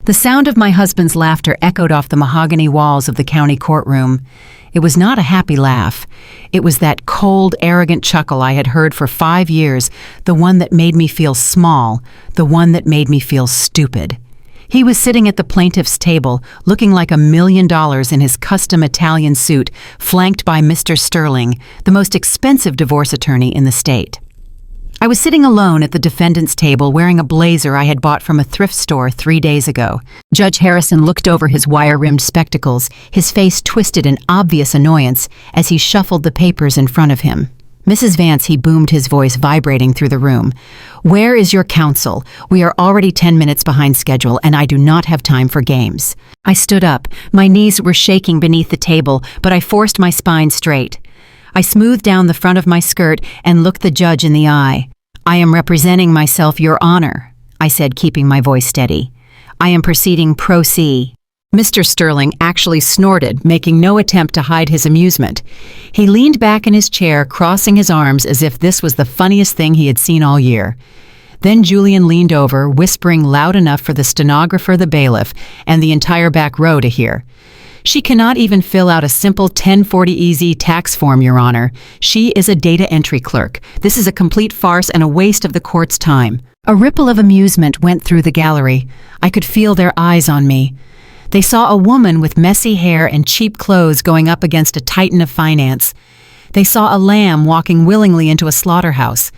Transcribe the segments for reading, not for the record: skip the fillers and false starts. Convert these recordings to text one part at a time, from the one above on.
The sound of my husband's laughter echoed off the mahogany walls of the county courtroom. It was not a happy laugh. It was that cold, arrogant chuckle I had heard for 5 years, the one that made me feel small, the one that made me feel stupid. He was sitting at the plaintiff's table, looking like $1 million in his custom Italian suit, flanked by Mr. Sterling, the most expensive divorce attorney in the state. I was sitting alone at the defendant's table wearing a blazer I had bought from a thrift store 3 days ago. Judge Harrison looked over his wire-rimmed spectacles, his face twisted in obvious annoyance as he shuffled the papers in front of him. Mrs. Vance, he boomed, his voice vibrating through the room. "Where is your counsel? We are already 10 minutes behind schedule, and I do not have time for games." I stood up. My knees were shaking beneath the table, but I forced my spine straight. I smoothed down the front of my skirt and looked the judge in the eye. "I am representing myself, Your Honor," I said, keeping my voice steady. "I am proceeding pro se." Mr. Sterling actually snorted, making no attempt to hide his amusement. He leaned back in his chair, crossing his arms as if this was the funniest thing he had seen all year. Then Julian leaned over, whispering loud enough for the stenographer, the bailiff, and the entire back row to hear. "She cannot even fill out a simple 1040EZ tax form, Your Honor. She is a data entry clerk. This is a complete farce and a waste of the court's time." A ripple of amusement went through the gallery. I could feel their eyes on me. They saw a woman with messy hair and cheap clothes going up against a titan of finance. They saw a lamb walking willingly into a slaughterhouse.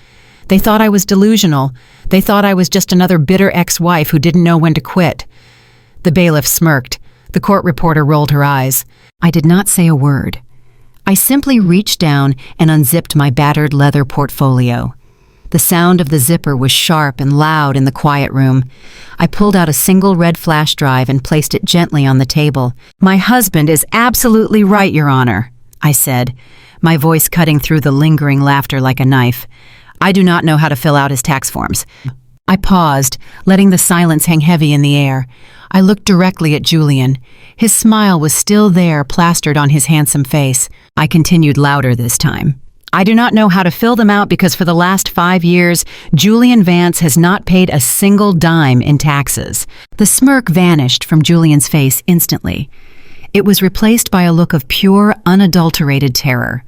They thought I was delusional. They thought I was just another bitter ex-wife who didn't know when to quit. The bailiff smirked. The court reporter rolled her eyes. I did not say a word. I simply reached down and unzipped my battered leather portfolio. The sound of the zipper was sharp and loud in the quiet room. I pulled out a single red flash drive and placed it gently on the table. "My husband is absolutely right, Your Honor," I said, my voice cutting through the lingering laughter like a knife. "I do not know how to fill out his tax forms." I paused, letting the silence hang heavy in the air. I looked directly at Julian. His smile was still there, plastered on his handsome face. I continued louder this time. "I do not know how to fill them out because for the last 5 years, Julian Vance has not paid a single dime in taxes." The smirk vanished from Julian's face instantly. It was replaced by a look of pure, unadulterated terror.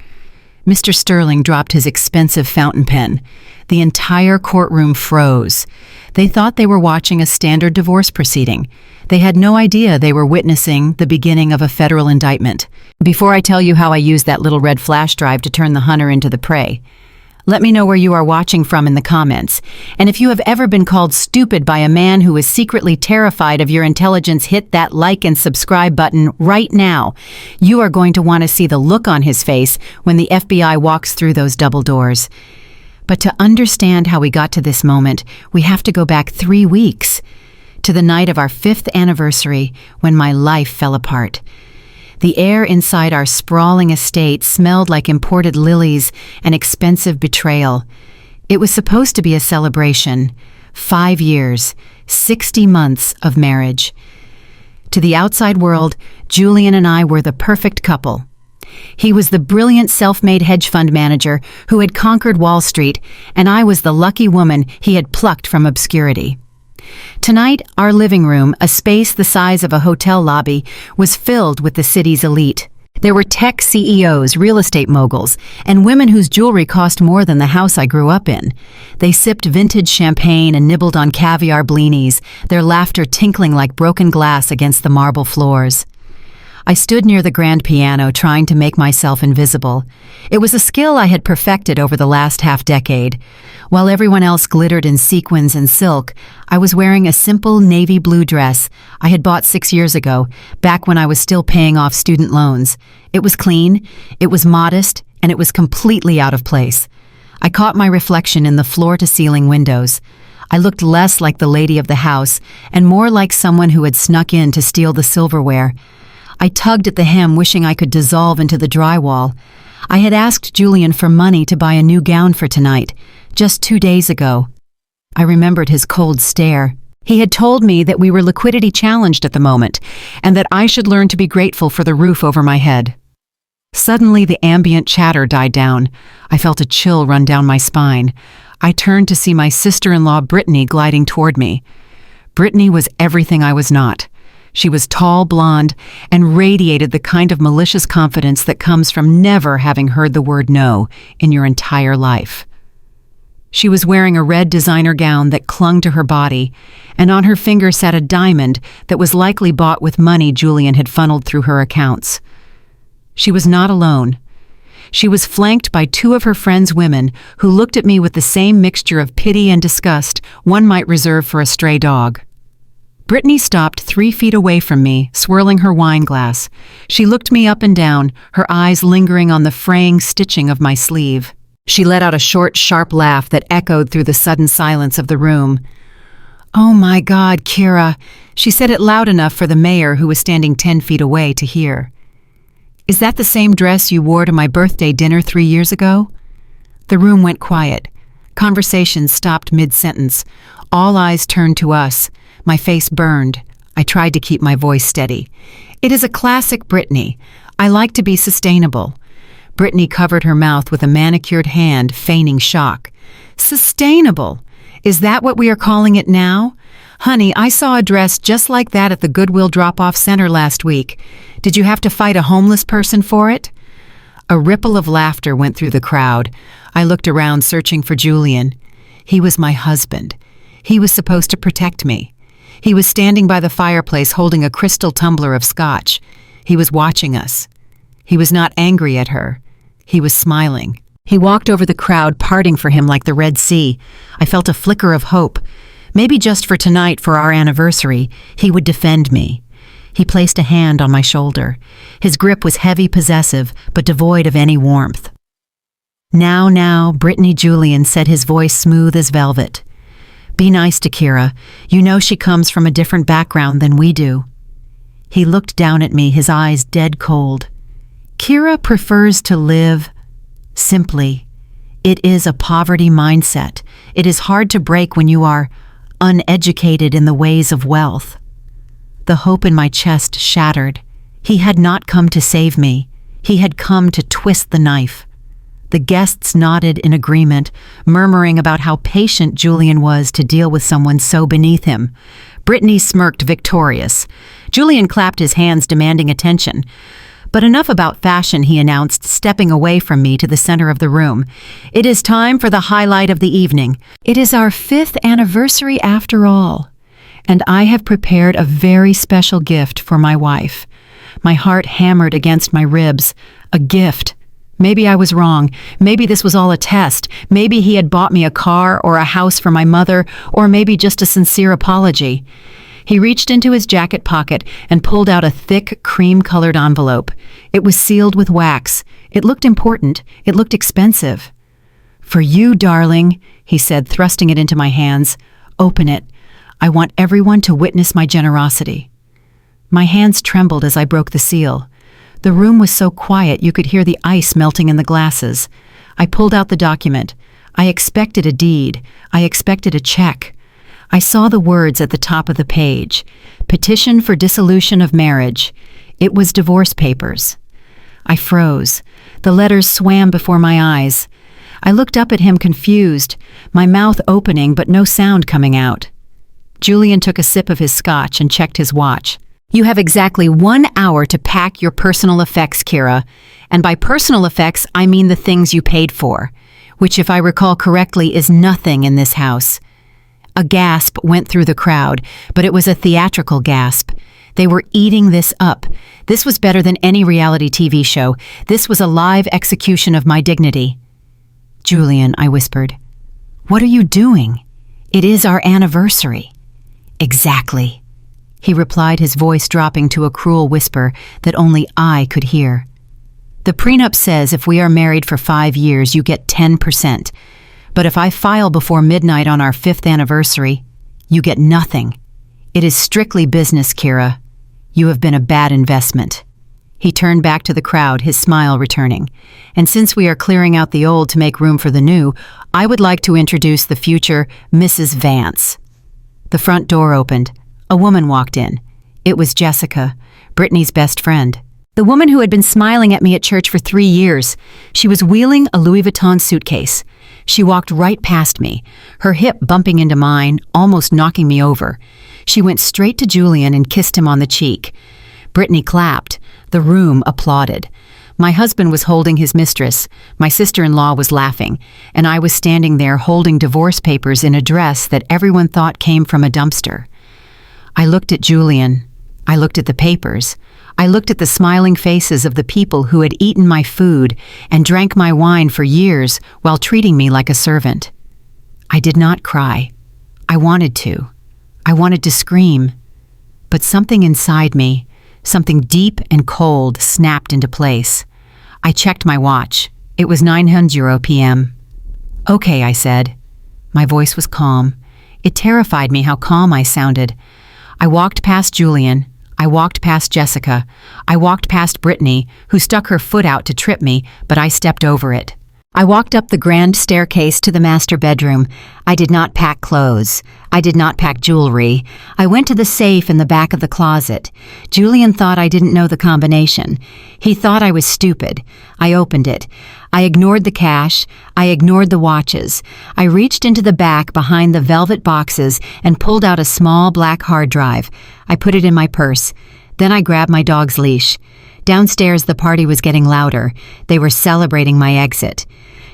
Mr. Sterling dropped his expensive fountain pen. The entire courtroom froze. They thought they were watching a standard divorce proceeding. They had no idea they were witnessing the beginning of a federal indictment. Before I tell you how I used that little red flash drive to turn the hunter into the prey, let me know where you are watching from in the comments. And if you have ever been called stupid by a man who is secretly terrified of your intelligence, hit that like and subscribe button right now. You are going to want to see the look on his face when the FBI walks through those double doors. But to understand how we got to this moment, we have to go back 3 weeks, to the night of our 5th anniversary when my life fell apart. The air inside our sprawling estate smelled like imported lilies and expensive betrayal. It was supposed to be a celebration. 5 years, 60 months of marriage. To the outside world, Julian and I were the perfect couple. He was the brilliant self-made hedge fund manager who had conquered Wall Street, and I was the lucky woman he had plucked from obscurity. Tonight, our living room, a space the size of a hotel lobby, was filled with the city's elite. There were tech CEOs, real estate moguls, and women whose jewelry cost more than the house I grew up in. They sipped vintage champagne and nibbled on caviar blinis, their laughter tinkling like broken glass against the marble floors. I stood near the grand piano trying to make myself invisible. It was a skill I had perfected over the last half-decade. While everyone else glittered in sequins and silk, I was wearing a simple navy blue dress I had bought 6 years ago, back when I was still paying off student loans. It was clean, it was modest, and it was completely out of place. I caught my reflection in the floor-to-ceiling windows. I looked less like the lady of the house and more like someone who had snuck in to steal the silverware. I tugged at the hem, wishing I could dissolve into the drywall. I had asked Julian for money to buy a new gown for tonight, just 2 days ago. I remembered his cold stare. He had told me that we were liquidity challenged at the moment, and that I should learn to be grateful for the roof over my head. Suddenly, the ambient chatter died down. I felt a chill run down my spine. I turned to see my sister-in-law Brittany gliding toward me. Brittany was everything I was not. She was tall, blonde, and radiated the kind of malicious confidence that comes from never having heard the word no in your entire life. She was wearing a red designer gown that clung to her body, and on her finger sat a diamond that was likely bought with money Julian had funneled through her accounts. She was not alone. She was flanked by two of her friends' women who looked at me with the same mixture of pity and disgust one might reserve for a stray dog. Brittany stopped 3 feet away from me, swirling her wine glass. She looked me up and down, her eyes lingering on the fraying stitching of my sleeve. She let out a short, sharp laugh that echoed through the sudden silence of the room. "Oh my God, Keira," she said it loud enough for the mayor, who was standing 10 feet away, to hear. "Is that the same dress you wore to my birthday dinner 3 years ago?" The room went quiet. Conversation stopped mid-sentence. All eyes turned to us. My face burned. I tried to keep my voice steady. "It is a classic Brittany. I like to be sustainable." Brittany covered her mouth with a manicured hand, feigning shock. "Sustainable? Is that what we are calling it now? Honey, I saw a dress just like that at the Goodwill drop-off center last week. Did you have to fight a homeless person for it?" A ripple of laughter went through the crowd. I looked around, searching for Julian. He was my husband. He was supposed to protect me. He was standing by the fireplace holding a crystal tumbler of scotch. He was watching us. He was not angry at her. He was smiling. He walked over the crowd, parting for him like the Red Sea. I felt a flicker of hope. Maybe just for tonight, for our anniversary, he would defend me. He placed a hand on my shoulder. His grip was heavy, possessive, but devoid of any warmth. Now, Brittany Julian," said his voice smooth as velvet. "Be nice to Keira. You know she comes from a different background than we do." He looked down at me, his eyes dead cold. "Keira prefers to live simply. It is a poverty mindset. It is hard to break when you are uneducated in the ways of wealth." The hope in my chest shattered. He had not come to save me. He had come to twist the knife. The guests nodded in agreement, murmuring about how patient Julian was to deal with someone so beneath him. Brittany smirked, victorious. Julian clapped his hands, demanding attention. "But enough about fashion," he announced, stepping away from me to the center of the room. "It is time for the highlight of the evening. It is our 5th anniversary after all, and I have prepared a very special gift for my wife." My heart hammered against my ribs. A gift. Maybe I was wrong. Maybe this was all a test. Maybe he had bought me a car or a house for my mother, or maybe just a sincere apology. He reached into his jacket pocket and pulled out a thick, cream-colored envelope. It was sealed with wax. It looked important. It looked expensive. "For you, darling," he said, thrusting it into my hands. "Open it. I want everyone to witness my generosity." My hands trembled as I broke the seal. The room was so quiet you could hear the ice melting in the glasses. I pulled out the document. I expected a deed. I expected a check. I saw the words at the top of the page. "Petition for dissolution of marriage." It was divorce papers. I froze. The letters swam before my eyes. I looked up at him, confused, my mouth opening but no sound coming out. Julian took a sip of his scotch and checked his watch. "You have exactly 1 hour to pack your personal effects, Keira. And by personal effects, I mean the things you paid for, which, if I recall correctly, is nothing in this house." A gasp went through the crowd, but it was a theatrical gasp. They were eating this up. This was better than any reality TV show. This was a live execution of my dignity. "Julian," I whispered, "what are you doing? It is our anniversary." "Exactly," he replied, his voice dropping to a cruel whisper that only I could hear. "The prenup says if we are married for 5 years, you get 10%. But if I file before midnight on our 5th anniversary, you get nothing. It is strictly business, Keira. You have been a bad investment." He turned back to the crowd, his smile returning. "And since we are clearing out the old to make room for the new, I would like to introduce the future Mrs. Vance." The front door opened. A woman walked in. It was Jessica, Brittany's best friend. The woman who had been smiling at me at church for 3 years. She was wheeling a Louis Vuitton suitcase. She walked right past me, her hip bumping into mine, almost knocking me over. She went straight to Julian and kissed him on the cheek. Brittany clapped. The room applauded. My husband was holding his mistress, my sister-in-law was laughing, and I was standing there holding divorce papers in a dress that everyone thought came from a dumpster. I looked at Julian. I looked at the papers. I looked at the smiling faces of the people who had eaten my food and drank my wine for years while treating me like a servant. I did not cry. I wanted to. I wanted to scream. But something inside me, something deep and cold, snapped into place. I checked my watch. It was 9:00 p.m. "Okay," I said. My voice was calm. It terrified me how calm I sounded. I walked past Julian. I walked past Jessica. I walked past Brittany, who stuck her foot out to trip me, but I stepped over it. I walked up the grand staircase to the master bedroom. I did not pack clothes. I did not pack jewelry. I went to the safe in the back of the closet. Julian thought I didn't know the combination. He thought I was stupid. I opened it. I ignored the cash. I ignored the watches. I reached into the back behind the velvet boxes and pulled out a small black hard drive. I put it in my purse. Then I grabbed my dog's leash. Downstairs, the party was getting louder. They were celebrating my exit.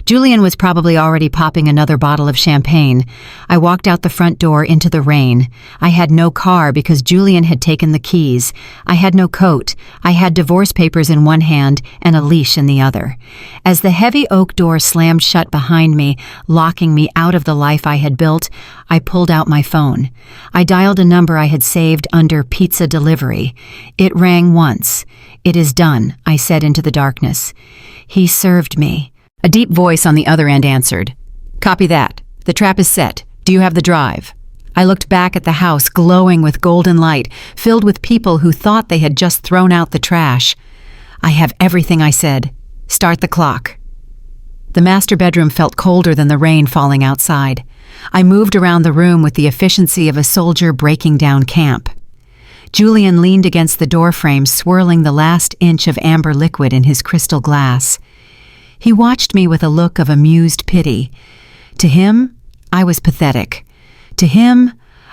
Julian was probably already popping another bottle of champagne. I walked out the front door into the rain. I had no car because Julian had taken the keys. I had no coat. I had divorce papers in one hand and a leash in the other. As the heavy oak door slammed shut behind me, locking me out of the life I had built, I pulled out my phone. I dialed a number I had saved under pizza delivery. It rang once. "It is done," I said into the darkness. "He served me." A deep voice on the other end answered. "Copy that. The trap is set. Do you have the drive?" I looked back at the house glowing with golden light, filled with people who thought they had just thrown out the trash. "I have everything," I said. "Start the clock." The master bedroom felt colder than the rain falling outside. I moved around the room with the efficiency of a soldier breaking down camp. Julian leaned against the doorframe, swirling the last inch of amber liquid in his crystal glass. He watched me with a look of amused pity. To him, I was pathetic. To him,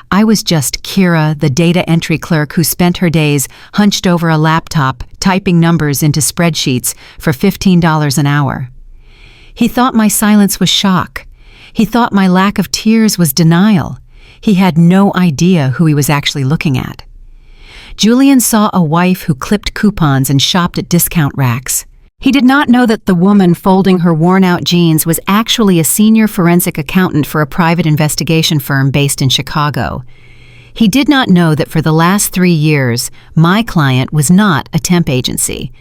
I was just Keira, the data entry clerk who spent her days hunched over a laptop, typing numbers into spreadsheets for $15 an hour. He thought my silence was shock. He thought my lack of tears was denial. He had no idea who he was actually looking at. Julian saw a wife who clipped coupons and shopped at discount racks. He did not know that the woman folding her worn-out jeans was actually a senior forensic accountant for a private investigation firm based in Chicago. He did not know that for the last 3 years, my client was not a temp agency.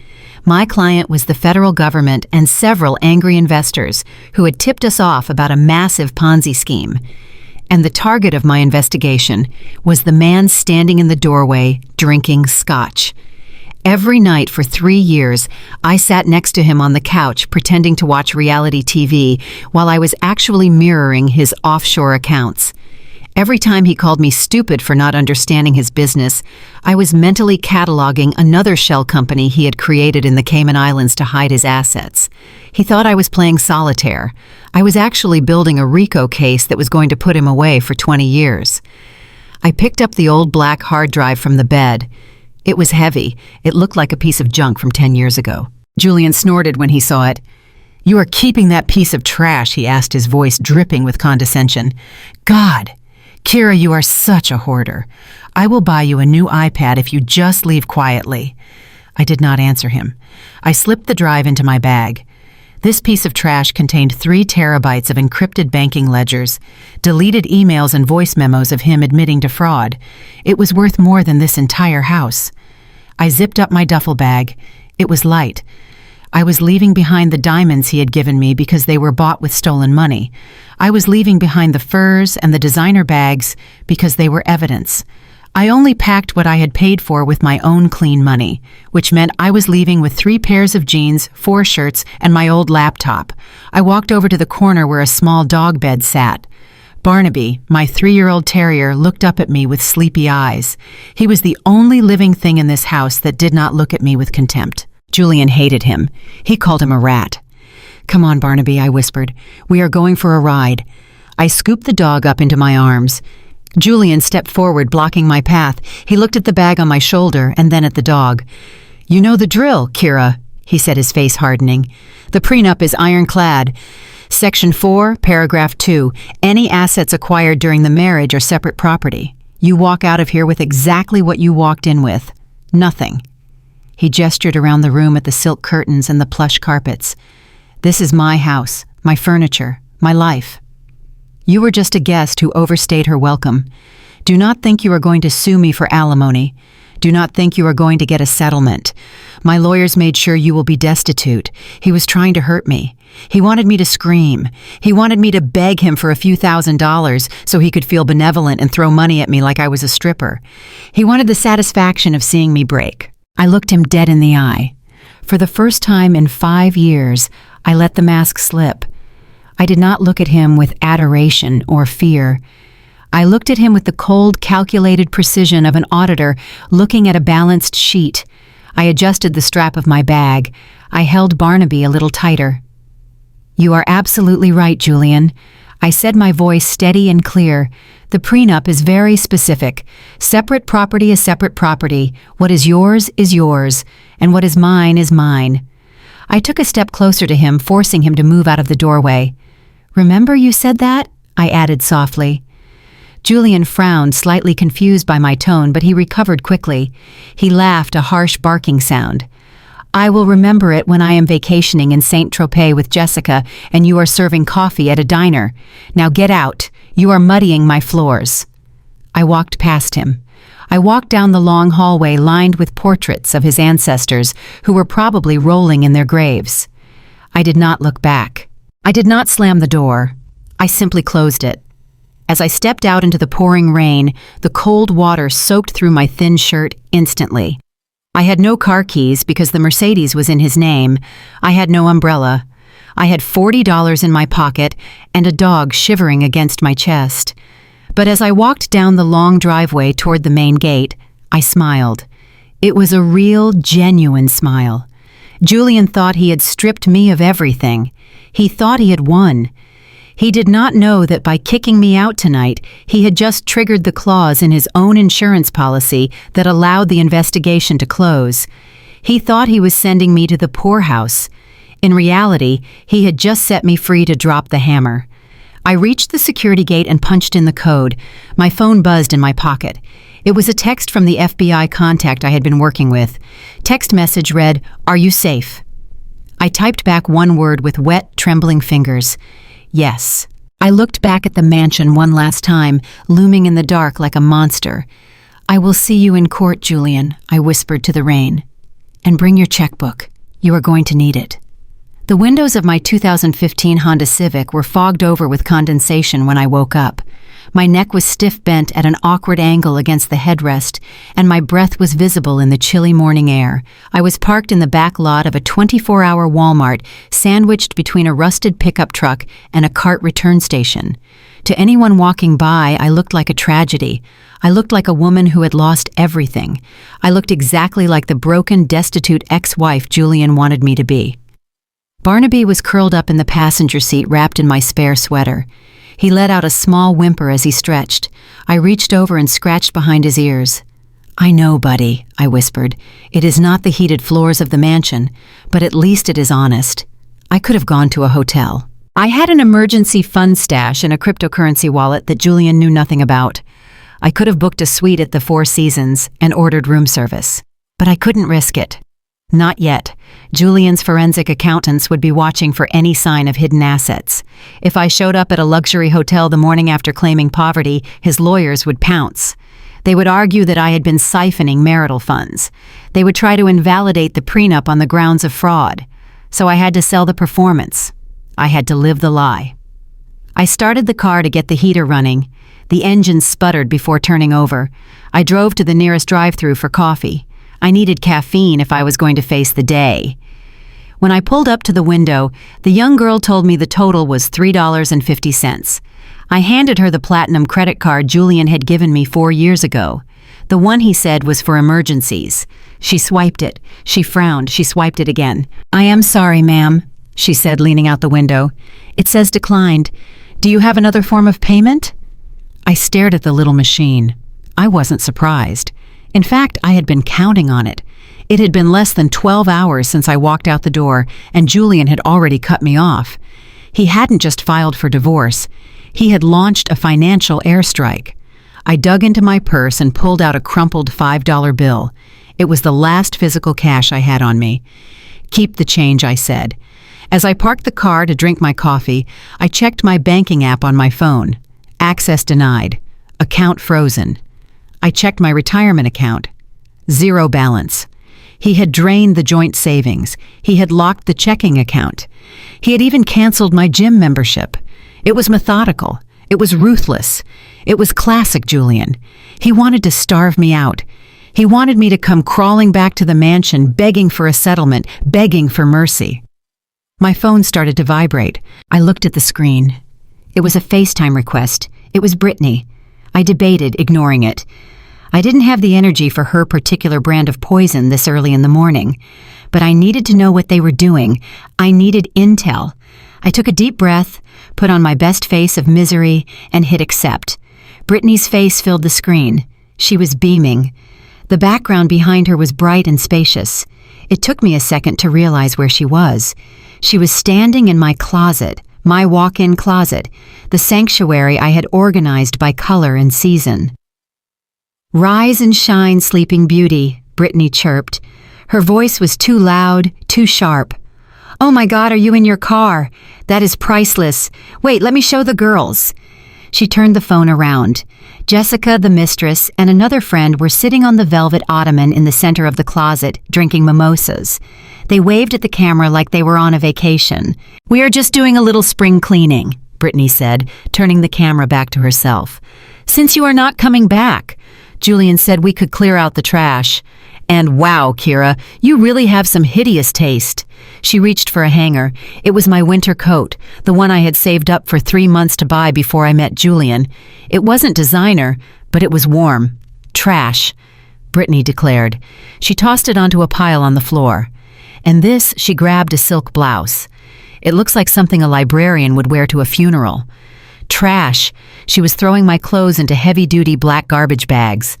My client was the federal government and several angry investors who had tipped us off about a massive Ponzi scheme. And the target of my investigation was the man standing in the doorway drinking scotch. Every night for 3 years, I sat next to him on the couch pretending to watch reality TV while I was actually mirroring his offshore accounts. Every time he called me stupid for not understanding his business, I was mentally cataloging another shell company he had created in the Cayman Islands to hide his assets. He thought I was playing solitaire. I was actually building a RICO case that was going to put him away for 20 years. I picked up the old black hard drive from the bed. It was heavy. It looked like a piece of junk from 10 years ago. Julian snorted when he saw it. "You are keeping that piece of trash," he asked, his voice dripping with condescension. "God! Keira, you are such a hoarder. I will buy you a new iPad if you just leave quietly." I did not answer him. I slipped the drive into my bag. This piece of trash contained 3 terabytes of encrypted banking ledgers, deleted emails and voice memos of him admitting to fraud. It was worth more than this entire house. I zipped up my duffel bag. It was light. I was leaving behind the diamonds he had given me because they were bought with stolen money. I was leaving behind the furs and the designer bags because they were evidence. I only packed what I had paid for with my own clean money, which meant I was leaving with 3 pairs of jeans, 4 shirts, and my old laptop. I walked over to the corner where a small dog bed sat. Barnaby, my 3-year-old terrier, looked up at me with sleepy eyes. He was the only living thing in this house that did not look at me with contempt. Julian hated him. He called him a rat. "Come on, Barnaby," I whispered. "We are going for a ride." I scooped the dog up into my arms. Julian stepped forward, blocking my path. He looked at the bag on my shoulder and then at the dog. "You know the drill, Keira," he said, his face hardening. "The prenup is ironclad. Section 4, paragraph 2, any assets acquired during the marriage are separate property. You walk out of here with exactly what you walked in with. Nothing." He gestured around the room at the silk curtains and the plush carpets. "This is my house, my furniture, my life. You were just a guest who overstayed her welcome. Do not think you are going to sue me for alimony. Do not think you are going to get a settlement. My lawyers made sure you will be destitute. He was trying to hurt me. He wanted me to scream. He wanted me to beg him for a few $1,000s so he could feel benevolent and throw money at me like I was a stripper. He wanted the satisfaction of seeing me break." I looked him dead in the eye. For the first time in 5 years, I let the mask slip. I did not look at him with adoration or fear. I looked at him with the cold, calculated precision of an auditor looking at a balanced sheet. I adjusted the strap of my bag. I held Barnaby a little tighter. "You are absolutely right, Julian." I said, my voice steady and clear. "The prenup is very specific. Separate property is separate property. What is yours, and what is mine is mine." I took a step closer to him, forcing him to move out of the doorway. "Remember you said that?" I added softly. Julian frowned, slightly confused by my tone, but he recovered quickly. He laughed, a harsh barking sound. "I will remember it when I am vacationing in Saint-Tropez with Jessica and you are serving coffee at a diner. Now get out. You are muddying my floors." I walked past him. I walked down the long hallway lined with portraits of his ancestors who were probably rolling in their graves. I did not look back. I did not slam the door. I simply closed it. As I stepped out into the pouring rain, the cold water soaked through my thin shirt instantly. I had no car keys because the Mercedes was in his name. I had no umbrella. I had $40 in my pocket and a dog shivering against my chest. But as I walked down the long driveway toward the main gate, I smiled. It was a real, genuine smile. Julian thought he had stripped me of everything. He thought he had won. He did not know that by kicking me out tonight, he had just triggered the clause in his own insurance policy that allowed the investigation to close. He thought he was sending me to the poorhouse. In reality, he had just set me free to drop the hammer. I reached the security gate and punched in the code. My phone buzzed in my pocket. It was a text from the FBI contact I had been working with. Text message read, "Are you safe?" I typed back one word with wet, trembling fingers. Yes. I looked back at the mansion one last time, looming in the dark like a monster. "I will see you in court, Julian," I whispered to the rain. "And bring your checkbook. You are going to need it." The windows of my 2015 Honda Civic were fogged over with condensation when I woke up. My neck was stiff-bent at an awkward angle against the headrest, and my breath was visible in the chilly morning air. I was parked in the back lot of a 24-hour Walmart, sandwiched between a rusted pickup truck and a cart return station. To anyone walking by, I looked like a tragedy. I looked like a woman who had lost everything. I looked exactly like the broken, destitute ex-wife Julian wanted me to be. Barnaby was curled up in the passenger seat, wrapped in my spare sweater. He let out a small whimper as he stretched. I reached over and scratched behind his ears. "I know, buddy," I whispered. "It is not the heated floors of the mansion, but at least it is honest. I could have gone to a hotel." I had an emergency fund stash in a cryptocurrency wallet that Julian knew nothing about. I could have booked a suite at the Four Seasons and ordered room service. But I couldn't risk it. Not yet. Julian's forensic accountants would be watching for any sign of hidden assets. If I showed up at a luxury hotel the morning after claiming poverty, his lawyers would pounce. They would argue that I had been siphoning marital funds. They would try to invalidate the prenup on the grounds of fraud. So I had to sell the performance. I had to live the lie. I started the car to get the heater running. The engine sputtered before turning over. I drove to the nearest drive-thru for coffee. I needed caffeine if I was going to face the day. When I pulled up to the window, the young girl told me the total was $3.50. I handed her the platinum credit card Julian had given me 4 years ago. The one he said was for emergencies. She swiped it. She frowned. She swiped it again. "I am sorry, ma'am," she said, leaning out the window. "It says declined. Do you have another form of payment?" I stared at the little machine. I wasn't surprised. In fact, I had been counting on it. It had been less than 12 hours since I walked out the door, and Julian had already cut me off. He hadn't just filed for divorce. He had launched a financial airstrike. I dug into my purse and pulled out a crumpled $5 bill. It was the last physical cash I had on me. "Keep the change," I said. As I parked the car to drink my coffee, I checked my banking app on my phone. Access denied. Account frozen. I checked my retirement account. Zero balance. He had drained the joint savings. He had locked the checking account. He had even canceled my gym membership. It was methodical. It was ruthless. It was classic Julian. He wanted to starve me out. He wanted me to come crawling back to the mansion, begging for a settlement, begging for mercy. My phone started to vibrate. I looked at the screen. It was a FaceTime request. It was Brittany. I debated ignoring it. I didn't have the energy for her particular brand of poison this early in the morning. But I needed to know what they were doing. I needed intel. I took a deep breath, put on my best face of misery, and hit accept. Brittany's face filled the screen. She was beaming. The background behind her was bright and spacious. It took me a second to realize where she was. She was standing in my closet, my walk-in closet, the sanctuary I had organized by color and season. "Rise and shine, sleeping beauty," Brittany chirped. Her voice was too loud, too sharp. "Oh my God, are you in your car? That is priceless. Wait, let me show the girls." She turned the phone around. Jessica, the mistress, and another friend were sitting on the velvet ottoman in the center of the closet, drinking mimosas. They waved at the camera like they were on a vacation. "We are just doing a little spring cleaning," Brittany said, turning the camera back to herself. "Since you are not coming back, Julian said we could clear out the trash. And wow, Keira, you really have some hideous taste." She reached for a hanger. It was my winter coat, the one I had saved up for 3 months to buy before I met Julian. It wasn't designer, but it was warm. "Trash," Brittany declared. She tossed it onto a pile on the floor. And this, she grabbed a silk blouse. "It looks like something a librarian would wear to a funeral." "Trash." She was throwing my clothes into heavy-duty black garbage bags.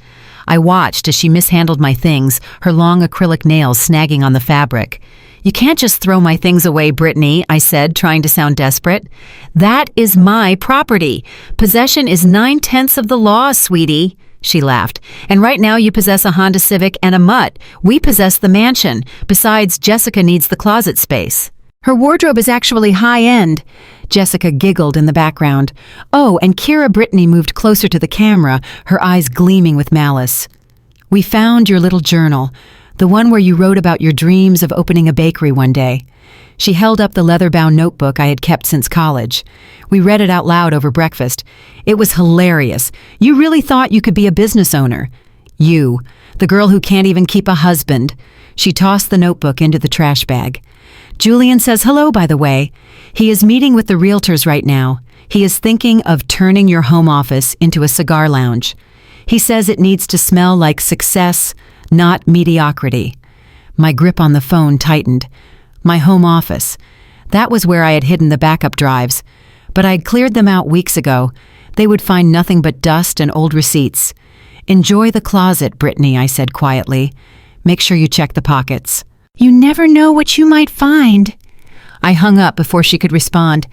I watched as she mishandled my things, her long acrylic nails snagging on the fabric. "You can't just throw my things away, Brittany," I said, trying to sound desperate. "That is my property. Possession is 9/10 of the law, sweetie." She laughed. "And right now you possess a Honda Civic and a Mutt. We possess the mansion. Besides, Jessica needs the closet space. Her wardrobe is actually high-end." Jessica giggled in the background. "Oh, and Keira." Brittany moved closer to the camera, her eyes gleaming with malice. "We found your little journal, the one where you wrote about your dreams of opening a bakery one day." She held up the leather-bound notebook I had kept since college. We read it out loud over breakfast. It was hilarious. "You really thought you could be a business owner. You, the girl who can't even keep a husband." She tossed the notebook into the trash bag. "Julian says hello, by the way. He is meeting with the realtors right now. He is thinking of turning your home office into a cigar lounge. He says it needs to smell like success, not mediocrity." My grip on the phone tightened. My home office. That was where I had hidden the backup drives. But I'd cleared them out weeks ago. They would find nothing but dust and old receipts. "Enjoy the closet, Brittany," I said quietly. "Make sure you check the pockets. You never know what you might find." I hung up before she could respond.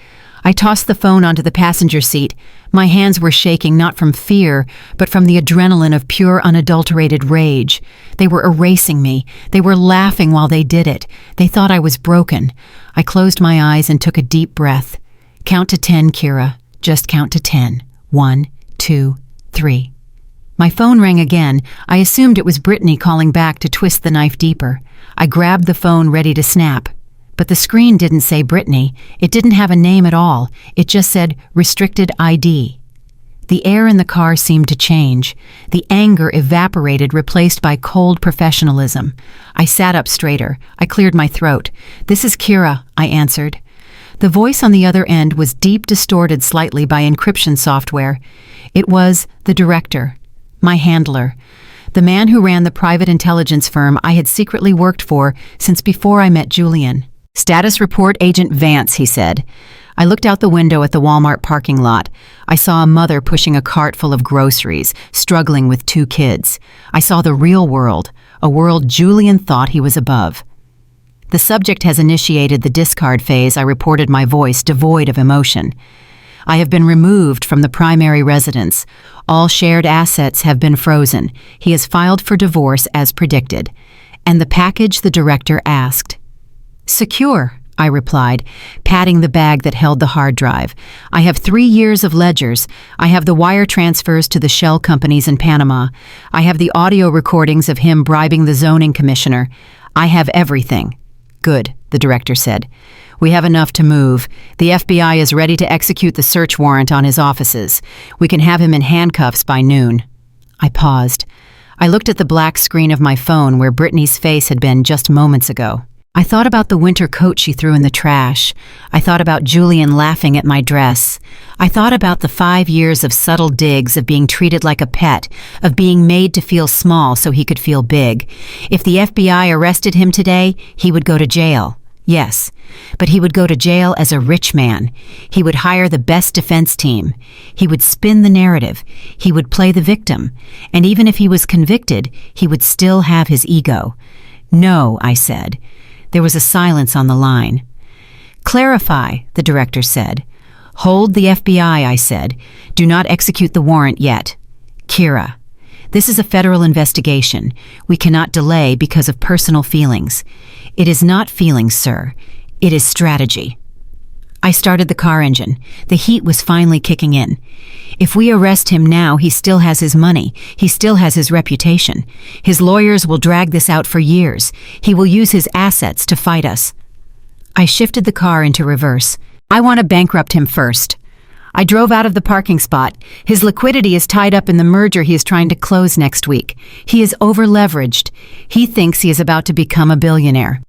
I tossed the phone onto the passenger seat. My hands were shaking not from fear, but from the adrenaline of pure unadulterated rage. They were erasing me. They were laughing while they did it. They thought I was broken. I closed my eyes and took a deep breath. "Count to 10, Keira. Just count to 10. 1, 2, 3. My phone rang again. I assumed it was Brittany calling back to twist the knife deeper. I grabbed the phone ready to snap. But the screen didn't say Brittany. It didn't have a name at all. It just said restricted ID. The air in the car seemed to change. The anger evaporated, replaced by cold professionalism. I sat up straighter. I cleared my throat. "This is Keira," I answered. The voice on the other end was deep, distorted slightly by encryption software. It was the director, my handler, the man who ran the private intelligence firm I had secretly worked for since before I met Julian. "Status report, Agent Vance," he said. I looked out the window at the Walmart parking lot. I saw a mother pushing a cart full of groceries, struggling with 2 kids. I saw the real world, a world Julian thought he was above. The subject has initiated the discard phase. I reported, my voice devoid of emotion. I have been removed from the primary residence. All shared assets have been frozen. He has filed for divorce as predicted. And the package, the director asked. Secure, I replied, patting the bag that held the hard drive. I have 3 years of ledgers. I have the wire transfers to the shell companies in Panama. I have the audio recordings of him bribing the zoning commissioner. I have everything. Good, the director said. We have enough to move. The FBI is ready to execute the search warrant on his offices. We can have him in handcuffs by noon. I paused. I looked at the black screen of my phone where Brittany's face had been just moments ago. I thought about the winter coat she threw in the trash. I thought about Julian laughing at my dress. I thought about the 5 years of subtle digs, of being treated like a pet, of being made to feel small so he could feel big. If the FBI arrested him today, he would go to jail. Yes, but he would go to jail as a rich man. He would hire the best defense team. He would spin the narrative. He would play the victim. And even if he was convicted, he would still have his ego. No, I said. There was a silence on the line. Clarify, the director said. Hold the FBI, I said. Do not execute the warrant yet. Keira, this is a federal investigation. We cannot delay because of personal feelings. It is not feelings, sir. It is strategy. I started the car engine. The heat was finally kicking in. If we arrest him now, he still has his money. He still has his reputation. His lawyers will drag this out for years. He will use his assets to fight us. I shifted the car into reverse. I want to bankrupt him first. I drove out of the parking spot. His liquidity is tied up in the merger he is trying to close next week. He is over-leveraged. He thinks he is about to become a billionaire.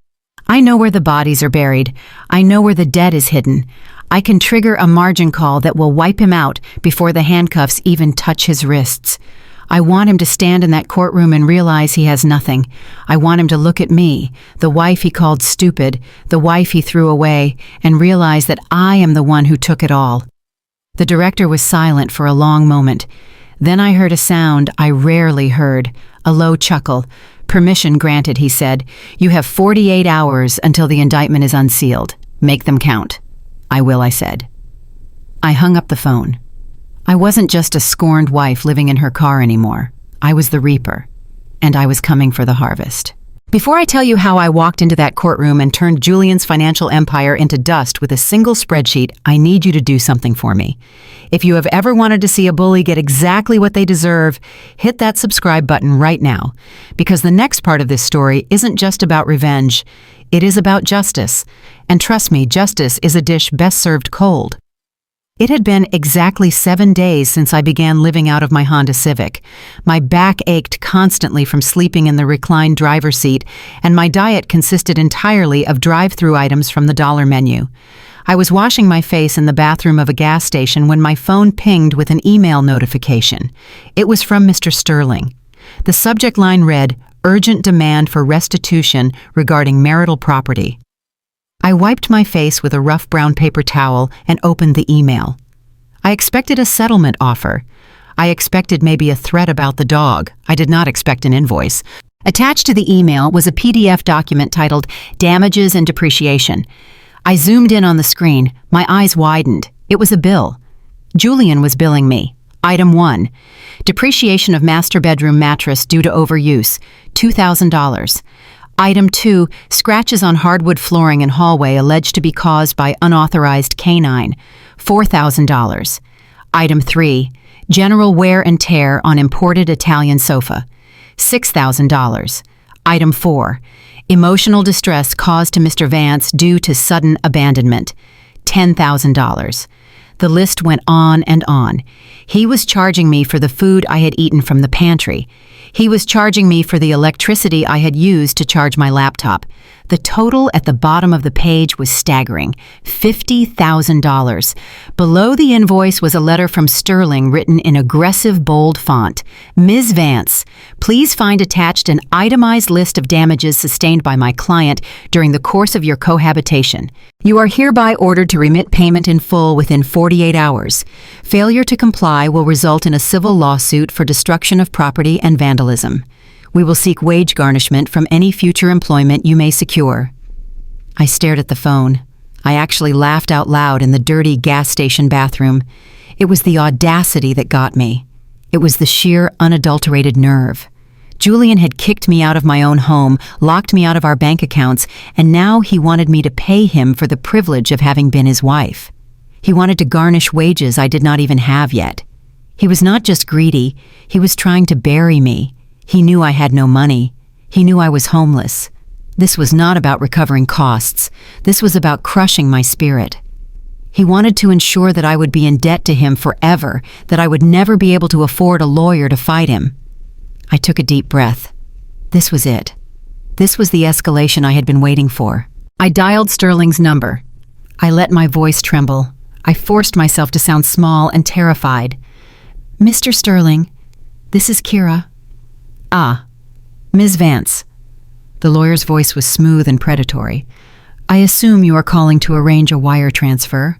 I know where the bodies are buried. I know where the debt is hidden. I can trigger a margin call that will wipe him out before the handcuffs even touch his wrists. I want him to stand in that courtroom and realize he has nothing. I want him to look at me, the wife he called stupid, the wife he threw away, and realize that I am the one who took it all. The director was silent for a long moment. Then I heard a sound I rarely heard, a low chuckle. Permission granted, he said. You have 48 hours until the indictment is unsealed. Make them count. I will, I said. I hung up the phone. I wasn't just a scorned wife living in her car anymore. I was the reaper, and I was coming for the harvest. Before I tell you how I walked into that courtroom and turned Julian's financial empire into dust with a single spreadsheet, I need you to do something for me. If you have ever wanted to see a bully get exactly what they deserve, hit that subscribe button right now. Because the next part of this story isn't just about revenge. It is about justice. And trust me, justice is a dish best served cold. It had been exactly 7 days since I began living out of my Honda Civic. My back ached constantly from sleeping in the reclined driver's seat, and my diet consisted entirely of drive-through items from the dollar menu. I was washing my face in the bathroom of a gas station when my phone pinged with an email notification. It was from Mr. Sterling. The subject line read, "Urgent demand for restitution regarding marital property." I wiped my face with a rough brown paper towel and opened the email. I expected a settlement offer. I expected maybe a threat about the dog. I did not expect an invoice. Attached to the email was a PDF document titled Damages and Depreciation. I zoomed in on the screen. My eyes widened. It was a bill. Julian was billing me. Item 1. Depreciation of master bedroom mattress due to overuse, $2,000. Item 2, scratches on hardwood flooring in hallway alleged to be caused by unauthorized canine, $4,000. Item 3, general wear and tear on imported Italian sofa, $6,000. Item 4, emotional distress caused to Mr. Vance due to sudden abandonment, $10,000. The list went on and on. He was charging me for the food I had eaten from the pantry. He was charging me for the electricity I had used to charge my laptop. The total at the bottom of the page was staggering, $50,000. Below the invoice was a letter from Sterling written in aggressive bold font. Ms. Vance, please find attached an itemized list of damages sustained by my client during the course of your cohabitation. You are hereby ordered to remit payment in full within 48 hours. Failure to comply will result in a civil lawsuit for destruction of property and vandalism. We will seek wage garnishment from any future employment you may secure." I stared at the phone. I actually laughed out loud in the dirty gas station bathroom. It was the audacity that got me. It was the sheer, unadulterated nerve. Julian had kicked me out of my own home, locked me out of our bank accounts, and now he wanted me to pay him for the privilege of having been his wife. He wanted to garnish wages I did not even have yet. He was not just greedy, he was trying to bury me. He knew I had no money. He knew I was homeless. This was not about recovering costs. This was about crushing my spirit. He wanted to ensure that I would be in debt to him forever, that I would never be able to afford a lawyer to fight him. I took a deep breath. This was it. This was the escalation I had been waiting for. I dialed Sterling's number. I let my voice tremble. I forced myself to sound small and terrified. "Mr. Sterling, this is Keira." "Ah, Ms. Vance." The lawyer's voice was smooth and predatory. "I assume you are calling to arrange a wire transfer?"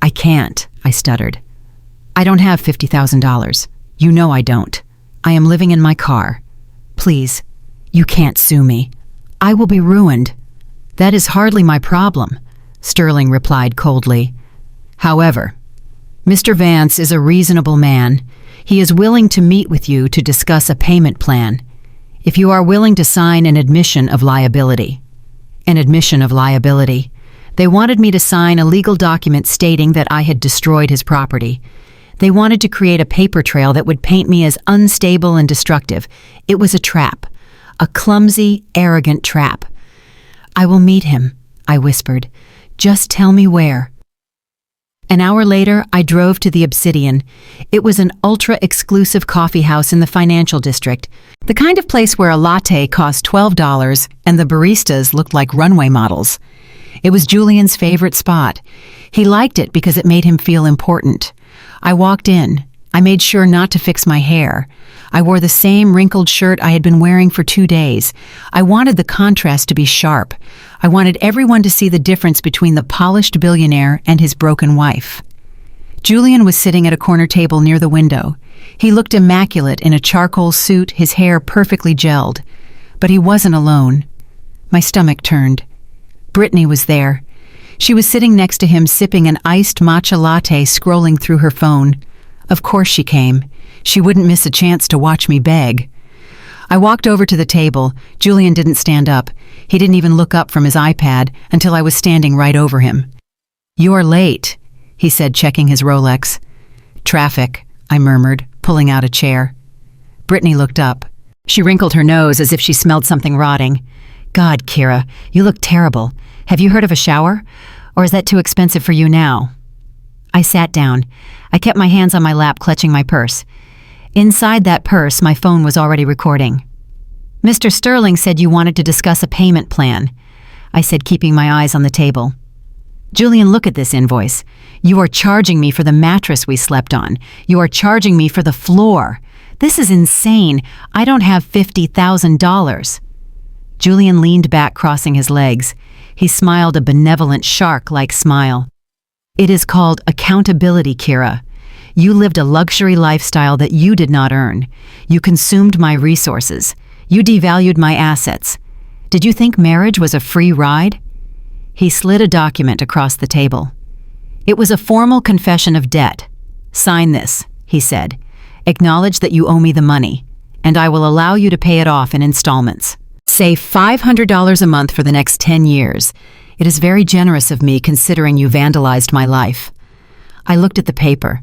"I can't," I stuttered. "I don't have $50,000. You know I don't. I am living in my car. Please, you can't sue me. I will be ruined." "That is hardly my problem," Sterling replied coldly. "However, Mr. Vance is a reasonable man. He is willing to meet with you to discuss a payment plan. If you are willing to sign an admission of liability." An admission of liability. They wanted me to sign a legal document stating that I had destroyed his property. They wanted to create a paper trail that would paint me as unstable and destructive. It was a trap. A clumsy, arrogant trap. "I will meet him," I whispered. "Just tell me where." An hour later, I drove to the Obsidian. It was an ultra-exclusive coffee house in the financial district, the kind of place where a latte cost $12 and the baristas looked like runway models. It was Julian's favorite spot. He liked it because it made him feel important. I walked in. I made sure not to fix my hair. I wore the same wrinkled shirt I had been wearing for 2 days. I wanted the contrast to be sharp. I wanted everyone to see the difference between the polished billionaire and his broken wife. Julian was sitting at a corner table near the window. He looked immaculate in a charcoal suit, his hair perfectly gelled. But he wasn't alone. My stomach turned. Brittany was there. She was sitting next to him sipping an iced matcha latte, scrolling through her phone. Of course she came. She wouldn't miss a chance to watch me beg. I walked over to the table. Julian didn't stand up. He didn't even look up from his iPad until I was standing right over him. "You're late," he said, checking his Rolex. "Traffic," I murmured, pulling out a chair. Brittany looked up. She wrinkled her nose as if she smelled something rotting. "God, Keira, you look terrible. Have you heard of a shower? Or is that too expensive for you now?" I sat down. I kept my hands on my lap, clutching my purse. Inside that purse, my phone was already recording. "Mr. Sterling said you wanted to discuss a payment plan," I said, keeping my eyes on the table. "Julian, look at this invoice. You are charging me for the mattress we slept on. You are charging me for the floor. This is insane. I don't have $50,000. Julian leaned back, crossing his legs. He smiled a benevolent shark-like smile. "It is called accountability, Keira. You lived a luxury lifestyle that you did not earn. You consumed my resources. You devalued my assets. Did you think marriage was a free ride?" He slid a document across the table. "It was a formal confession of debt. Sign this," he said. "Acknowledge that you owe me the money, and I will allow you to pay it off in installments. Say $500 a month for the next 10 years. It is very generous of me considering you vandalized my life." I looked at the paper.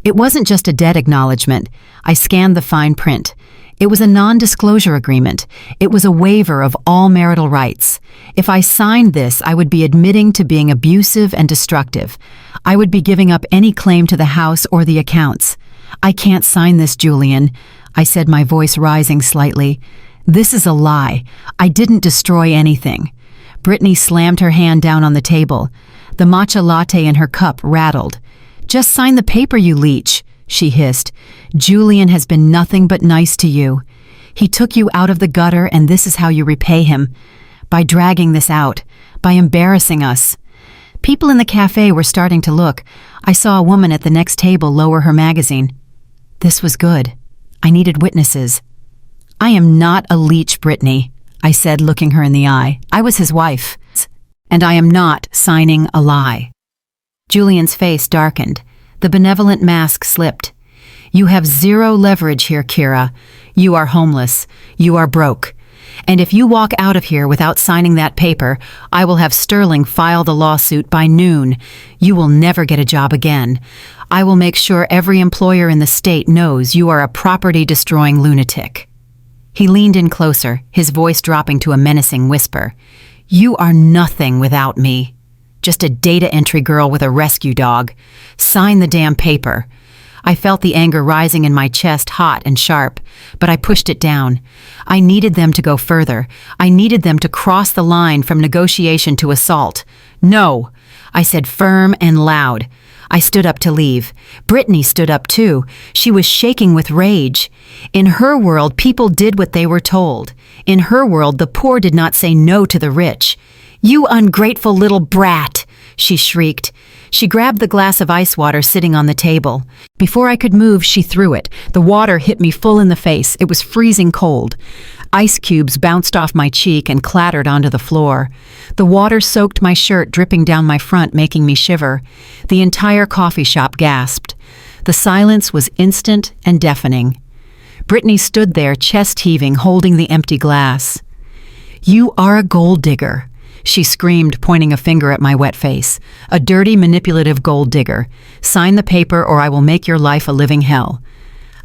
It wasn't just a debt acknowledgement. I scanned the fine print. It was a non-disclosure agreement. It was a waiver of all marital rights. If I signed this, I would be admitting to being abusive and destructive. I would be giving up any claim to the house or the accounts. "I can't sign this, Julian," I said, my voice rising slightly. "This is a lie. I didn't destroy anything." Brittany slammed her hand down on the table. The matcha latte in her cup rattled. "Just sign the paper, you leech," she hissed. "Julian has been nothing but nice to you. He took you out of the gutter, and this is how you repay him. By dragging this out, by embarrassing us. People in the cafe were starting to look. I saw a woman at the next table lower her magazine. This was good. I needed witnesses. I am not a leech, Brittany, I said, looking her in the eye. I was his wife. And I am not signing a lie. Julian's face darkened. The benevolent mask slipped. You have zero leverage here, Keira. You are homeless. You are broke. And if you walk out of here without signing that paper, I will have Sterling file the lawsuit by noon. You will never get a job again. I will make sure every employer in the state knows you are a property-destroying lunatic. He leaned in closer, his voice dropping to a menacing whisper. You are nothing without me. Just a data entry girl with a rescue dog. Sign the damn paper. I felt the anger rising in my chest, hot and sharp, but I pushed it down. I needed them to go further. I needed them to cross the line from negotiation to assault. No, I said firm and loud. I stood up to leave. Brittany stood up too. She was shaking with rage. In her world, people did what they were told. In her world, the poor did not say no to the rich. You ungrateful little brat, she shrieked. She grabbed the glass of ice water sitting on the table. Before I could move, she threw it. The water hit me full in the face. It was freezing cold. Ice cubes bounced off my cheek and clattered onto the floor. The water soaked my shirt, dripping down my front, making me shiver. The entire coffee shop gasped. The silence was instant and deafening. Brittany stood there, chest heaving, holding the empty glass. You are a gold digger, she screamed, pointing a finger at my wet face. A dirty, manipulative gold digger. Sign the paper or I will make your life a living hell.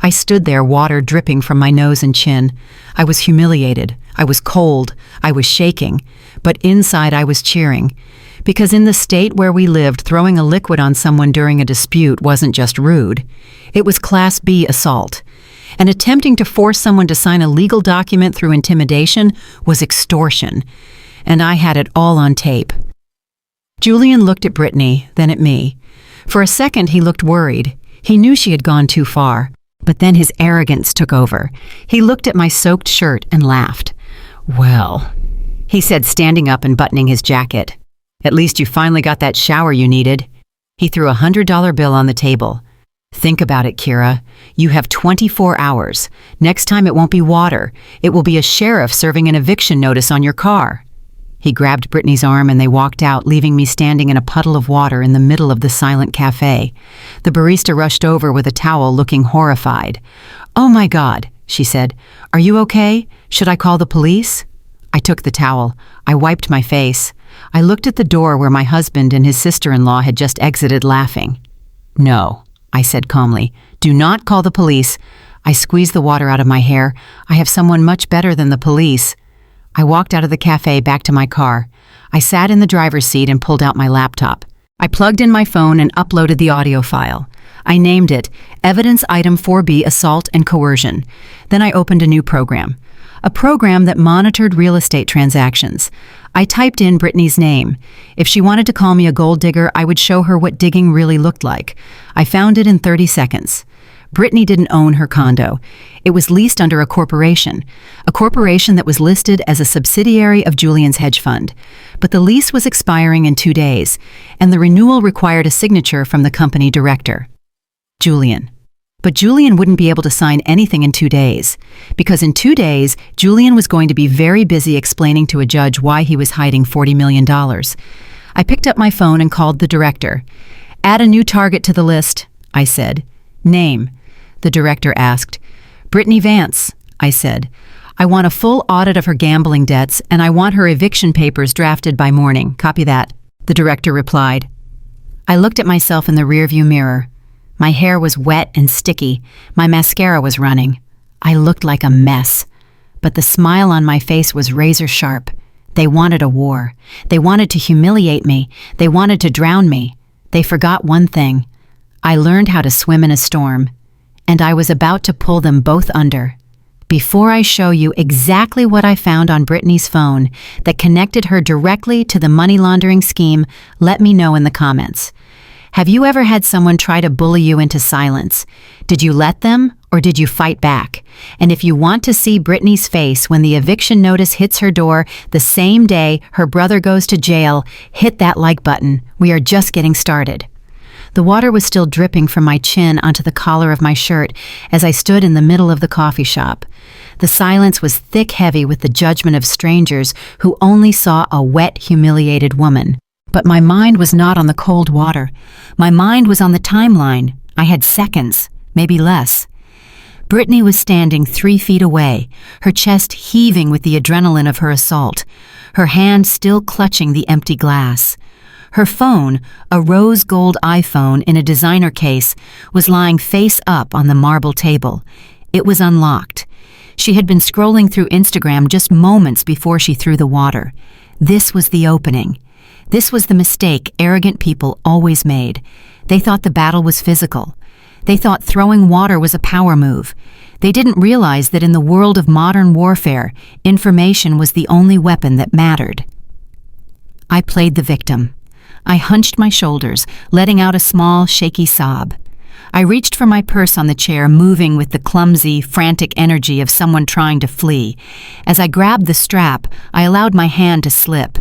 I stood there, water dripping from my nose and chin. I was humiliated. I was cold. I was shaking. But inside I was cheering. Because in the state where we lived, throwing a liquid on someone during a dispute wasn't just rude. It was Class B assault. And attempting to force someone to sign a legal document through intimidation was extortion. And I had it all on tape. Julian looked at Brittany, then at me. For a second he looked worried. He knew she had gone too far. But then his arrogance took over. He looked at my soaked shirt and laughed. Well, he said, standing up and buttoning his jacket. At least you finally got that shower you needed. He threw a $100 bill on the table. Think about it, Keira. You have 24 hours. Next time it won't be water. It will be a sheriff serving an eviction notice on your car. He grabbed Brittany's arm and they walked out, leaving me standing in a puddle of water in the middle of the silent cafe. The barista rushed over with a towel, looking horrified. Oh my God, she said. Are you okay? Should I call the police? I took the towel. I wiped my face. I looked at the door where my husband and his sister-in-law had just exited, laughing. No, I said calmly. Do not call the police. I squeezed the water out of my hair. I have someone much better than the police. I walked out of the cafe back to my car. I sat in the driver's seat and pulled out my laptop. I plugged in my phone and uploaded the audio file. I named it Evidence Item 4B Assault and Coercion. Then I opened a new program. A program that monitored real estate transactions. I typed in Brittany's name. If she wanted to call me a gold digger, I would show her what digging really looked like. I found it in 30 seconds. Brittany didn't own her condo. It was leased under a corporation that was listed as a subsidiary of Julian's hedge fund. But the lease was expiring in 2 days, and the renewal required a signature from the company director, Julian. But Julian wouldn't be able to sign anything in 2 days, because in 2 days, Julian was going to be very busy explaining to a judge why he was hiding $40 million. I picked up my phone and called the director. Add a new target to the list, I said. Name, the director asked. Brittany Vance, I said. I want a full audit of her gambling debts, and I want her eviction papers drafted by morning. Copy that, the director replied. I looked at myself in the rearview mirror. My hair was wet and sticky. My mascara was running. I looked like a mess. But the smile on my face was razor sharp. They wanted a war. They wanted to humiliate me. They wanted to drown me. They forgot one thing. I learned how to swim in a storm, and I was about to pull them both under. Before I show you exactly what I found on Brittany's phone that connected her directly to the money laundering scheme, let me know in the comments. Have you ever had someone try to bully you into silence? Did you let them, or did you fight back? And if you want to see Brittany's face when the eviction notice hits her door the same day her brother goes to jail, hit that like button. We are just getting started. The water was still dripping from my chin onto the collar of my shirt as I stood in the middle of the coffee shop. The silence was thick-heavy with the judgment of strangers who only saw a wet, humiliated woman. But my mind was not on the cold water. My mind was on the timeline. I had seconds, maybe less. Brittany was standing 3 feet away, her chest heaving with the adrenaline of her assault, her hand still clutching the empty glass. Her phone, a rose gold iPhone in a designer case, was lying face up on the marble table. It was unlocked. She had been scrolling through Instagram just moments before she threw the water. This was the opening. This was the mistake arrogant people always made. They thought the battle was physical. They thought throwing water was a power move. They didn't realize that in the world of modern warfare, information was the only weapon that mattered. I played the victim. I hunched my shoulders, letting out a small, shaky sob. I reached for my purse on the chair, moving with the clumsy, frantic energy of someone trying to flee. As I grabbed the strap, I allowed my hand to slip.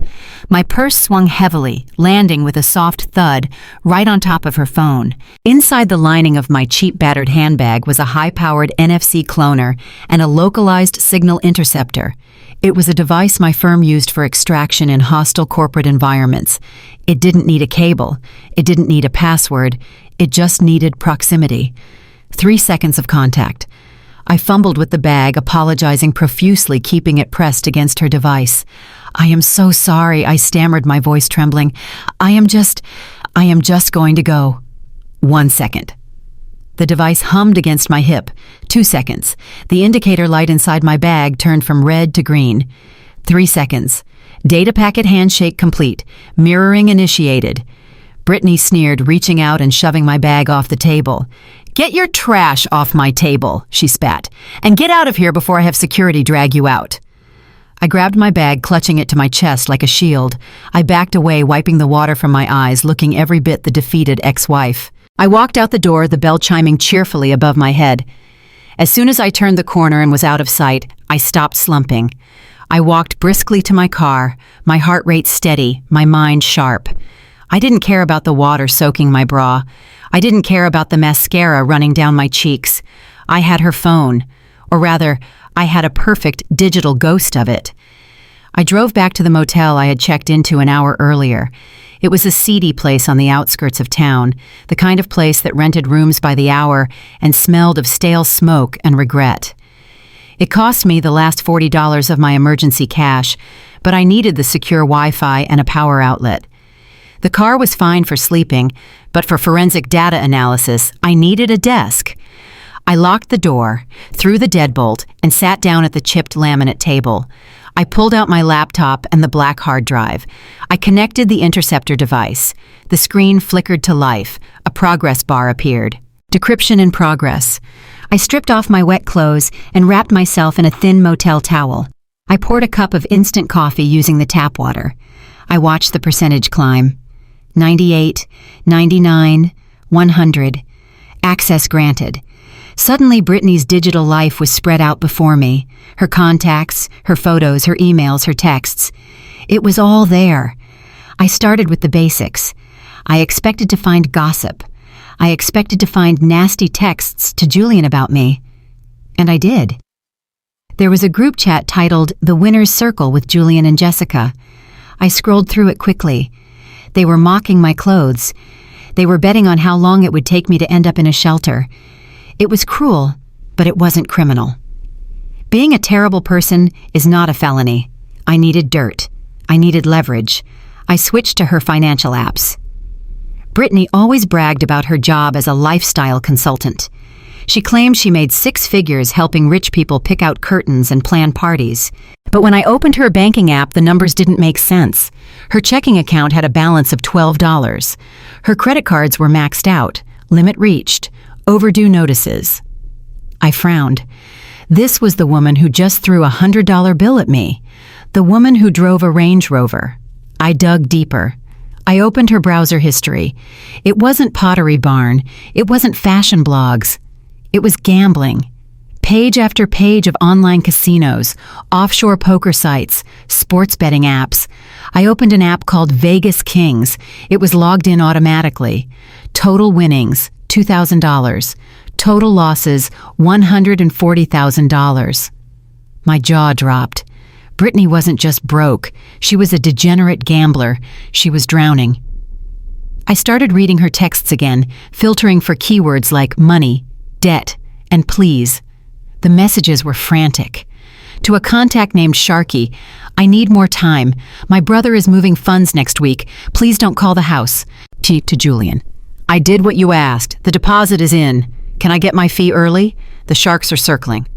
My purse swung heavily, landing with a soft thud right on top of her phone. Inside the lining of my cheap battered handbag was a high-powered NFC cloner and a localized signal interceptor. It was a device my firm used for extraction in hostile corporate environments. It didn't need a cable. It didn't need a password. It just needed proximity. 3 seconds of contact. I fumbled with the bag, apologizing profusely, keeping it pressed against her device. "I am so sorry," I stammered, my voice trembling. I am just going to go." 1 second. The device hummed against my hip. 2 seconds. The indicator light inside my bag turned from red to green. 3 seconds. Data packet handshake complete. Mirroring initiated. Brittany sneered, reaching out and shoving my bag off the table. "Get your trash off my table," she spat, "and get out of here before I have security drag you out." I grabbed my bag, clutching it to my chest like a shield. I backed away, wiping the water from my eyes, looking every bit the defeated ex-wife. I walked out the door, the bell chiming cheerfully above my head. As soon as I turned the corner and was out of sight, I stopped slumping. I walked briskly to my car, my heart rate steady, my mind sharp. I didn't care about the water soaking my bra. I didn't care about the mascara running down my cheeks. I had her phone. Or rather, I had a perfect digital ghost of it. I drove back to the motel I had checked into an hour earlier. It was a seedy place on the outskirts of town, the kind of place that rented rooms by the hour and smelled of stale smoke and regret. It cost me the last $40 of my emergency cash, but I needed the secure Wi-Fi and a power outlet. The car was fine for sleeping, but for forensic data analysis, I needed a desk. I locked the door, threw the deadbolt, and sat down at the chipped laminate table. I pulled out my laptop and the black hard drive. I connected the interceptor device. The screen flickered to life. A progress bar appeared. Decryption in progress. I stripped off my wet clothes and wrapped myself in a thin motel towel. I poured a cup of instant coffee using the tap water. I watched the percentage climb. 98, 99, 100. Access granted. Suddenly, Brittany's digital life was spread out before me. Her contacts, her photos, her emails, her texts. It was all there. I started with the basics. I expected to find gossip. I expected to find nasty texts to Julian about me. And I did. There was a group chat titled The Winner's Circle with Julian and Jessica. I scrolled through it quickly. They were mocking my clothes. They were betting on how long it would take me to end up in a shelter. It was cruel, but it wasn't criminal. Being a terrible person is not a felony. I needed dirt. I needed leverage. I switched to her financial apps. Brittany always bragged about her job as a lifestyle consultant. She claimed she made 6 figures helping rich people pick out curtains and plan parties. But when I opened her banking app, the numbers didn't make sense. Her checking account had a balance of $12. Her credit cards were maxed out, limit reached, overdue notices. I frowned. This was the woman who just threw a $100 bill at me. The woman who drove a Range Rover. I dug deeper. I opened her browser history. It wasn't Pottery Barn. It wasn't fashion blogs. It was gambling. Page after page of online casinos, offshore poker sites, sports betting apps. I opened an app called Vegas Kings. It was logged in automatically. Total winnings, $2,000. Total losses, $140,000. My jaw dropped. Brittany wasn't just broke. She was a degenerate gambler. She was drowning. I started reading her texts again, filtering for keywords like money, debt, and please. The messages were frantic. To a contact named Sharky, "I need more time. My brother is moving funds next week. Please don't call the house." To Julian, "I did what you asked. The deposit is in. Can I get my fee early? The sharks are circling."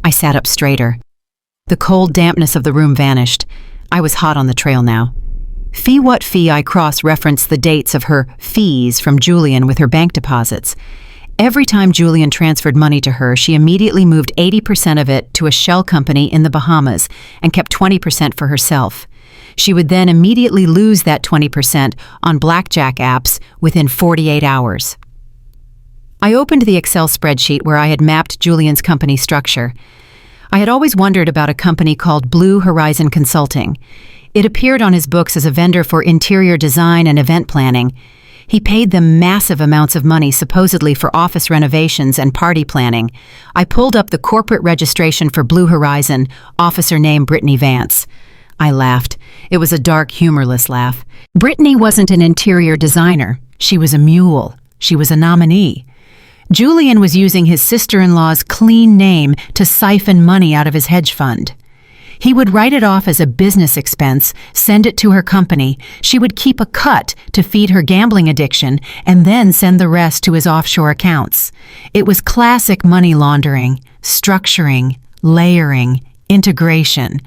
I sat up straighter. The cold dampness of the room vanished. I was hot on the trail now. Fee what fee? I cross-referenced the dates of her fees from Julian with her bank deposits. Every time Julian transferred money to her, she immediately moved 80% of it to a shell company in the Bahamas and kept 20% for herself. She would then immediately lose that 20% on blackjack apps within 48 hours. I opened the Excel spreadsheet where I had mapped Julian's company structure. I had always wondered about a company called Blue Horizon Consulting. It appeared on his books as a vendor for interior design and event planning. He paid them massive amounts of money, supposedly for office renovations and party planning. I pulled up the corporate registration for Blue Horizon, officer name Brittany Vance. I laughed. It was a dark, humorless laugh. Brittany wasn't an interior designer. She was a mule. She was a nominee. Julian was using his sister-in-law's clean name to siphon money out of his hedge fund. He would write it off as a business expense, send it to her company. She would keep a cut to feed her gambling addiction, and then send the rest to his offshore accounts. It was classic money laundering, structuring, layering, integration.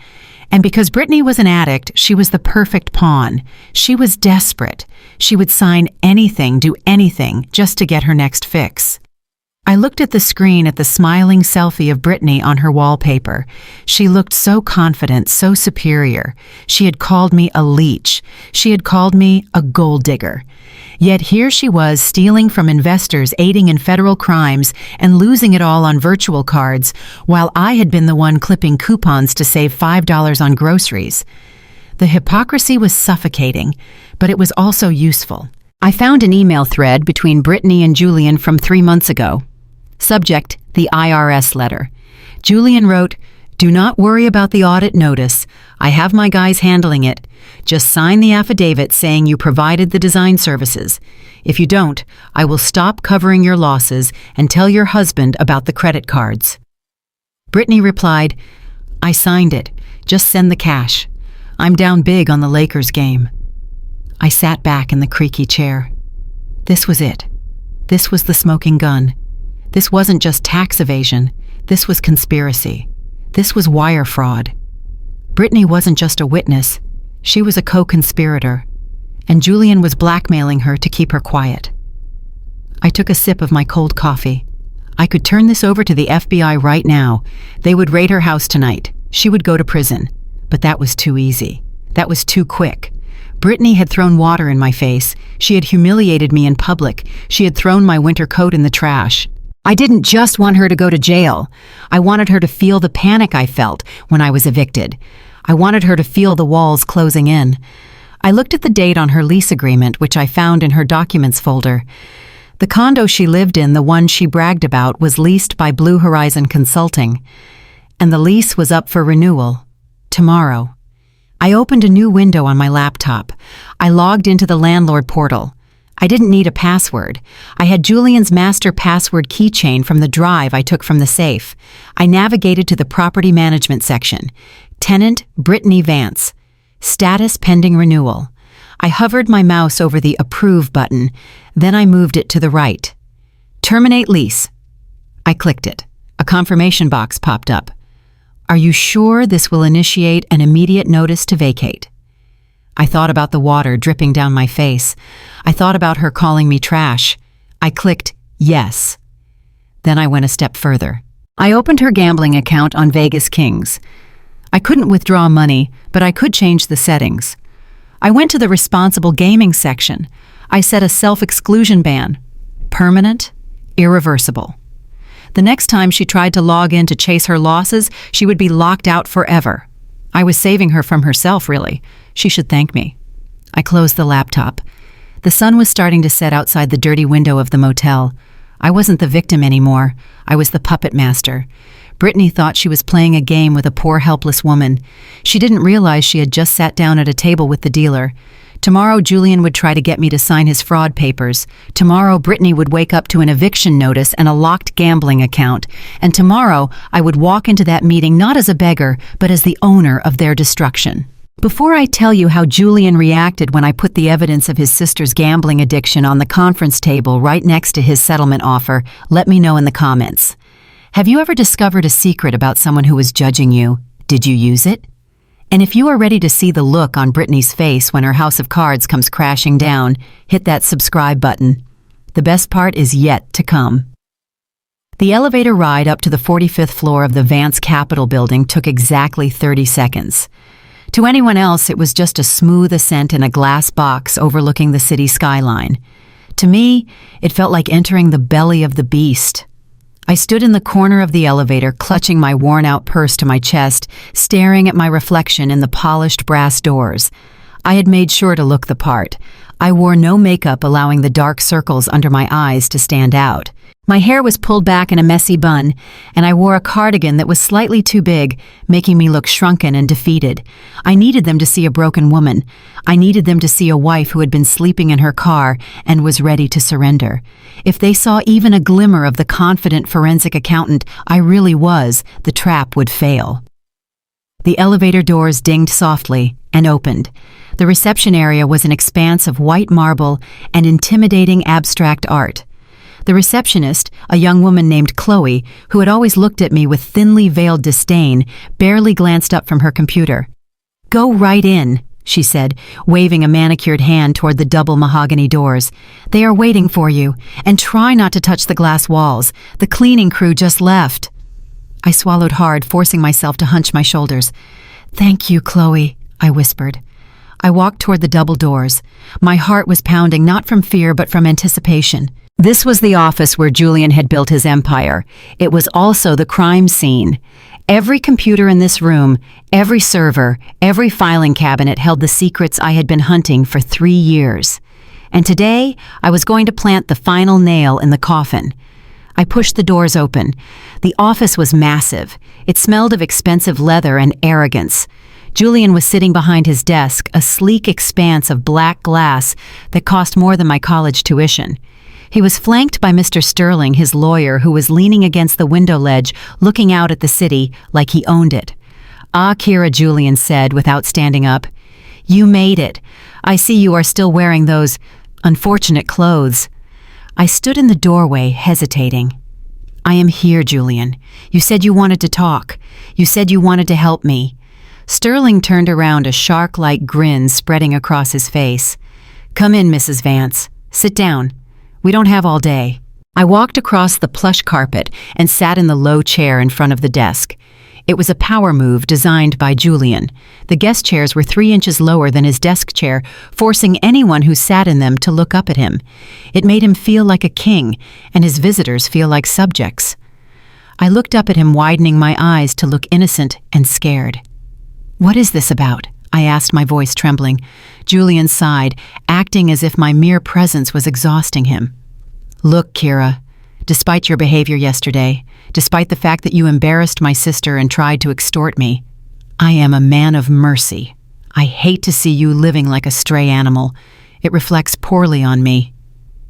And because Brittany was an addict, she was the perfect pawn. She was desperate. She would sign anything, do anything, just to get her next fix. I looked at the screen at the smiling selfie of Brittany on her wallpaper. She looked so confident, so superior. She had called me a leech. She had called me a gold digger. Yet here she was stealing from investors, aiding in federal crimes, and losing it all on virtual cards, while I had been the one clipping coupons to save $5 on groceries. The hypocrisy was suffocating, but it was also useful. I found an email thread between Brittany and Julian from 3 months ago. Subject, the IRS letter. Julian wrote, "Do not worry about the audit notice. I have my guys handling it. Just sign the affidavit saying you provided the design services. If you don't, I will stop covering your losses and tell your husband about the credit cards." Brittany replied, "I signed it. Just send the cash. I'm down big on the Lakers game." I sat back in the creaky chair. This was it. This was the smoking gun. This wasn't just tax evasion. This was conspiracy. This was wire fraud. Brittany wasn't just a witness. She was a co-conspirator. And Julian was blackmailing her to keep her quiet. I took a sip of my cold coffee. I could turn this over to the FBI right now. They would raid her house tonight. She would go to prison. But that was too easy. That was too quick. Brittany had thrown water in my face. She had humiliated me in public. She had thrown my winter coat in the trash. I didn't just want her to go to jail. I wanted her to feel the panic I felt when I was evicted. I wanted her to feel the walls closing in. I looked at the date on her lease agreement, which I found in her documents folder. The condo she lived in, the one she bragged about, was leased by Blue Horizon Consulting. And the lease was up for renewal tomorrow. I opened a new window on my laptop. I logged into the landlord portal. I didn't need a password. I had Julian's master password keychain from the drive I took from the safe. I navigated to the property management section. Tenant Brittany Vance. Status pending renewal. I hovered my mouse over the Approve button. Then I moved it to the right. Terminate lease. I clicked it. A confirmation box popped up. Are you sure this will initiate an immediate notice to vacate? I thought about the water dripping down my face. I thought about her calling me trash. I clicked yes. Then I went a step further. I opened her gambling account on Vegas Kings. I couldn't withdraw money, but I could change the settings. I went to the responsible gaming section. I set a self-exclusion ban. Permanent, irreversible. The next time she tried to log in to chase her losses, she would be locked out forever. I was saving her from herself, really. She should thank me. I closed the laptop. The sun was starting to set outside the dirty window of the motel. I wasn't the victim anymore. I was the puppet master. Brittany thought she was playing a game with a poor, helpless woman. She didn't realize she had just sat down at a table with the dealer. Tomorrow, Julian would try to get me to sign his fraud papers. Tomorrow, Brittany would wake up to an eviction notice and a locked gambling account. And tomorrow, I would walk into that meeting not as a beggar, but as the owner of their destruction. Before I tell you how Julian reacted when I put the evidence of his sister's gambling addiction on the conference table right next to his settlement offer, let me know in the comments. Have you ever discovered a secret about someone who was judging you? Did you use it? And if you are ready to see the look on Brittany's face when her house of cards comes crashing down, hit that subscribe button. The best part is yet to come. The elevator ride up to the 45th floor of the Vance Capitol building took exactly 30 seconds. To anyone else, it was just a smooth ascent in a glass box overlooking the city skyline. To me, it felt like entering the belly of the beast. I stood in the corner of the elevator, clutching my worn-out purse to my chest, staring at my reflection in the polished brass doors. I had made sure to look the part. I wore no makeup, allowing the dark circles under my eyes to stand out. My hair was pulled back in a messy bun, and I wore a cardigan that was slightly too big, making me look shrunken and defeated. I needed them to see a broken woman. I needed them to see a wife who had been sleeping in her car and was ready to surrender. If they saw even a glimmer of the confident forensic accountant I really was, the trap would fail. The elevator doors dinged softly and opened. The reception area was an expanse of white marble and intimidating abstract art. The receptionist, a young woman named Chloe, who had always looked at me with thinly veiled disdain, barely glanced up from her computer. "Go right in," she said, waving a manicured hand toward the double mahogany doors. "They are waiting for you, and try not to touch the glass walls. The cleaning crew just left." I swallowed hard, forcing myself to hunch my shoulders. "Thank you, Chloe," I whispered. I walked toward the double doors. My heart was pounding, not from fear but from anticipation. This was the office where Julian had built his empire. It was also the crime scene. Every computer in this room, every server, every filing cabinet held the secrets I had been hunting for 3 years. And today, I was going to plant the final nail in the coffin. I pushed the doors open. The office was massive. It smelled of expensive leather and arrogance. Julian was sitting behind his desk, a sleek expanse of black glass that cost more than my college tuition. He was flanked by Mr. Sterling, his lawyer, who was leaning against the window ledge, looking out at the city like he owned it. "Ah, Keira," Julian said without standing up. "You made it. I see you are still wearing those unfortunate clothes." I stood in the doorway, hesitating. "I am here, Julian. You said you wanted to talk. You said you wanted to help me." Sterling turned around, a shark-like grin spreading across his face. "Come in, Mrs. Vance. Sit down. We don't have all day." I walked across the plush carpet and sat in the low chair in front of the desk. It was a power move designed by Julian. The guest chairs were 3 inches lower than his desk chair, forcing anyone who sat in them to look up at him. It made him feel like a king, and his visitors feel like subjects. I looked up at him, widening my eyes to look innocent and scared. "What is this about?" I asked, my voice trembling. Julian sighed, acting as if my mere presence was exhausting him. "Look, Keira, despite your behavior yesterday, despite the fact that you embarrassed my sister and tried to extort me, I am a man of mercy. I hate to see you living like a stray animal. It reflects poorly on me."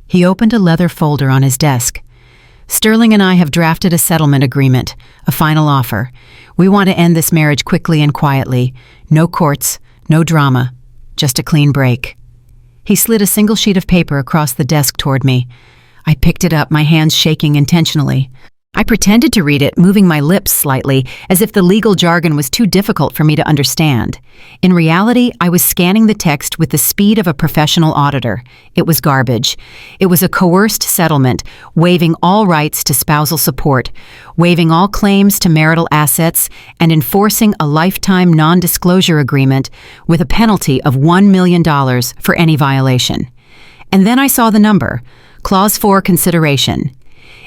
He opened a leather folder on his desk. "Sterling and I have drafted a settlement agreement, a final offer. We want to end this marriage quickly and quietly. No courts, no drama, just a clean break." He slid a single sheet of paper across the desk toward me. I picked it up, my hands shaking intentionally. I pretended to read it, moving my lips slightly, as if the legal jargon was too difficult for me to understand. In reality, I was scanning the text with the speed of a professional auditor. It was garbage. It was a coerced settlement, waiving all rights to spousal support, waiving all claims to marital assets, and enforcing a lifetime non-disclosure agreement with a penalty of $1 million for any violation. And then I saw the number, Clause 4 consideration.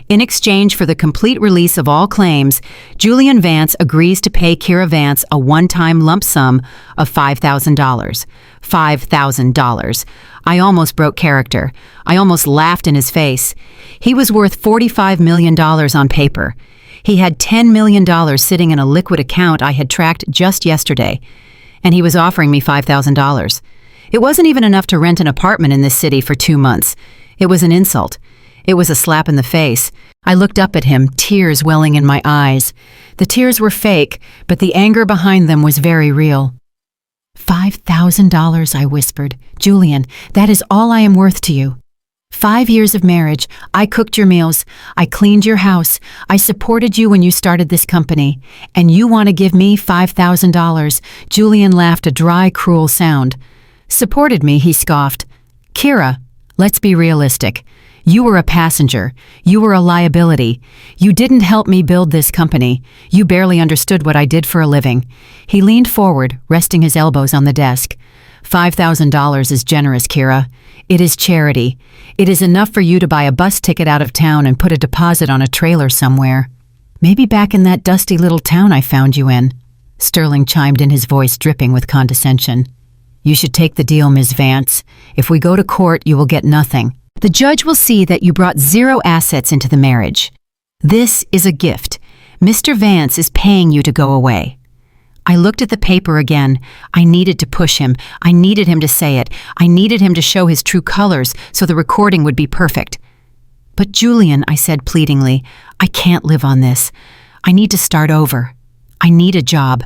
In exchange for the complete release of all claims, Julian Vance agrees to pay Keira Vance a one-time lump sum of $5,000. $5,000. I almost broke character. I almost laughed in his face. He was worth $45 million on paper. He had $10 million sitting in a liquid account I had tracked just yesterday, and he was offering me $5,000. It wasn't even enough to rent an apartment in this city for 2 months. It was an insult. It was a slap in the face. I looked up at him, tears welling in my eyes. The tears were fake, but the anger behind them was very real. $5,000, I whispered. Julian, that is all I am worth to you. 5 years of marriage. I cooked your meals. I cleaned your house. I supported you when you started this company. And you want to give me $5,000. Julian laughed a dry, cruel sound. Supported me, he scoffed. Keira, let's be realistic. You were a passenger. You were a liability. You didn't help me build this company. You barely understood what I did for a living. He leaned forward, resting his elbows on the desk. $5,000 is generous, Keira. It is charity. It is enough for you to buy a bus ticket out of town and put a deposit on a trailer somewhere. Maybe back in that dusty little town I found you in. Sterling chimed in, his voice dripping with condescension. You should take the deal, Ms. Vance. If we go to court, you will get nothing. The judge will see that you brought 0 assets into the marriage. This is a gift. Mr. Vance is paying you to go away. I looked at the paper again. I needed to push him. I needed him to say it. I needed him to show his true colors so the recording would be perfect. But Julian, I said pleadingly, I can't live on this. I need to start over. I need a job.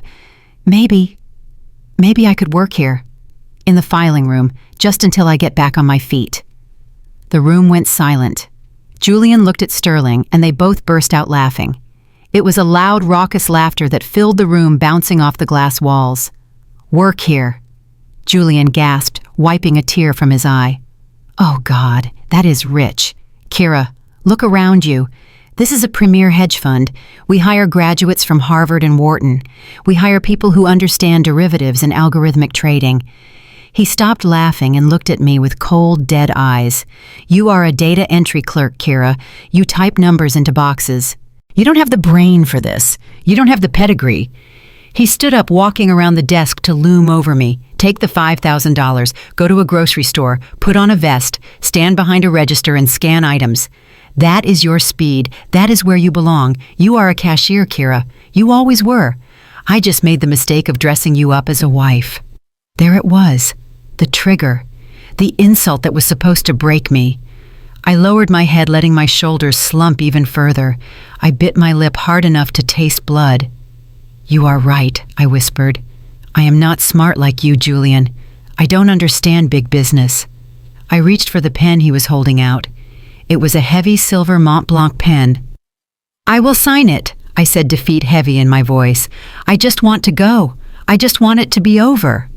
Maybe I could work here. In the filing room, just until I get back on my feet. The room went silent. Julian looked at Sterling, and they both burst out laughing. It was a loud, raucous laughter that filled the room, bouncing off the glass walls. Work here, Julian gasped, wiping a tear from his eye. Oh God, that is rich. Keira, look around you. This is a premier hedge fund. We hire graduates from Harvard and Wharton. We hire people who understand derivatives and algorithmic trading. He stopped laughing and looked at me with cold, dead eyes. You are a data entry clerk, Keira. You type numbers into boxes. You don't have the brain for this. You don't have the pedigree. He stood up, walking around the desk to loom over me. Take the $5,000, go to a grocery store, put on a vest, stand behind a register and scan items. That is your speed. That is where you belong. You are a cashier, Keira. You always were. I just made the mistake of dressing you up as a wife. There it was. The trigger, the insult that was supposed to break me. I lowered my head, letting my shoulders slump even further. I bit my lip hard enough to taste blood. You are right, I whispered. I am not smart like you, Julian. I don't understand big business. I reached for the pen he was holding out. It was a heavy silver Mont Blanc pen. I will sign it, I said, defeat heavy in my voice. I just want to go. I just want it to be over.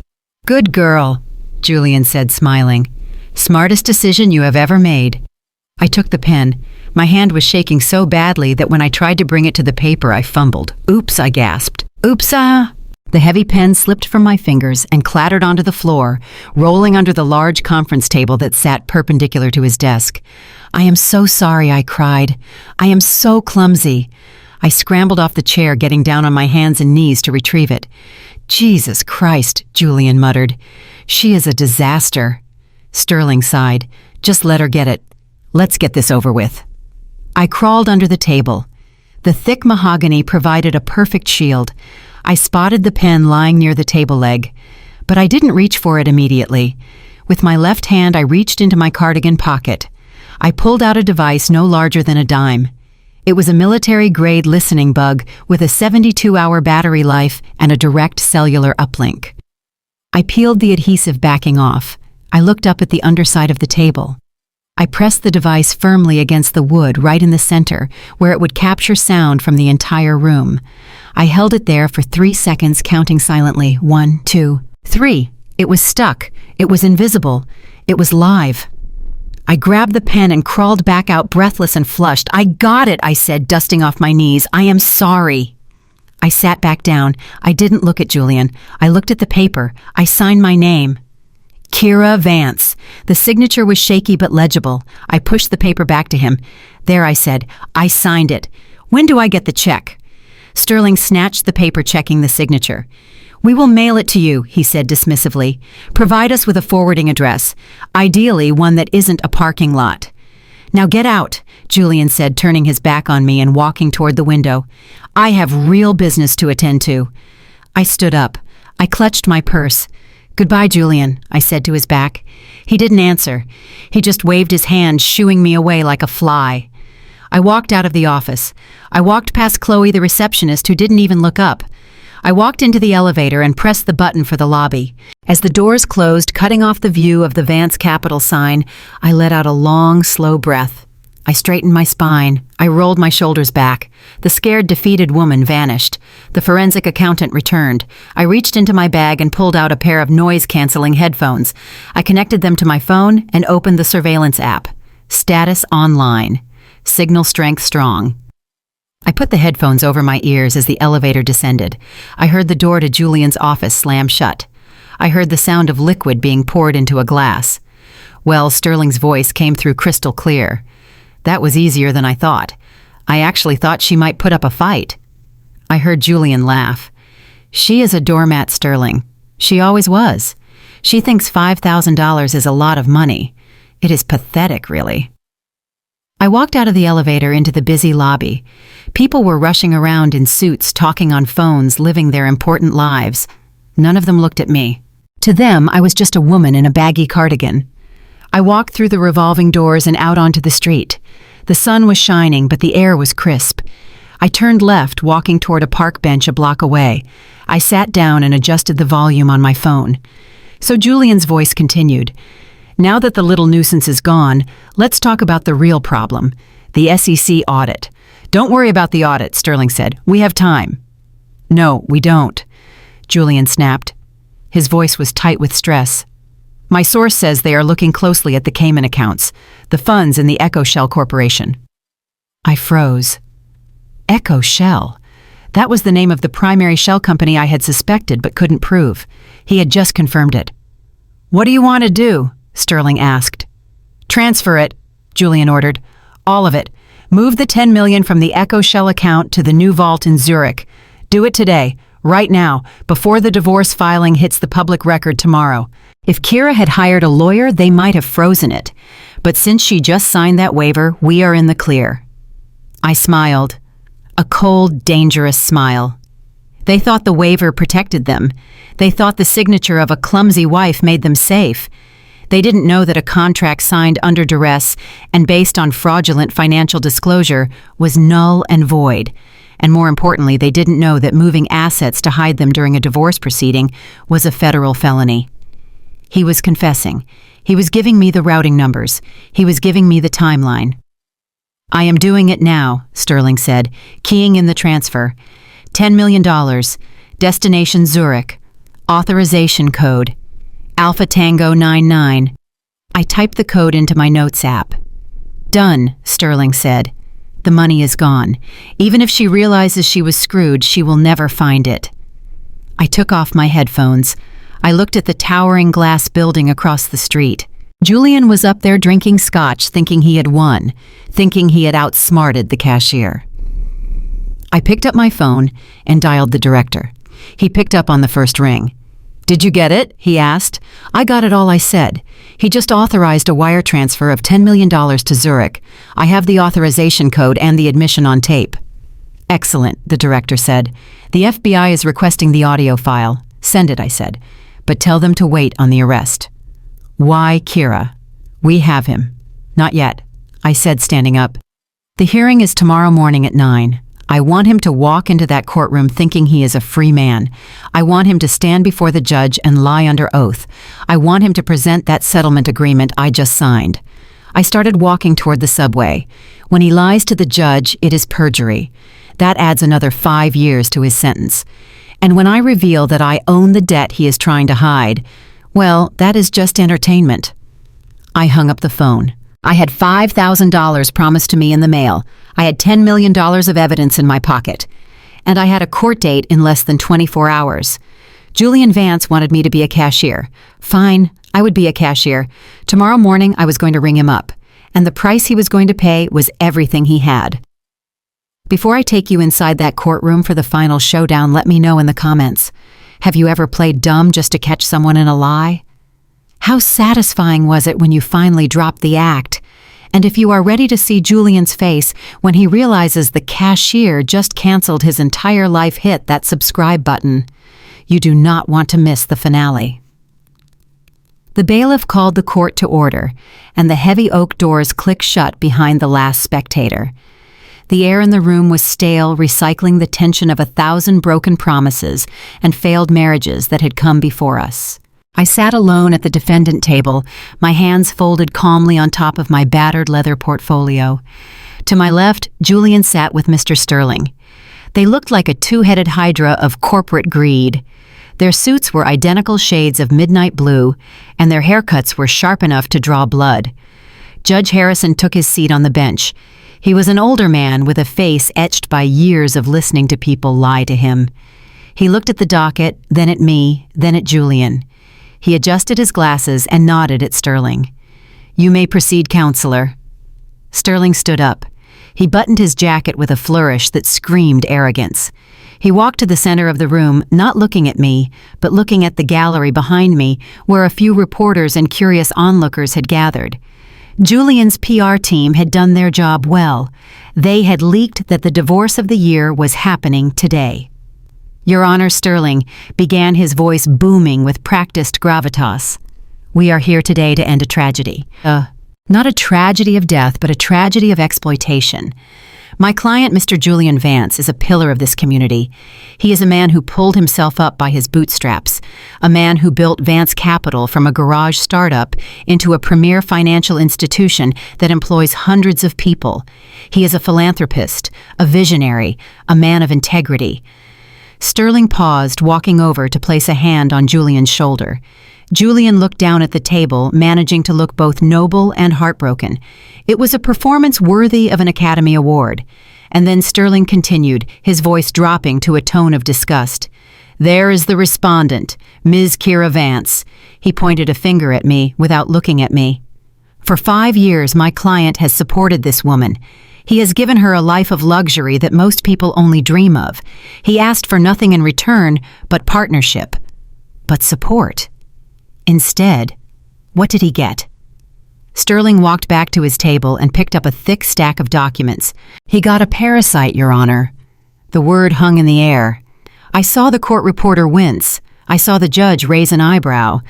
Good girl, Julian said, smiling. Smartest decision you have ever made. I took the pen. My hand was shaking so badly that when I tried to bring it to the paper, I fumbled. Oops, I gasped. Oops, The heavy pen slipped from my fingers and clattered onto the floor, rolling under the large conference table that sat perpendicular to his desk. I am so sorry, I cried. I am so clumsy. I scrambled off the chair, getting down on my hands and knees to retrieve it. Jesus Christ, Julian muttered. She is a disaster. Sterling sighed. Just let her get it. Let's get this over with. I crawled under the table. The thick mahogany provided a perfect shield. I spotted the pen lying near the table leg, but I didn't reach for it immediately. With my left hand, I reached into my cardigan pocket. I pulled out a device no larger than a dime. It was a military-grade listening bug with a 72-hour battery life and a direct cellular uplink. I peeled the adhesive backing off. I looked up at the underside of the table. I pressed the device firmly against the wood right in the center, where it would capture sound from the entire room. I held it there for 3 seconds, counting silently. 1, 2, 3. It was stuck. It was invisible. It was live. I grabbed the pen and crawled back out, breathless and flushed. "I got it," I said, dusting off my knees. "I am sorry." I sat back down. I didn't look at Julian. I looked at the paper. I signed my name. Keira Vance. The signature was shaky but legible. I pushed the paper back to him. "There," I said. "I signed it. When do I get the check?" Sterling snatched the paper, checking the signature. "We will mail it to you," he said dismissively. "Provide us with a forwarding address, ideally one that isn't a parking lot." "Now get out," Julian said, turning his back on me and walking toward the window. "I have real business to attend to." I stood up. I clutched my purse. "Goodbye, Julian," I said to his back. He didn't answer. He just waved his hand, shooing me away like a fly. I walked out of the office. I walked past Chloe, the receptionist, who didn't even look up. I walked into the elevator and pressed the button for the lobby. As the doors closed, cutting off the view of the Vance Capital sign, I let out a long, slow breath. I straightened my spine. I rolled my shoulders back. The scared, defeated woman vanished. The forensic accountant returned. I reached into my bag and pulled out a pair of noise-canceling headphones. I connected them to my phone and opened the surveillance app. Status online. Signal strength strong. I put the headphones over my ears as the elevator descended. I heard the door to Julian's office slam shut. I heard the sound of liquid being poured into a glass. Well, Sterling's voice came through crystal clear. That was easier than I thought. I actually thought she might put up a fight. I heard Julian laugh. "She is a doormat, Sterling. She always was. She thinks $5,000 is a lot of money. It is pathetic, really." I walked out of the elevator into the busy lobby. People were rushing around in suits, talking on phones, living their important lives. None of them looked at me. To them, I was just a woman in a baggy cardigan. I walked through the revolving doors and out onto the street. The sun was shining, but the air was crisp. I turned left, walking toward a park bench a block away. I sat down and adjusted the volume on my phone. So Julian's voice continued. "Now that the little nuisance is gone, let's talk about the real problem, the SEC audit." "Don't worry about the audit," Sterling said. "We have time." "No, we don't," Julian snapped. His voice was tight with stress. "My source says they are looking closely at the Cayman accounts, the funds in the Echo Shell Corporation." I froze. Echo Shell. That was the name of the primary shell company I had suspected but couldn't prove. He had just confirmed it. "What do you want to do?" Sterling asked. "Transfer it," Julian ordered. "All of it. Move the $10 million from the Echo Shell account to the new vault in Zurich. Do it today, right now, before the divorce filing hits the public record tomorrow." If Keira had hired a lawyer, they might have frozen it. But since she just signed that waiver, we are in the clear. I smiled. A cold, dangerous smile. They thought the waiver protected them. They thought the signature of a clumsy wife made them safe. They didn't know that a contract signed under duress and based on fraudulent financial disclosure was null and void. And more importantly, they didn't know that moving assets to hide them during a divorce proceeding was a federal felony. He was confessing. He was giving me the routing numbers. He was giving me the timeline. "I am doing it now," Sterling said, keying in the transfer. $10 million. Destination Zurich. Authorization code. Alpha Tango 99. I typed the code into my notes app. "Done," Sterling said. "The money is gone. Even if she realizes she was screwed, she will never find it." I took off my headphones. I looked at the towering glass building across the street. Julian was up there drinking scotch, thinking he had won, thinking he had outsmarted the cashier. I picked up my phone and dialed the director. He picked up on the first ring. "Did you get it?" he asked. "I got it all," I said. "He just authorized a wire transfer of $10 million to Zurich. I have the authorization code and the admission on tape." "Excellent," the director said. "The FBI is requesting the audio file." "Send it," I said. "But tell them to wait on the arrest." "Why, Keira? We have him." "Not yet," I said, standing up. "The hearing is tomorrow morning at 9. I want him to walk into that courtroom thinking he is a free man. I want him to stand before the judge and lie under oath. I want him to present that settlement agreement I just signed. I started walking toward the subway. When he lies to the judge, it is perjury. That adds another 5 years to his sentence. And when I reveal that I own the debt he is trying to hide, well, that is just entertainment. I hung up the phone. I had $5,000 promised to me in the mail. I had $10 million of evidence in my pocket. And I had a court date in less than 24 hours. Julian Vance wanted me to be a cashier. Fine, I would be a cashier. Tomorrow morning I was going to ring him up. And the price he was going to pay was everything he had. Before I take you inside that courtroom for the final showdown, let me know in the comments. Have you ever played dumb just to catch someone in a lie? How satisfying was it when you finally dropped the act? And if you are ready to see Julian's face when he realizes the cashier just canceled his entire life, hit that subscribe button. You do not want to miss the finale. The bailiff called the court to order, and the heavy oak doors clicked shut behind the last spectator. The air in the room was stale, recycling the tension of 1,000 broken promises and failed marriages that had come before us. I sat alone at the defendant table, my hands folded calmly on top of my battered leather portfolio. To my left, Julian sat with Mr. Sterling. They looked like a two-headed hydra of corporate greed. Their suits were identical shades of midnight blue, and their haircuts were sharp enough to draw blood. Judge Harrison took his seat on the bench. He was an older man with a face etched by years of listening to people lie to him. He looked at the docket, then at me, then at Julian. He adjusted his glasses and nodded at Sterling. "You may proceed, counselor." Sterling stood up. He buttoned his jacket with a flourish that screamed arrogance. He walked to the center of the room, not looking at me, but looking at the gallery behind me, where a few reporters and curious onlookers had gathered. Julian's PR team had done their job well. They had leaked that the divorce of the year was happening today. "Your Honor, Sterling," began, his voice booming with practiced gravitas. "We are here today to end a tragedy. Not a tragedy of death, but a tragedy of exploitation. My client, Mr. Julian Vance, is a pillar of this community. He is a man who pulled himself up by his bootstraps, a man who built Vance Capital from a garage startup into a premier financial institution that employs hundreds of people. He is a philanthropist, a visionary, a man of integrity." Sterling paused, walking over to place a hand on Julian's shoulder. Julian looked down at the table, managing to look both noble and heartbroken. It was a performance worthy of an Academy Award. And then Sterling continued, his voice dropping to a tone of disgust. "There is the respondent, Ms. Keira Vance." He pointed a finger at me without looking at me. "For 5 years, my client has supported this woman. He has given her a life of luxury that most people only dream of. He asked for nothing in return but partnership, but support. Instead, what did he get?" Sterling walked back to his table and picked up a thick stack of documents. "He got a parasite, Your Honor." The word hung in the air. I saw the court reporter wince. I saw the judge raise an eyebrow.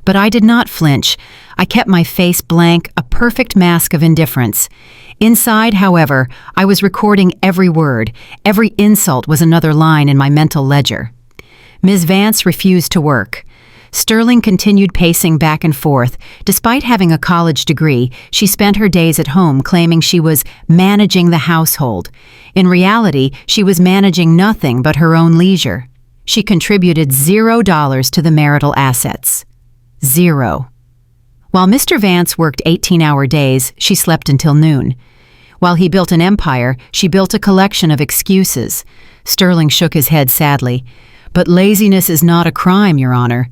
But I did not flinch. I kept my face blank, a perfect mask of indifference. Inside, however, I was recording every word. Every insult was another line in my mental ledger. Ms. Vance refused to work. Sterling continued pacing back and forth. Despite having a college degree, she spent her days at home claiming she was managing the household. In reality, she was managing nothing but her own leisure. She contributed $0 to the marital assets. Zero. While Mr. Vance worked 18-hour days, she slept until noon. While he built an empire, she built a collection of excuses. Sterling shook his head sadly. "But laziness is not a crime, Your Honor.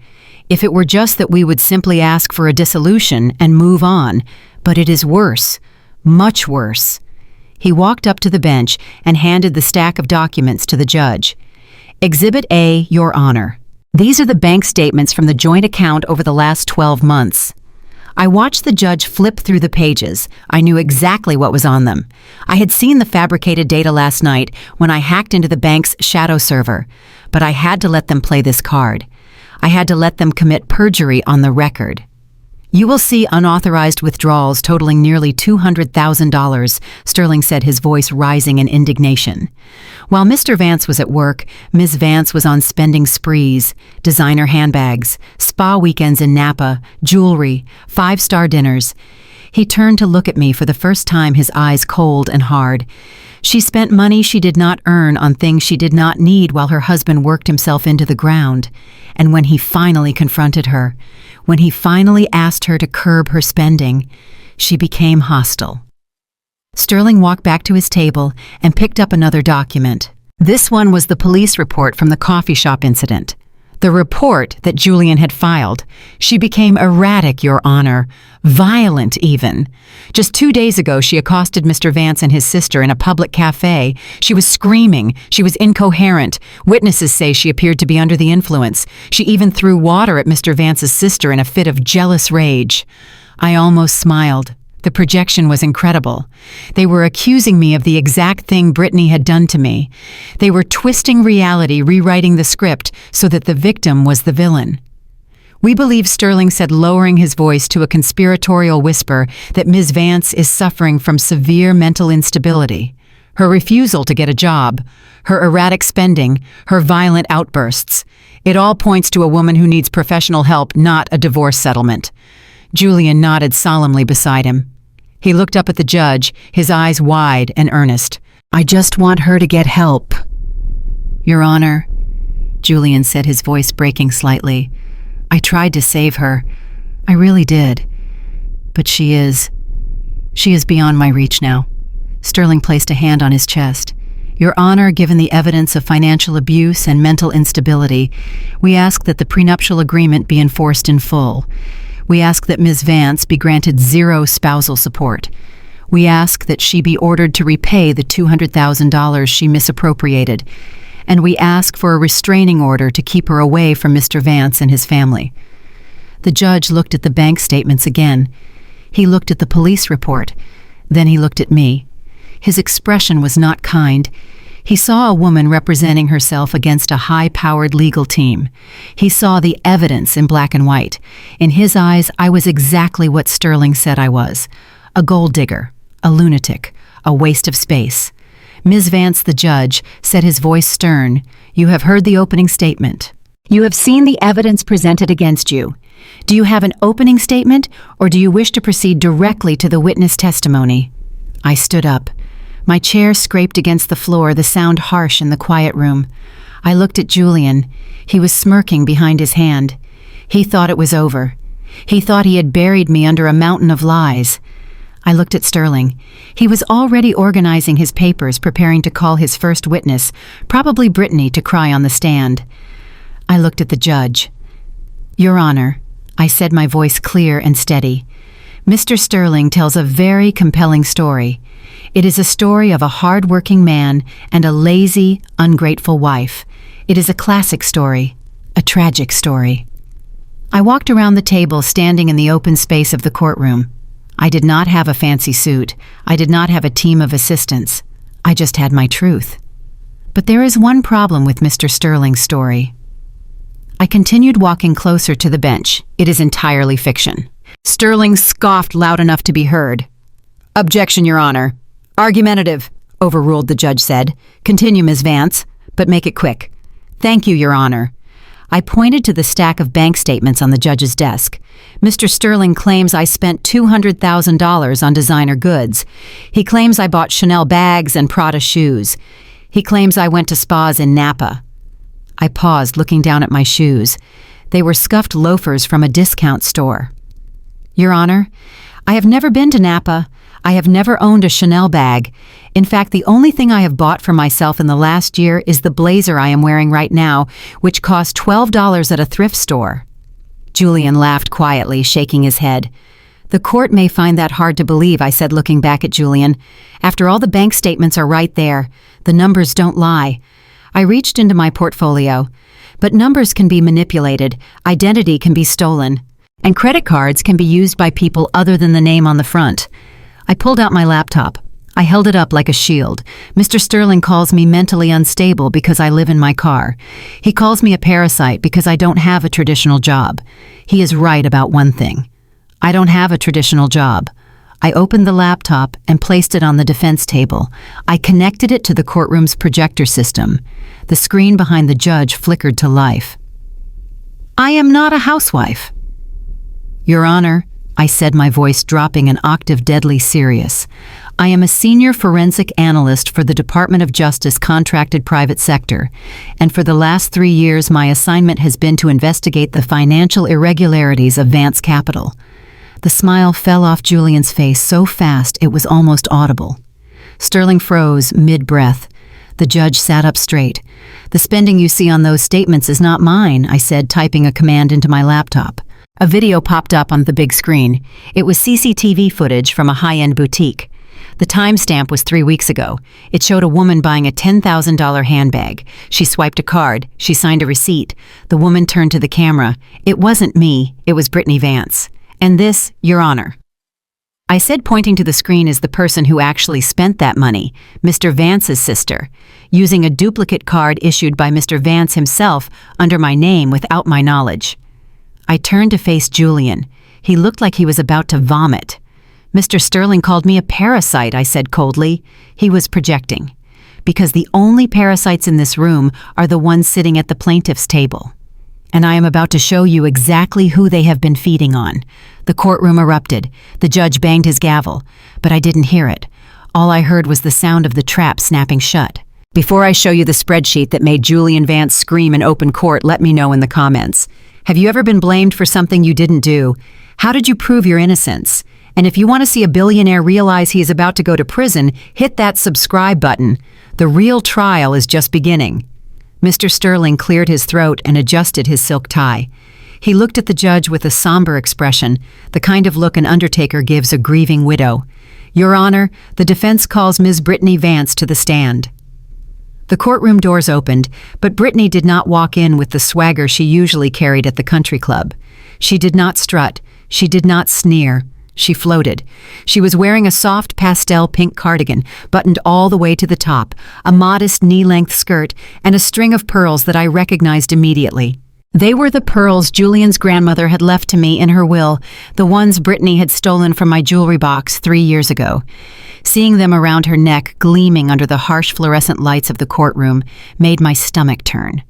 If it were just that we would simply ask for a dissolution and move on, but it is worse, much worse." He walked up to the bench and handed the stack of documents to the judge. "Exhibit A, Your Honor. These are the bank statements from the joint account over the last 12 months. I watched the judge flip through the pages. I knew exactly what was on them. I had seen the fabricated data last night when I hacked into the bank's shadow server, but I had to let them play this card. I had to let them commit perjury on the record. "You will see unauthorized withdrawals totaling nearly $200,000, Sterling said, his voice rising in indignation. While Mr. Vance was at work, Ms. Vance was on spending sprees, designer handbags, spa weekends in Napa, jewelry, 5-star dinners. He turned to look at me for the first time, his eyes cold and hard. She spent money she did not earn on things she did not need while her husband worked himself into the ground. And when he finally confronted her, when he finally asked her to curb her spending, she became hostile. Sterling walked back to his table and picked up another document. This one was the police report from the coffee shop incident. The report that Julian had filed. She became erratic, Your Honor, violent even. Just 2 days ago, she accosted Mr. Vance and his sister in a public cafe. She was screaming. She was incoherent. Witnesses say she appeared to be under the influence. She even threw water at Mr. Vance's sister in a fit of jealous rage. I almost smiled. The projection was incredible. They were accusing me of the exact thing Brittany had done to me. They were twisting reality, rewriting the script so that the victim was the villain. We believe Sterling said, lowering his voice to a conspiratorial whisper, that Ms. Vance is suffering from severe mental instability. Her refusal to get a job, her erratic spending, her violent outbursts. It all points to a woman who needs professional help, not a divorce settlement. Julian nodded solemnly beside him. He looked up at the judge, his eyes wide and earnest. I just want her to get help. Your Honor, Julian said, his voice breaking slightly. I tried to save her. I really did. But she is beyond my reach now. Sterling placed a hand on his chest. Your Honor, given the evidence of financial abuse and mental instability, we ask that the prenuptial agreement be enforced in full. We ask that Ms. Vance be granted 0 spousal support. We ask that she be ordered to repay the $200,000 she misappropriated. And we ask for a restraining order to keep her away from Mr. Vance and his family. The judge looked at the bank statements again. He looked at the police report. Then he looked at me. His expression was not kind. He saw a woman representing herself against a high-powered legal team. He saw the evidence in black and white. In his eyes, I was exactly what Sterling said I was. A gold digger, a lunatic, a waste of space. Ms. Vance, the judge, said, his voice stern, You have heard the opening statement. You have seen the evidence presented against you. Do you have an opening statement, or do you wish to proceed directly to the witness testimony? I stood up. My chair scraped against the floor, the sound harsh in the quiet room. I looked at Julian. He was smirking behind his hand. He thought it was over. He thought he had buried me under a mountain of lies. I looked at Sterling. He was already organizing his papers, preparing to call his first witness, probably Brittany, to cry on the stand. I looked at the judge. Your Honor, I said, my voice clear and steady. Mr. Sterling tells a very compelling story. It is a story of a hard-working man and a lazy, ungrateful wife. It is a classic story, a tragic story. I walked around the table, standing in the open space of the courtroom. I did not have a fancy suit. I did not have a team of assistants. I just had my truth. But there is one problem with Mr. Sterling's story. I continued walking closer to the bench. It is entirely fiction. Sterling scoffed loud enough to be heard. Objection, Your Honor. Argumentative, overruled the judge said. Continue, Ms. Vance, but make it quick. Thank you, Your Honor. I pointed to the stack of bank statements on the judge's desk. Mr. Sterling claims I spent $200,000 on designer goods. He claims I bought Chanel bags and Prada shoes. He claims I went to spas in Napa. I paused, looking down at my shoes. They were scuffed loafers from a discount store. Your Honor, I have never been to Napa. I have never owned a Chanel bag. In fact, the only thing I have bought for myself in the last year is the blazer I am wearing right now, which cost $12 at a thrift store. Julian laughed quietly, shaking his head. The court may find that hard to believe, I said, looking back at Julian. After all, the bank statements are right there. The numbers don't lie. I reached into my portfolio. But numbers can be manipulated, identity can be stolen, and credit cards can be used by people other than the name on the front. I pulled out my laptop. I held it up like a shield. Mr. Sterling calls me mentally unstable because I live in my car. He calls me a parasite because I don't have a traditional job. He is right about one thing. I don't have a traditional job. I opened the laptop and placed it on the defense table. I connected it to the courtroom's projector system. The screen behind the judge flickered to life. I am not a housewife. Your Honor, I said, my voice dropping an octave, deadly serious. I am a senior forensic analyst for the Department of Justice contracted private sector, and for the last 3 years my assignment has been to investigate the financial irregularities of Vance Capital. The smile fell off Julian's face so fast it was almost audible. Sterling froze mid-breath. The judge sat up straight. The spending you see on those statements is not mine, I said, typing a command into my laptop. A video popped up on the big screen. It was CCTV footage from a high-end boutique. The timestamp was 3 weeks ago. It showed a woman buying a $10,000 handbag. She swiped a card. She signed a receipt. The woman turned to the camera. It wasn't me. It was Brittany Vance. And this, Your Honor. I said, pointing to the screen, is the person who actually spent that money, Mr. Vance's sister, using a duplicate card issued by Mr. Vance himself under my name without my knowledge. I turned to face Julian. He looked like he was about to vomit. Mr. Sterling called me a parasite, I said coldly. He was projecting. Because the only parasites in this room are the ones sitting at the plaintiff's table. And I am about to show you exactly who they have been feeding on. The courtroom erupted. The judge banged his gavel, but I didn't hear it. All I heard was the sound of the trap snapping shut. Before I show you the spreadsheet that made Julian Vance scream in open court, let me know in the comments. Have you ever been blamed for something you didn't do? How did you prove your innocence? And if you want to see a billionaire realize he is about to go to prison, hit that subscribe button. The real trial is just beginning. Mr. Sterling cleared his throat and adjusted his silk tie. He looked at the judge with a somber expression, the kind of look an undertaker gives a grieving widow. Your Honor, the defense calls Ms. Brittany Vance to the stand. The courtroom doors opened, but Brittany did not walk in with the swagger she usually carried at the country club. She did not strut. She did not sneer. She floated. She was wearing a soft pastel pink cardigan, buttoned all the way to the top, a modest knee-length skirt, and a string of pearls that I recognized immediately. They were the pearls Julian's grandmother had left to me in her will, the ones Brittany had stolen from my jewelry box 3 years ago. Seeing them around her neck, gleaming under the harsh fluorescent lights of the courtroom, made my stomach turn.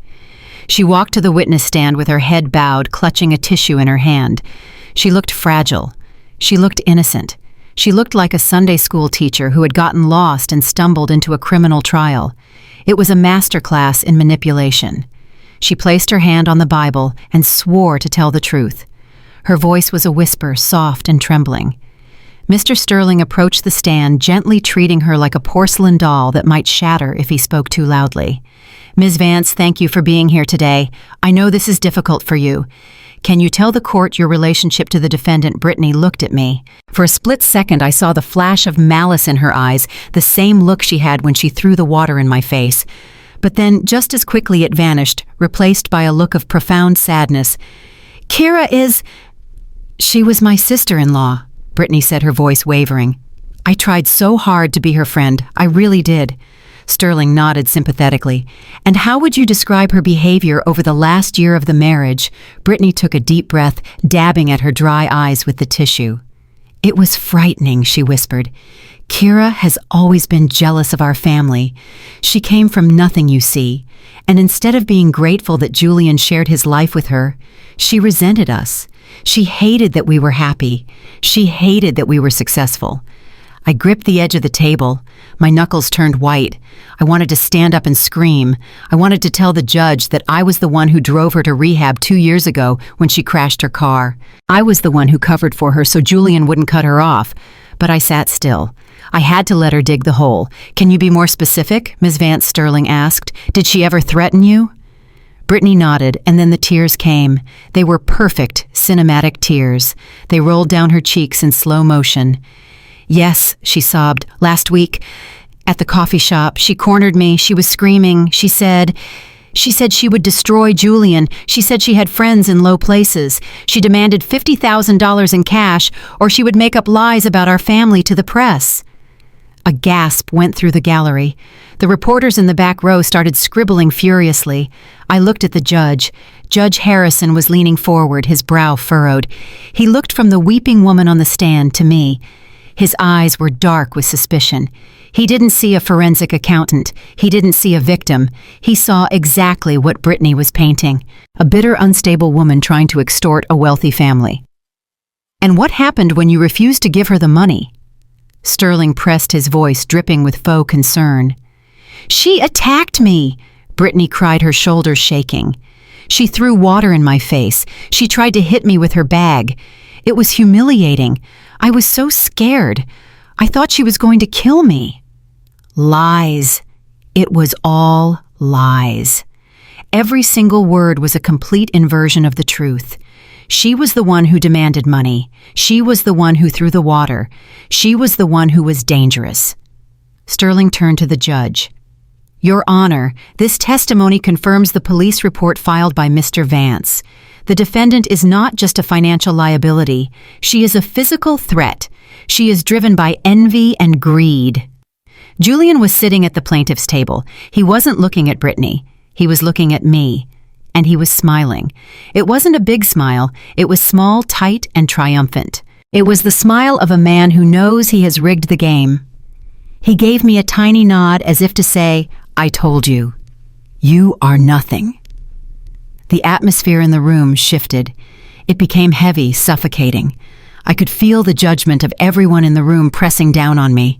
She walked to the witness stand with her head bowed, clutching a tissue in her hand. She looked fragile. She looked innocent. She looked like a Sunday school teacher who had gotten lost and stumbled into a criminal trial. It was a masterclass in manipulation. She placed her hand on the Bible and swore to tell the truth. Her voice was a whisper, soft and trembling. Mr. Sterling approached the stand, gently treating her like a porcelain doll that might shatter if he spoke too loudly. Ms. Vance, thank you for being here today. I know this is difficult for you. Can you tell the court your relationship to the defendant? Brittany looked at me. For a split second, I saw the flash of malice in her eyes, the same look she had when she threw the water in my face. But then, just as quickly, it vanished, replaced by a look of profound sadness. Keira is... She was my sister-in-law, Brittany said, her voice wavering. I tried so hard to be her friend. I really did. Sterling nodded sympathetically. And how would you describe her behavior over the last year of the marriage? Brittany took a deep breath, dabbing at her dry eyes with the tissue. It was frightening, she whispered. Keira has always been jealous of our family. She came from nothing, you see. And instead of being grateful that Julian shared his life with her, she resented us. She hated that we were happy. She hated that we were successful. I gripped the edge of the table. My knuckles turned white. I wanted to stand up and scream. I wanted to tell the judge that I was the one who drove her to rehab 2 years ago when she crashed her car. I was the one who covered for her so Julian wouldn't cut her off. But I sat still. I had to let her dig the hole. Can you be more specific? Ms. Vance, Sterling asked. Did she ever threaten you? Brittany nodded, and then the tears came. They were perfect, cinematic tears. They rolled down her cheeks in slow motion. Yes, she sobbed. Last week, at the coffee shop, she cornered me. She was screaming. She said she would destroy Julian. She said she had friends in low places. She demanded $50,000 in cash, or she would make up lies about our family to the press. A gasp went through the gallery. The reporters in the back row started scribbling furiously. I looked at the judge. Judge Harrison was leaning forward, his brow furrowed. He looked from the weeping woman on the stand to me. His eyes were dark with suspicion. He didn't see a forensic accountant. He didn't see a victim. He saw exactly what Brittany was painting. A bitter, unstable woman trying to extort a wealthy family. And what happened when you refused to give her the money? Sterling pressed his voice, dripping with faux concern. She attacked me, Brittany cried, her shoulders shaking. She threw water in my face. She tried to hit me with her bag. It was humiliating. I was so scared. I thought she was going to kill me. Lies. It was all lies. Every single word was a complete inversion of the truth. She was the one who demanded money. She was the one who threw the water. She was the one who was dangerous. Sterling turned to the judge. Your Honor, this testimony confirms the police report filed by Mr. Vance. The defendant is not just a financial liability. She is a physical threat. She is driven by envy and greed. Julian was sitting at the plaintiff's table. He wasn't looking at Brittany. He was looking at me. And he was smiling. It wasn't a big smile. It was small, tight, and triumphant. It was the smile of a man who knows he has rigged the game. He gave me a tiny nod as if to say, I told you. You are nothing. The atmosphere in the room shifted. It became heavy, suffocating. I could feel the judgment of everyone in the room pressing down on me.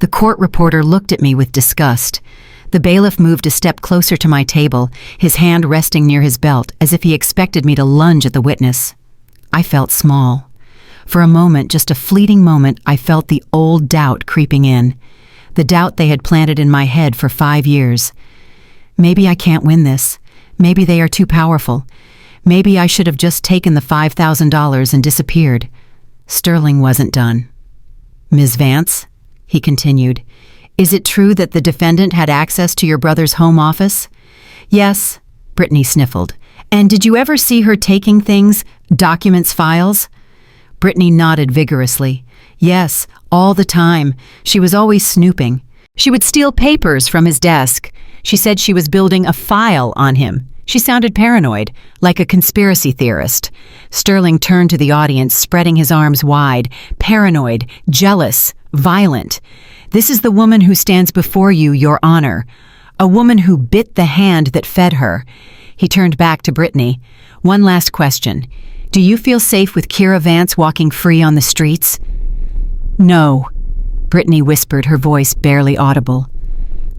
The court reporter looked at me with disgust. The bailiff moved a step closer to my table, his hand resting near his belt, as if he expected me to lunge at the witness. I felt small. For a moment, just a fleeting moment, I felt the old doubt creeping in. The doubt they had planted in my head for 5 years. Maybe I can't win this. Maybe they are too powerful. Maybe I should have just taken the $5,000 and disappeared. Sterling wasn't done. Ms. Vance, he continued, is it true that the defendant had access to your brother's home office? Yes, Brittany sniffled. And did you ever see her taking things, documents, files? Brittany nodded vigorously. Yes, all the time. She was always snooping. She would steal papers from his desk. She said she was building a file on him. She sounded paranoid, like a conspiracy theorist. Sterling turned to the audience, spreading his arms wide. Paranoid, jealous, violent. This is the woman who stands before you, Your Honor. A woman who bit the hand that fed her. He turned back to Brittany. One last question. Do you feel safe with Keira Vance walking free on the streets? No, Brittany whispered, her voice barely audible.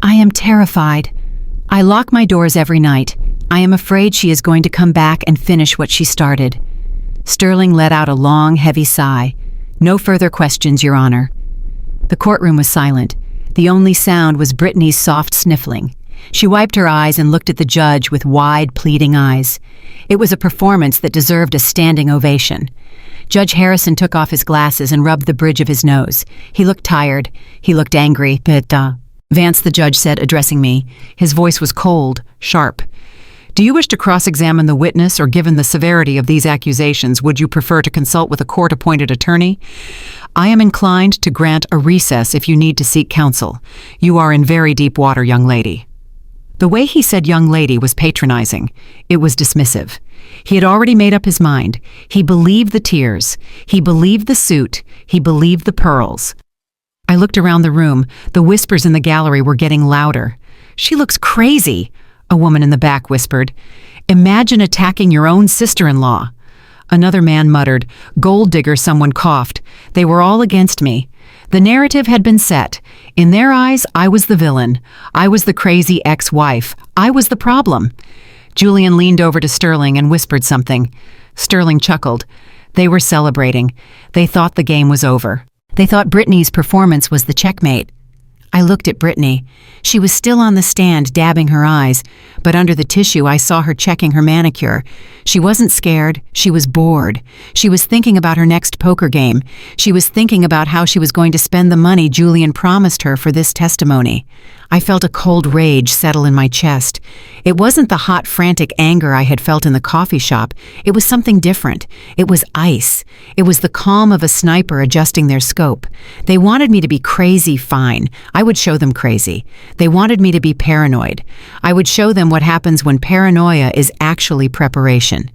I am terrified. I lock my doors every night. I am afraid she is going to come back and finish what she started. Sterling let out a long, heavy sigh. No further questions, Your Honor. The courtroom was silent. The only sound was Brittany's soft sniffling. She wiped her eyes and looked at the judge with wide, pleading eyes. It was a performance that deserved a standing ovation. Judge Harrison took off his glasses and rubbed the bridge of his nose. He looked tired. He looked angry. Vance, the judge said, addressing me. His voice was cold, sharp. Do you wish to cross-examine the witness, or given the severity of these accusations, would you prefer to consult with a court-appointed attorney? I am inclined to grant a recess if you need to seek counsel. You are in very deep water, young lady. The way he said young lady was patronizing. It was dismissive. He had already made up his mind. He believed the tears. He believed the suit. He believed the pearls. I looked around the room. The whispers in the gallery were getting louder. She looks crazy, a woman in the back whispered. Imagine attacking your own sister-in-law. Another man muttered. Gold digger, someone coughed. They were all against me. The narrative had been set. In their eyes, I was the villain. I was the crazy ex-wife. I was the problem. Julian leaned over to Sterling and whispered something. Sterling chuckled. They were celebrating. They thought the game was over. They thought Brittany's performance was the checkmate. I looked at Brittany. She was still on the stand, dabbing her eyes, but under the tissue I saw her checking her manicure. She wasn't scared. She was bored. She was thinking about her next poker game. She was thinking about how she was going to spend the money Julian promised her for this testimony. I felt a cold rage settle in my chest. It wasn't the hot, frantic anger I had felt in the coffee shop. It was something different. It was ice. It was the calm of a sniper adjusting their scope. They wanted me to be crazy, fine. I would show them crazy. They wanted me to be paranoid. I would show them what happens when paranoia is actually preparation.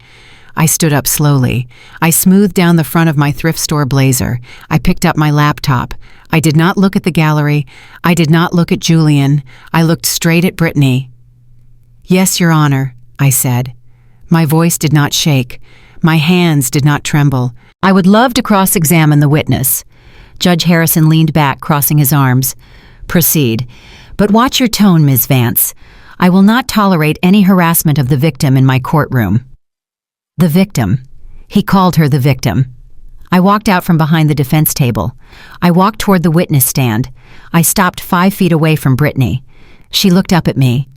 I stood up slowly. I smoothed down the front of my thrift store blazer. I picked up my laptop. I did not look at the gallery. I did not look at Julian. I looked straight at Brittany. Yes, Your Honor, I said. My voice did not shake. My hands did not tremble. I would love to cross-examine the witness. Judge Harrison leaned back, crossing his arms. Proceed. But watch your tone, Ms. Vance. I will not tolerate any harassment of the victim in my courtroom. The victim. He called her the victim. I walked out from behind the defense table. I walked toward the witness stand. I stopped 5 feet away from Brittany. She looked up at me.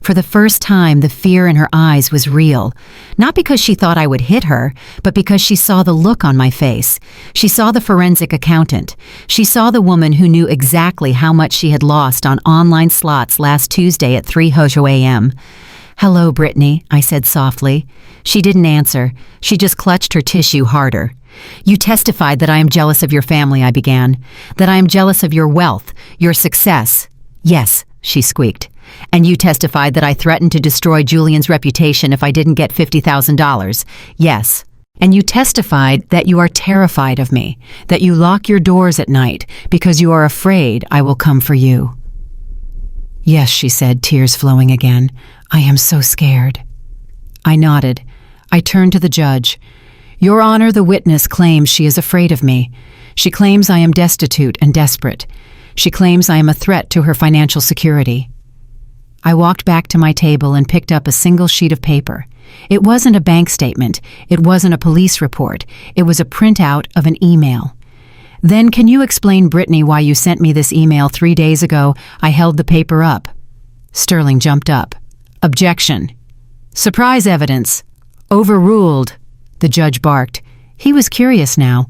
For the first time, the fear in her eyes was real. Not because she thought I would hit her, but because she saw the look on my face. She saw the forensic accountant. She saw the woman who knew exactly how much she had lost on online slots last Tuesday at 3:00 a.m. "Hello, Brittany," I said softly. She didn't answer. She just clutched her tissue harder. "You testified that I am jealous of your family," I began. "That I am jealous of your wealth, your success." "Yes," she squeaked. "And you testified that I threatened to destroy Julian's reputation if I didn't get $50,000. "Yes." "And you testified that you are terrified of me, that you lock your doors at night because you are afraid I will come for you." "Yes," she said, tears flowing again. "I am so scared." I nodded. I turned to the judge. "Your Honor, the witness claims she is afraid of me. She claims I am destitute and desperate. She claims I am a threat to her financial security." I walked back to my table and picked up a single sheet of paper. It wasn't a bank statement. It wasn't a police report. It was a printout of an email. "Then can you explain, Brittany, why you sent me this email 3 days ago?" I held the paper up. Sterling jumped up. "Objection. Surprise evidence. Overruled," the judge barked. He was curious now.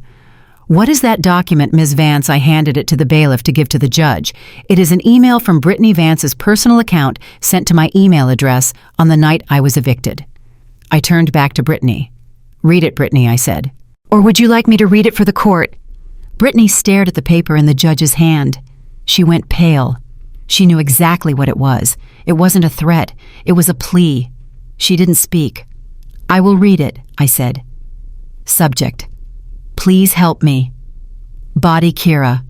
"What is that document, Ms. Vance?" I handed it to the bailiff to give to the judge. "It is an email from Brittany Vance's personal account sent to my email address on the night I was evicted." I turned back to Brittany. "Read it, Brittany," I said. "Or would you like me to read it for the court?" Brittany stared at the paper in the judge's hand. She went pale. She knew exactly what it was. It wasn't a threat. It was a plea. She didn't speak. "I will read it," I said. Subject: "Please help me. Body Keira.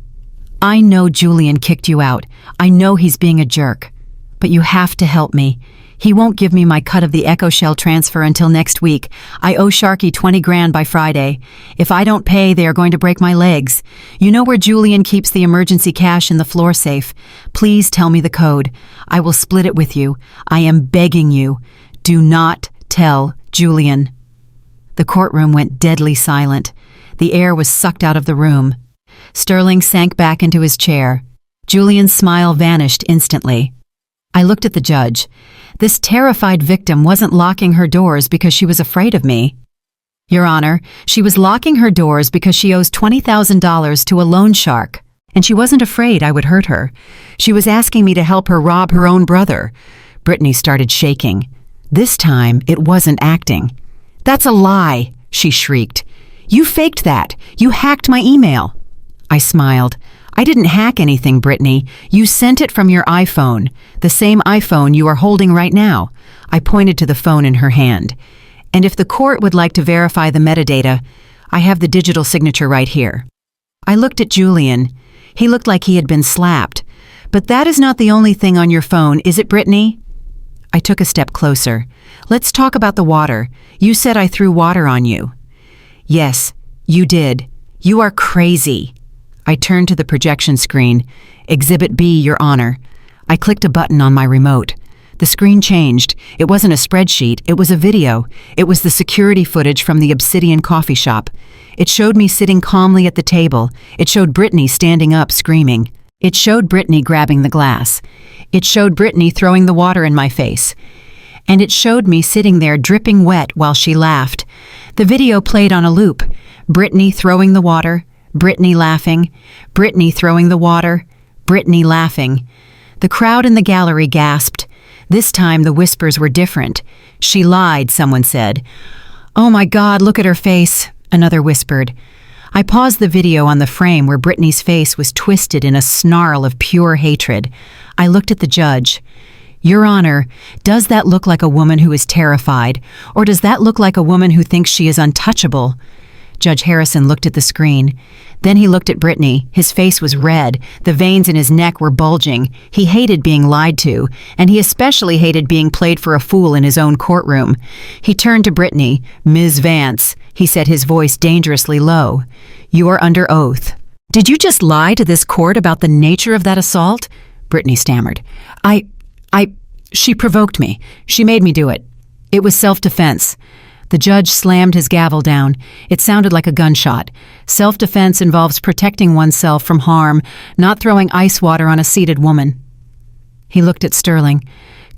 I know Julian kicked you out. I know he's being a jerk. But you have to help me. He won't give me my cut of the Echo Shell transfer until next week. I owe Sharky 20 grand by Friday. If I don't pay, they are going to break my legs. You know where Julian keeps the emergency cash in the floor safe. Please tell me the code. I will split it with you. I am begging you. Do not tell Julian." The courtroom went deadly silent. The air was sucked out of the room. Sterling sank back into his chair. Julian's smile vanished instantly. I looked at the judge. This terrified victim wasn't locking her doors because she was afraid of me. "Your Honor, she was locking her doors because she owes $20,000 to a loan shark, and she wasn't afraid I would hurt her. She was asking me to help her rob her own brother." Brittany started shaking. This time, it wasn't acting. "That's a lie," she shrieked. "You faked that. You hacked my email." I smiled. "I didn't hack anything, Brittany. You sent it from your iPhone, the same iPhone you are holding right now." I pointed to the phone in her hand. "And if the court would like to verify the metadata, I have the digital signature right here." I looked at Julian. He looked like he had been slapped. "But that is not the only thing on your phone, is it, Brittany?" I took a step closer. "Let's talk about the water. You said I threw water on you." "Yes, you did. You are crazy." I turned to the projection screen. "Exhibit B, Your Honor." I clicked a button on my remote. The screen changed. It wasn't a spreadsheet. It was a video. It was the security footage from the Obsidian coffee shop. It showed me sitting calmly at the table. It showed Brittany standing up, screaming. It showed Brittany grabbing the glass. It showed Brittany throwing the water in my face. And it showed me sitting there dripping wet while she laughed. The video played on a loop. Brittany throwing the water, Brittany laughing, Brittany throwing the water, Brittany laughing. The crowd in the gallery gasped. This time the whispers were different. "She lied," someone said. "Oh my God, look at her face," another whispered. I paused the video on the frame where Brittany's face was twisted in a snarl of pure hatred. I looked at the judge. "Your Honor, does that look like a woman who is terrified, or does that look like a woman who thinks she is untouchable?" Judge Harrison looked at the screen. Then he looked at Brittany. His face was red. The veins in his neck were bulging. He hated being lied to, and he especially hated being played for a fool in his own courtroom. He turned to Brittany. "Ms. Vance," he said, his voice dangerously low. "You are under oath." "Did you just lie to this court about the nature of that assault?" Brittany stammered. She provoked me. She made me do it. It was self-defense." The judge slammed his gavel down. It sounded like a gunshot. Self-defense involves protecting oneself from harm, not throwing ice water on a seated woman. He looked at Sterling.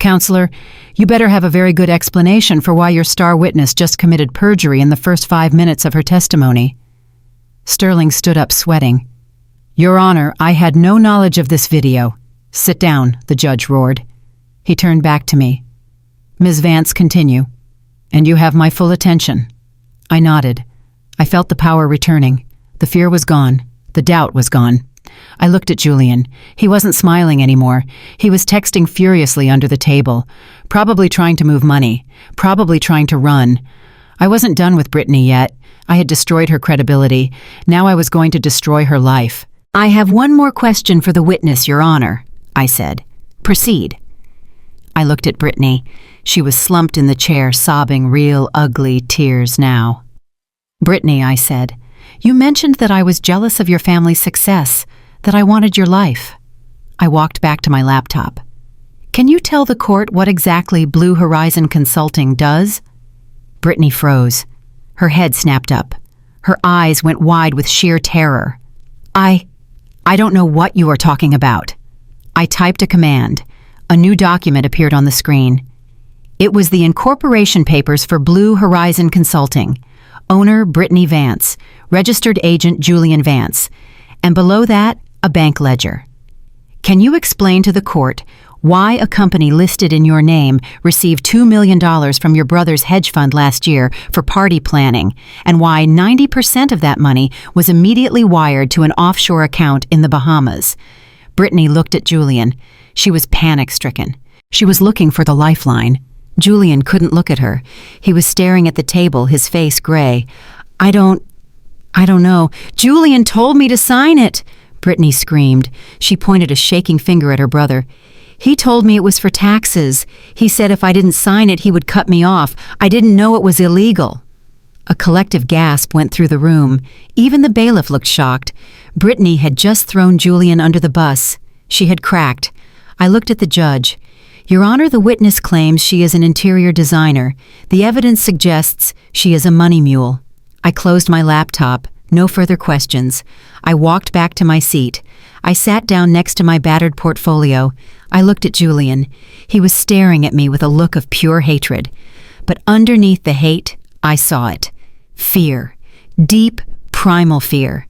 "Counselor, you better have a very good explanation for why your star witness just committed perjury in the first 5 minutes of her testimony." Sterling stood up, sweating. "Your Honor, I had no knowledge of this video." "Sit down," the judge roared. He turned back to me. "Ms. Vance, continue. And you have my full attention." I nodded. I felt the power returning. The fear was gone. The doubt was gone. I looked at Julian. He wasn't smiling anymore. He was texting furiously under the table, probably trying to move money, probably trying to run. I wasn't done with Brittany yet. I had destroyed her credibility. Now I was going to destroy her life. "I have one more question for the witness, Your Honor," I said. "Proceed." I looked at Brittany. She was slumped in the chair, sobbing real ugly tears now. "Brittany," I said, "you mentioned that I was jealous of your family's success, that I wanted your life." I walked back to my laptop. "Can you tell the court what exactly Blue Horizon Consulting does?" Brittany froze. Her head snapped up. Her eyes went wide with sheer terror. I don't know what you are talking about." I typed a command. A new document appeared on the screen. It was the incorporation papers for Blue Horizon Consulting. Owner Brittany Vance, registered agent Julian Vance, and below that, a bank ledger. "Can you explain to the court why a company listed in your name received $2 million from your brother's hedge fund last year for party planning, and why 90% of that money was immediately wired to an offshore account in the Bahamas?" Brittany looked at Julian. She was panic-stricken. She was looking for the lifeline. Julian couldn't look at her. He was staring at the table, his face gray. I don't know. "Julian told me to sign it," Brittany screamed. She pointed a shaking finger at her brother. "He told me it was for taxes. He said if I didn't sign it, he would cut me off. I didn't know it was illegal." A collective gasp went through the room. Even the bailiff looked shocked. Brittany had just thrown Julian under the bus. She had cracked. I looked at the judge. "Your Honor, the witness claims she is an interior designer. The evidence suggests she is a money mule." I closed my laptop. No further questions. I walked back to my seat. I sat down next to my battered portfolio. I looked at Julian. He was staring at me with a look of pure hatred. But underneath the hate, I saw it. Fear. Deep, primal fear.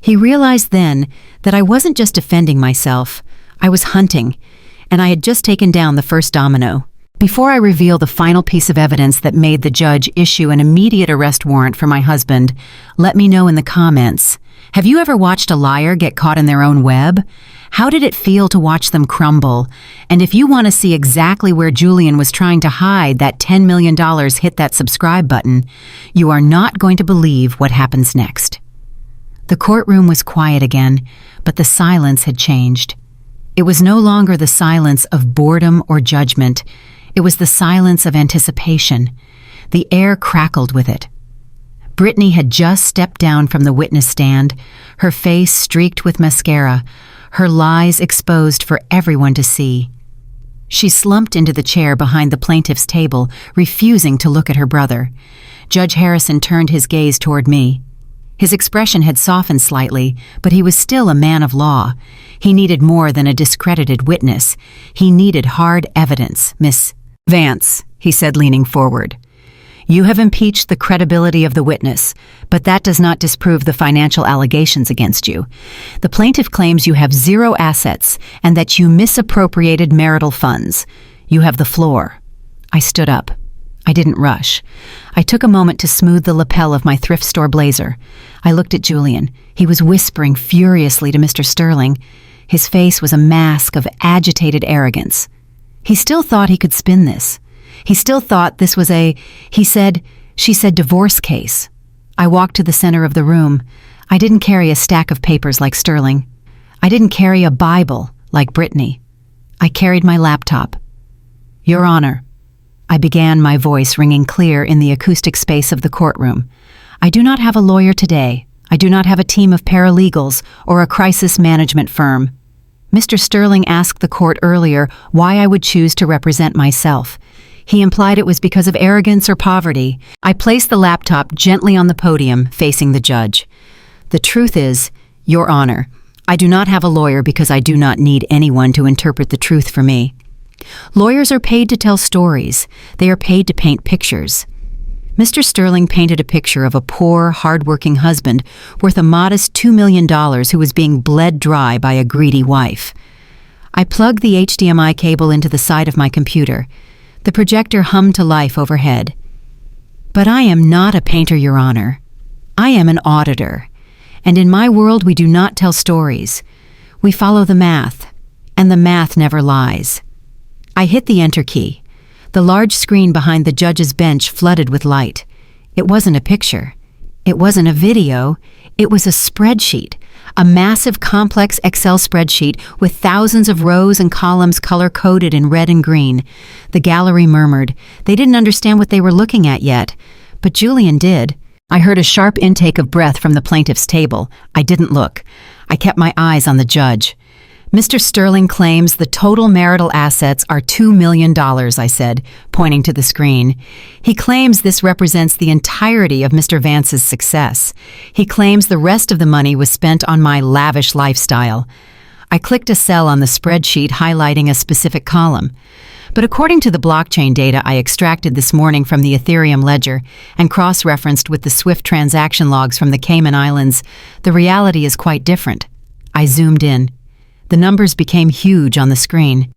He realized then that I wasn't just defending myself. I was hunting, and I had just taken down the first domino. Before I reveal the final piece of evidence that made the judge issue an immediate arrest warrant for my husband, let me know in the comments. Have you ever watched a liar get caught in their own web? How did it feel to watch them crumble? And if you want to see exactly where Julian was trying to hide that $10 million, hit that subscribe button. You are not going to believe what happens next. The courtroom was quiet again, but the silence had changed. It was no longer the silence of boredom or judgment. It was the silence of anticipation. The air crackled with it. Brittany had just stepped down from the witness stand, her face streaked with mascara, her lies exposed for everyone to see. She slumped into the chair behind the plaintiff's table, refusing to look at her brother. Judge Harrison turned his gaze toward me. His expression had softened slightly, but he was still a man of law. He needed more than a discredited witness. He needed hard evidence, Miss Vance, he said, leaning forward. You have impeached the credibility of the witness, but that does not disprove the financial allegations against you. The plaintiff claims you have zero assets and that you misappropriated marital funds. You have the floor. I stood up. I didn't rush. I took a moment to smooth the lapel of my thrift store blazer. I looked at Julian. He was whispering furiously to Mr. Sterling. His face was a mask of agitated arrogance. He still thought he could spin this. He still thought this was she said divorce case. I walked to the center of the room. I didn't carry a stack of papers like Sterling. I didn't carry a Bible like Brittany. I carried my laptop. Your Honor, I began, my voice ringing clear in the acoustic space of the courtroom. I do not have a lawyer today. I do not have a team of paralegals or a crisis management firm. Mr. Sterling asked the court earlier why I would choose to represent myself. He implied it was because of arrogance or poverty. I placed the laptop gently on the podium, facing the judge. The truth is, Your Honor, I do not have a lawyer because I do not need anyone to interpret the truth for me. Lawyers are paid to tell stories. They are paid to paint pictures. Mr. Sterling painted a picture of a poor, hard-working husband worth a modest $2 million who was being bled dry by a greedy wife. I plugged the HDMI cable into the side of my computer. The projector hummed to life overhead. But I am not a painter, Your Honor. I am an auditor. And in my world, we do not tell stories. We follow the math, and the math never lies. I hit the enter key. The large screen behind the judge's bench flooded with light. It wasn't a picture. It wasn't a video. It was a spreadsheet, a massive, complex Excel spreadsheet with thousands of rows and columns color-coded in red and green. The gallery murmured. They didn't understand what they were looking at yet, but Julian did. I heard a sharp intake of breath from the plaintiff's table. I didn't look. I kept my eyes on the judge. Mr. Sterling claims the total marital assets are $2 million, I said, pointing to the screen. He claims this represents the entirety of Mr. Vance's success. He claims the rest of the money was spent on my lavish lifestyle. I clicked a cell on the spreadsheet highlighting a specific column. But according to the blockchain data I extracted this morning from the Ethereum ledger and cross-referenced with the SWIFT transaction logs from the Cayman Islands, the reality is quite different. I zoomed in. The numbers became huge on the screen.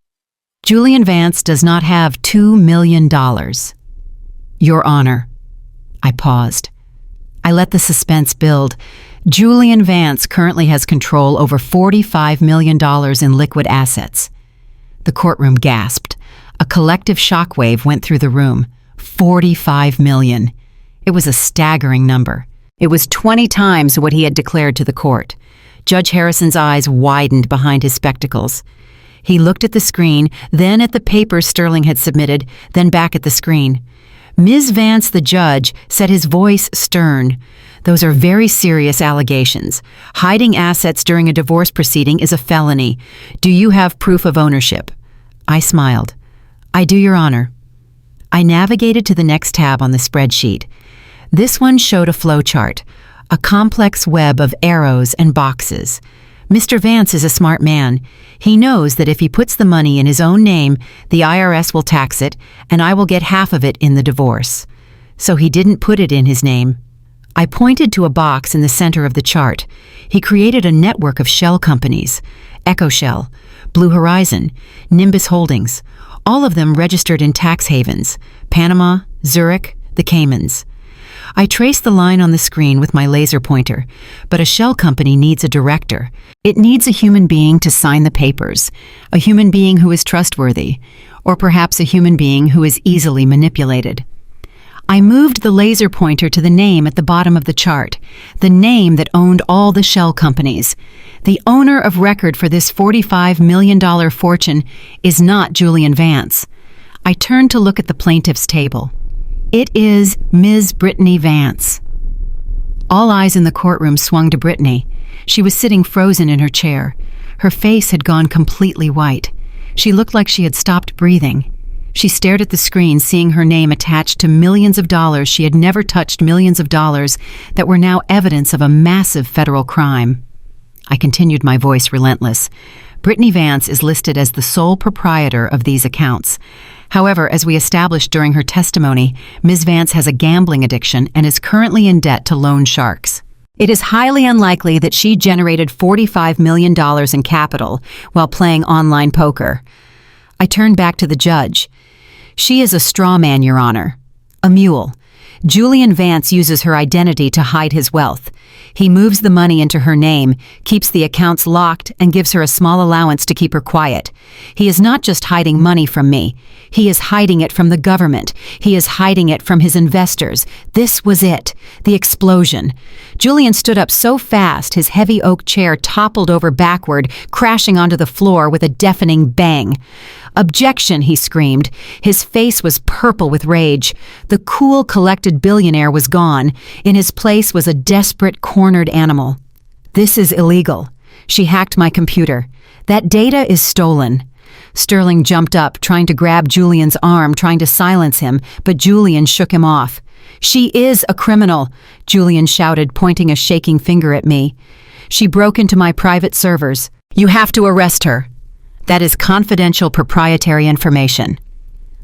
Julian Vance does not have $2 million. Your Honor. I paused. I let the suspense build. Julian Vance currently has control over $45 million in liquid assets. The courtroom gasped. A collective shockwave went through the room. 45 million. It was a staggering number. It was 20 times what he had declared to the court. Judge Harrison's eyes widened behind his spectacles. He looked at the screen, then at the papers Sterling had submitted, then back at the screen. Ms. Vance, the judge, said, his voice stern. Those are very serious allegations. Hiding assets during a divorce proceeding is a felony. Do you have proof of ownership? I smiled. I do, Your Honor. I navigated to the next tab on the spreadsheet. This one showed a flowchart. A complex web of arrows and boxes. Mr. Vance is a smart man. He knows that if he puts the money in his own name, the IRS will tax it, and I will get half of it in the divorce. So he didn't put it in his name. I pointed to a box in the center of the chart. He created a network of shell companies. Echo Shell, Blue Horizon, Nimbus Holdings, all of them registered in tax havens, Panama, Zurich, the Caymans. I traced the line on the screen with my laser pointer, but a shell company needs a director. It needs a human being to sign the papers, a human being who is trustworthy, or perhaps a human being who is easily manipulated. I moved the laser pointer to the name at the bottom of the chart, the name that owned all the shell companies. The owner of record for this $45 million fortune is not Julian Vance. I turned to look at the plaintiff's table. It is Ms. Brittany Vance. All eyes in the courtroom swung to Brittany. She was sitting frozen in her chair. Her face had gone completely white. She looked like she had stopped breathing. She stared at the screen, seeing her name attached to millions of dollars she had never touched, millions of dollars that were now evidence of a massive federal crime. I continued, my voice relentless. Brittany Vance is listed as the sole proprietor of these accounts. However, as we established during her testimony, Ms. Vance has a gambling addiction and is currently in debt to loan sharks. It is highly unlikely that she generated $45 million in capital while playing online poker. I turned back to the judge. She is a straw man, Your Honor. A mule. Julian Vance uses her identity to hide his wealth. He moves the money into her name, keeps the accounts locked, and gives her a small allowance to keep her quiet. He is not just hiding money from me. He is hiding it from the government. He is hiding it from his investors. This was it. The explosion. Julian stood up so fast his heavy oak chair toppled over backward, crashing onto the floor with a deafening bang. "Objection!" he screamed. His face was purple with rage. The cool, collected billionaire was gone. In his place was a desperate, cornered animal. "This is illegal. She hacked my computer. That data is stolen." Sterling jumped up, trying to grab Julian's arm, trying to silence him, but Julian shook him off. "She is a criminal," Julian shouted, pointing a shaking finger at me. "She broke into my private servers. You have to arrest her. That is confidential proprietary information."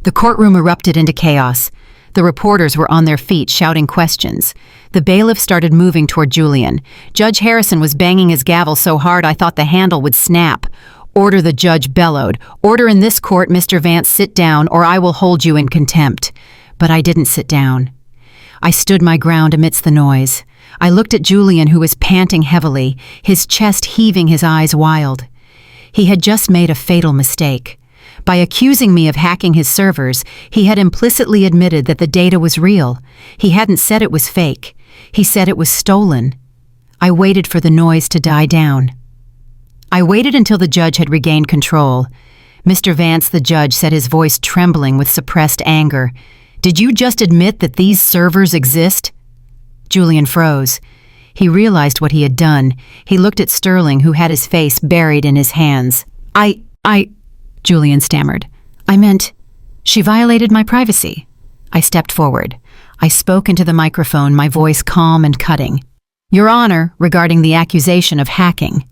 The courtroom erupted into chaos. The reporters were on their feet, shouting questions. The bailiff started moving toward Julian. Judge Harrison was banging his gavel so hard I thought the handle would snap. "Order," the judge bellowed. "Order in this court, Mr. Vance, sit down, or I will hold you in contempt." But I didn't sit down. I stood my ground amidst the noise. I looked at Julian, who was panting heavily, his chest heaving, his eyes wild. He had just made a fatal mistake. By accusing me of hacking his servers, he had implicitly admitted that the data was real. He hadn't said it was fake. He said it was stolen. I waited for the noise to die down. I waited until the judge had regained control. "Mr. Vance," the judge said, his voice trembling with suppressed anger, "did you just admit that these servers exist?" Julian froze. He realized what he had done. He looked at Sterling, who had his face buried in his hands. I, Julian stammered. "I meant, she violated my privacy." I stepped forward. I spoke into the microphone, my voice calm and cutting. "Your Honor, regarding the accusation of hacking."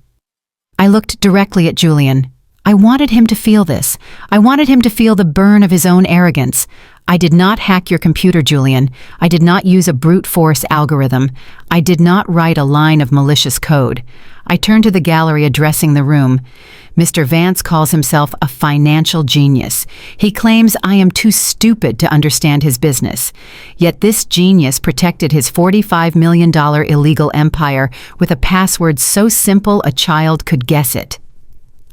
I looked directly at Julian. I wanted him to feel this. I wanted him to feel the burn of his own arrogance. "I did not hack your computer, Julian. I did not use a brute force algorithm. I did not write a line of malicious code." I turned to the gallery, addressing the room. "Mr. Vance calls himself a financial genius. He claims I am too stupid to understand his business. Yet this genius protected his $45 million illegal empire with a password so simple a child could guess it."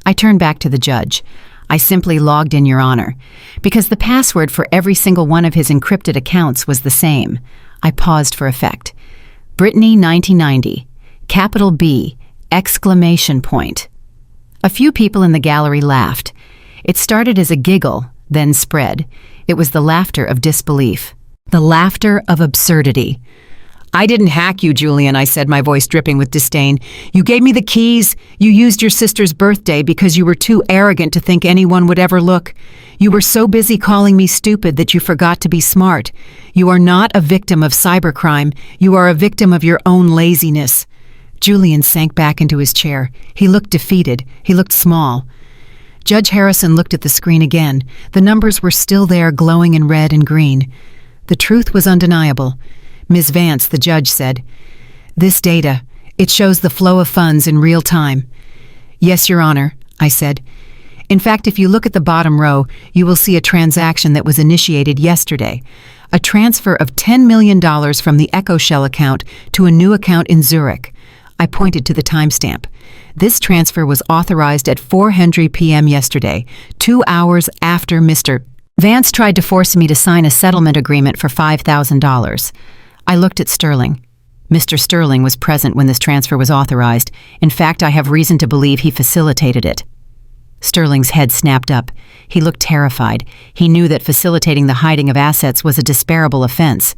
I turned back to the judge. "I simply logged in, Your Honor, because the password for every single one of his encrypted accounts was the same." I paused for effect. "Brittany 1990, capital B, exclamation point." A few people in the gallery laughed. It started as a giggle, then spread. It was the laughter of disbelief, the laughter of absurdity. "I didn't hack you, Julian," I said, my voice dripping with disdain. "You gave me the keys. You used your sister's birthday because you were too arrogant to think anyone would ever look. You were so busy calling me stupid that you forgot to be smart. You are not a victim of cybercrime. You are a victim of your own laziness." Julian sank back into his chair. He looked defeated. He looked small. Judge Harrison looked at the screen again. The numbers were still there, glowing in red and green. The truth was undeniable. "Ms. Vance," the judge said, "this data, it shows the flow of funds in real time." "Yes, Your Honor," I said. "In fact, if you look at the bottom row, you will see a transaction that was initiated yesterday. A transfer of $10 million from the EchoShell account to a new account in Zurich." I pointed to the timestamp. "This transfer was authorized at 4:00 p.m. yesterday, 2 hours after Mr. Vance tried to force me to sign a settlement agreement for $5,000. I looked at Sterling. Mr. Sterling was present when this transfer was authorized. In fact, I have reason to believe he facilitated it. Sterling's head snapped up. He looked terrified. He knew that facilitating the hiding of assets was a disparable offense.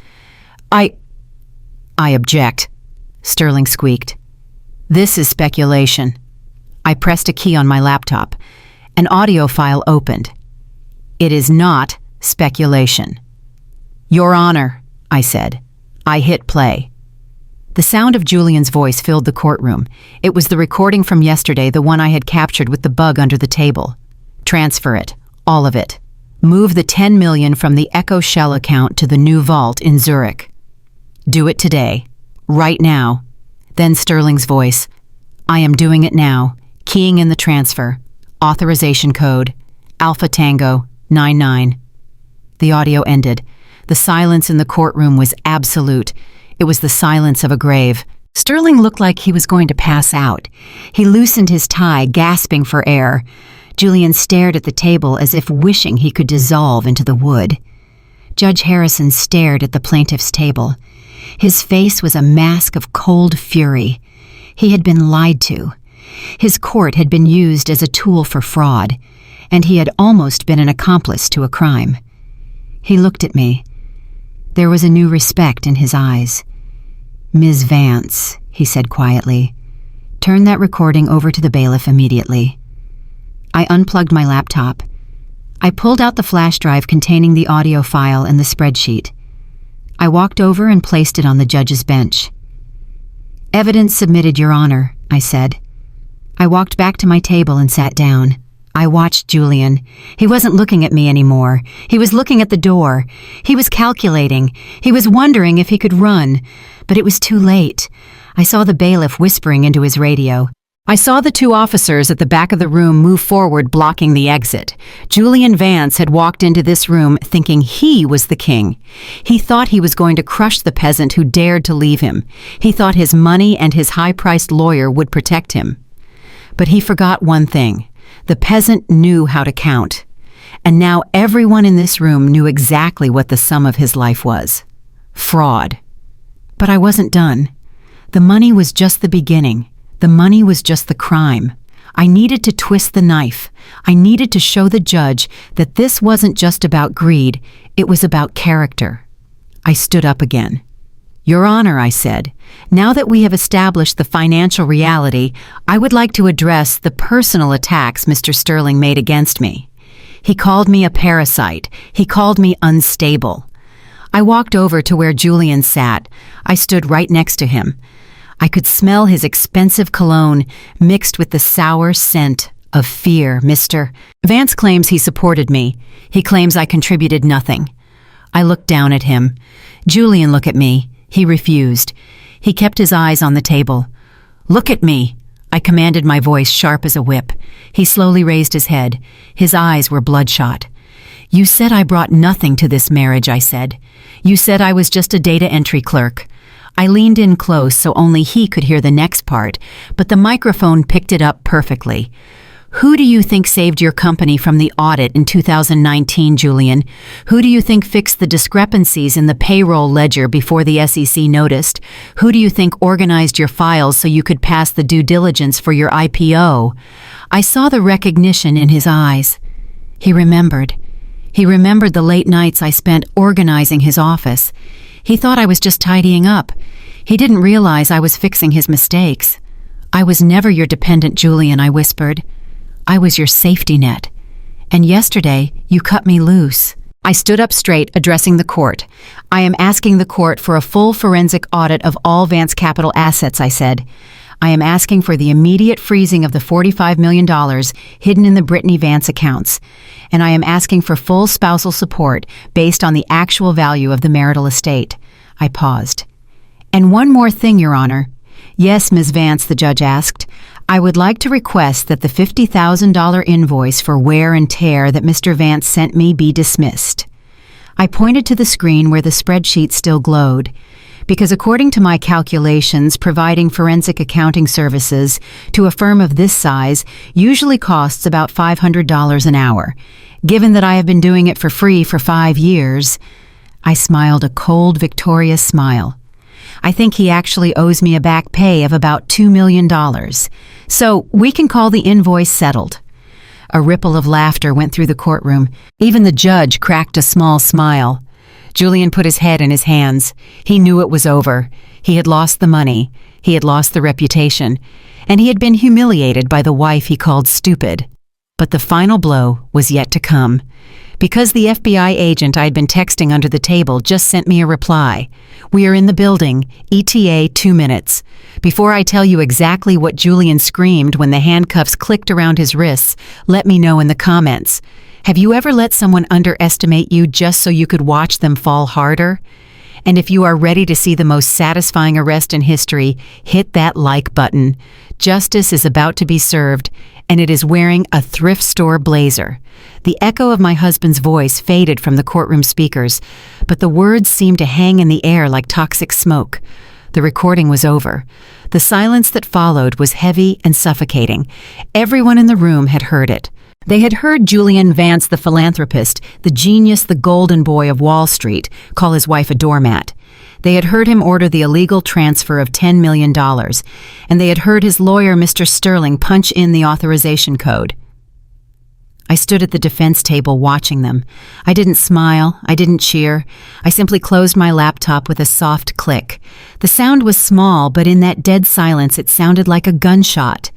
I object, Sterling squeaked. "This is speculation." I pressed a key on my laptop. An audio file opened. "It is not speculation." "Your Honor," I said. I hit play. The sound of Julian's voice filled the courtroom. It was the recording from yesterday, the one I had captured with the bug under the table. "Transfer it. All of it. Move the $10 million from the EchoShell account to the new vault in Zurich. Do it today. Right now." Then Sterling's voice. "I am doing it now. Keying in the transfer. Authorization code. Alpha Tango 99. The audio ended. The silence in the courtroom was absolute. It was the silence of a grave. Sterling looked like he was going to pass out. He loosened his tie, gasping for air. Julian stared at the table as if wishing he could dissolve into the wood. Judge Harrison stared at the plaintiff's table. His face was a mask of cold fury. He had been lied to. His court had been used as a tool for fraud, and he had almost been an accomplice to a crime. He looked at me. There was a new respect in his eyes. "Ms. Vance," he said quietly, "turn that recording over to the bailiff immediately." I unplugged my laptop. I pulled out the flash drive containing the audio file and the spreadsheet. I walked over and placed it on the judge's bench. "Evidence submitted, Your Honor," I said. I walked back to my table and sat down. I watched Julian. He wasn't looking at me anymore. He was looking at the door. He was calculating. He was wondering if he could run. But it was too late. I saw the bailiff whispering into his radio. I saw the two officers at the back of the room move forward, blocking the exit. Julian Vance had walked into this room thinking he was the king. He thought he was going to crush the peasant who dared to leave him. He thought his money and his high-priced lawyer would protect him. But he forgot one thing. The peasant knew how to count. And now everyone in this room knew exactly what the sum of his life was. Fraud. But I wasn't done. The money was just the beginning. The money was just the crime. I needed to twist the knife. I needed to show the judge that this wasn't just about greed, it was about character. I stood up again. "Your Honor," I said, "now that we have established the financial reality, I would like to address the personal attacks Mr. Sterling made against me. He called me a parasite. He called me unstable." I walked over to where Julian sat. I stood right next to him. I could smell his expensive cologne mixed with the sour scent of fear. "Mr. Vance claims he supported me. He claims I contributed nothing." I looked down at him. "Julian, look at me." He refused. He kept his eyes on the table. "Look at me," I commanded, my voice sharp as a whip. He slowly raised his head. His eyes were bloodshot. "You said I brought nothing to this marriage," I said. "You said I was just a data entry clerk." I leaned in close so only he could hear the next part, but the microphone picked it up perfectly. "Who do you think saved your company from the audit in 2019, Julian? Who do you think fixed the discrepancies in the payroll ledger before the SEC noticed? Who do you think organized your files so you could pass the due diligence for your IPO?" I saw the recognition in his eyes. He remembered. He remembered the late nights I spent organizing his office. He thought I was just tidying up. He didn't realize I was fixing his mistakes. "I was never your dependent, Julian," I whispered. "I was your safety net. And yesterday, you cut me loose." I stood up straight, addressing the court. "I am asking the court for a full forensic audit of all Vance Capital assets," I said. "I am asking for the immediate freezing of the $45 million hidden in the Brittany Vance accounts. And I am asking for full spousal support based on the actual value of the marital estate." I paused. "And one more thing, Your Honor." "Yes, Ms. Vance," the judge asked. "I would like to request that the $50,000 invoice for wear and tear that Mr. Vance sent me be dismissed." I pointed to the screen where the spreadsheet still glowed. Because according to my calculations, providing forensic accounting services to a firm of this size usually costs about $500 an hour. Given that I have been doing it for free for 5 years, I smiled a cold, victorious smile. "I think he actually owes me a back pay of about $2 million. So we can call the invoice settled." A ripple of laughter went through the courtroom. Even the judge cracked a small smile. Julian put his head in his hands. He knew it was over. He had lost the money. He had lost the reputation. And he had been humiliated by the wife he called stupid. But the final blow was yet to come. Because the FBI agent I had been texting under the table just sent me a reply. "We are in the building. ETA 2 minutes. Before I tell you exactly what Julian screamed when the handcuffs clicked around his wrists, let me know in the comments. Have you ever let someone underestimate you just so you could watch them fall harder? And if you are ready to see the most satisfying arrest in history, hit that like button. Justice is about to be served, and it is wearing a thrift store blazer." The echo of my husband's voice faded from the courtroom speakers, but the words seemed to hang in the air like toxic smoke. The recording was over. The silence that followed was heavy and suffocating. Everyone in the room had heard it. They had heard Julian Vance, the philanthropist, the genius, the golden boy of Wall Street, call his wife a doormat. They had heard him order the illegal transfer of $10 million, and they had heard his lawyer, Mr. Sterling, punch in the authorization code. I stood at the defense table watching them. I didn't smile. I didn't cheer. I simply closed my laptop with a soft click. The sound was small, but in that dead silence it sounded like a gunshot.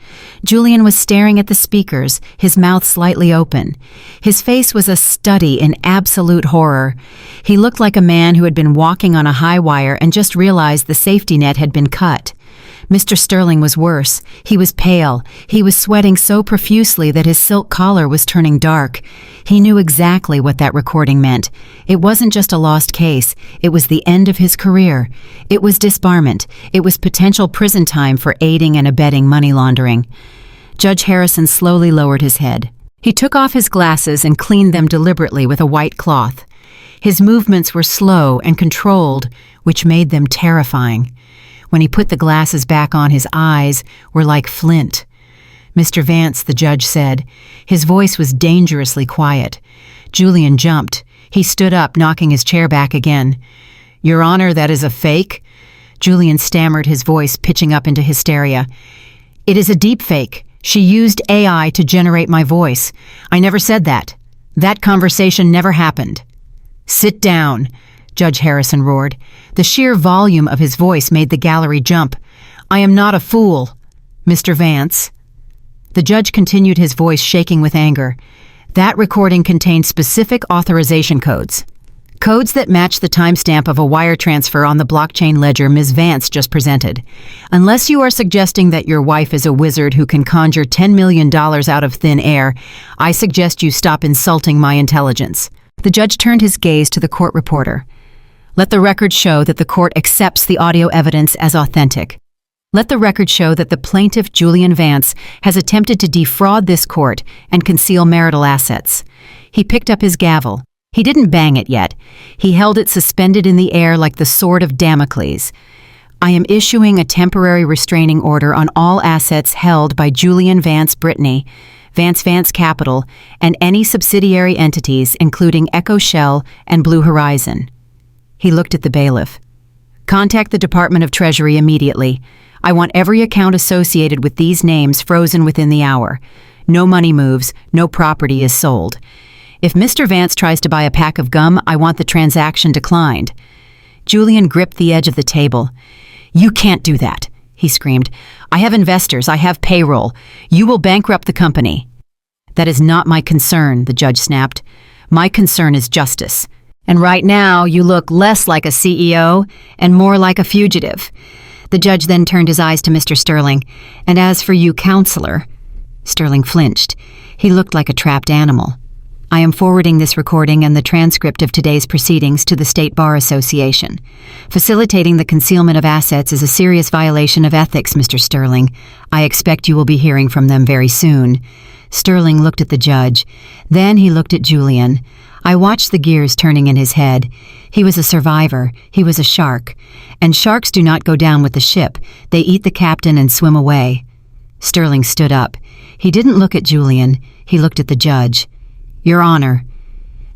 Julian was staring at the speakers, his mouth slightly open. His face was a study in absolute horror. He looked like a man who had been walking on a high wire and just realized the safety net had been cut. Mr. Sterling was worse. He was pale. He was sweating so profusely that his silk collar was turning dark. He knew exactly what that recording meant. It wasn't just a lost case. It was the end of his career. It was disbarment. It was potential prison time for aiding and abetting money laundering. Judge Harrison slowly lowered his head. He took off his glasses and cleaned them deliberately with a white cloth. His movements were slow and controlled, which made them terrifying. When he put the glasses back on, his eyes were like flint. "Mr. Vance," the judge said. His voice was dangerously quiet. Julian jumped. He stood up, knocking his chair back again. "Your Honor, that is a fake?" Julian stammered, his voice pitching up into hysteria. "It is a deep fake. She used AI to generate my voice. I never said that. That conversation never happened." "Sit down," Judge Harrison roared. The sheer volume of his voice made the gallery jump. "I am not a fool, Mr. Vance." The judge continued, his voice shaking with anger. "That recording contained specific authorization codes. Codes that match the timestamp of a wire transfer on the blockchain ledger Ms. Vance just presented. Unless you are suggesting that your wife is a wizard who can conjure $10 million out of thin air, I suggest you stop insulting my intelligence." The judge turned his gaze to the court reporter. "Let the record show that the court accepts the audio evidence as authentic. Let the record show that the plaintiff, Julian Vance, has attempted to defraud this court and conceal marital assets." He picked up his gavel. He didn't bang it yet. He held it suspended in the air like the sword of Damocles. "I am issuing a temporary restraining order on all assets held by Julian Vance Brittany, Vance Capital, and any subsidiary entities including Echo Shell and Blue Horizon." He looked at the bailiff. "Contact the Department of Treasury immediately. I want every account associated with these names frozen within the hour. No money moves, no property is sold. If Mr. Vance tries to buy a pack of gum, I want the transaction declined." Julian gripped the edge of the table. "You can't do that," he screamed. "I have investors, I have payroll. You will bankrupt the company." "That is not my concern," the judge snapped. "My concern is justice. And right now, you look less like a CEO and more like a fugitive." The judge then turned his eyes to Mr. Sterling. "And as for you, counselor..." Sterling flinched. He looked like a trapped animal. "I am forwarding this recording and the transcript of today's proceedings to the State Bar Association. Facilitating the concealment of assets is a serious violation of ethics, Mr. Sterling. I expect you will be hearing from them very soon." Sterling looked at the judge. Then he looked at Julian. I watched the gears turning in his head. He was a survivor. He was a shark. And sharks do not go down with the ship. They eat the captain and swim away. Sterling stood up. He didn't look at Julian. He looked at the judge. "Your Honor."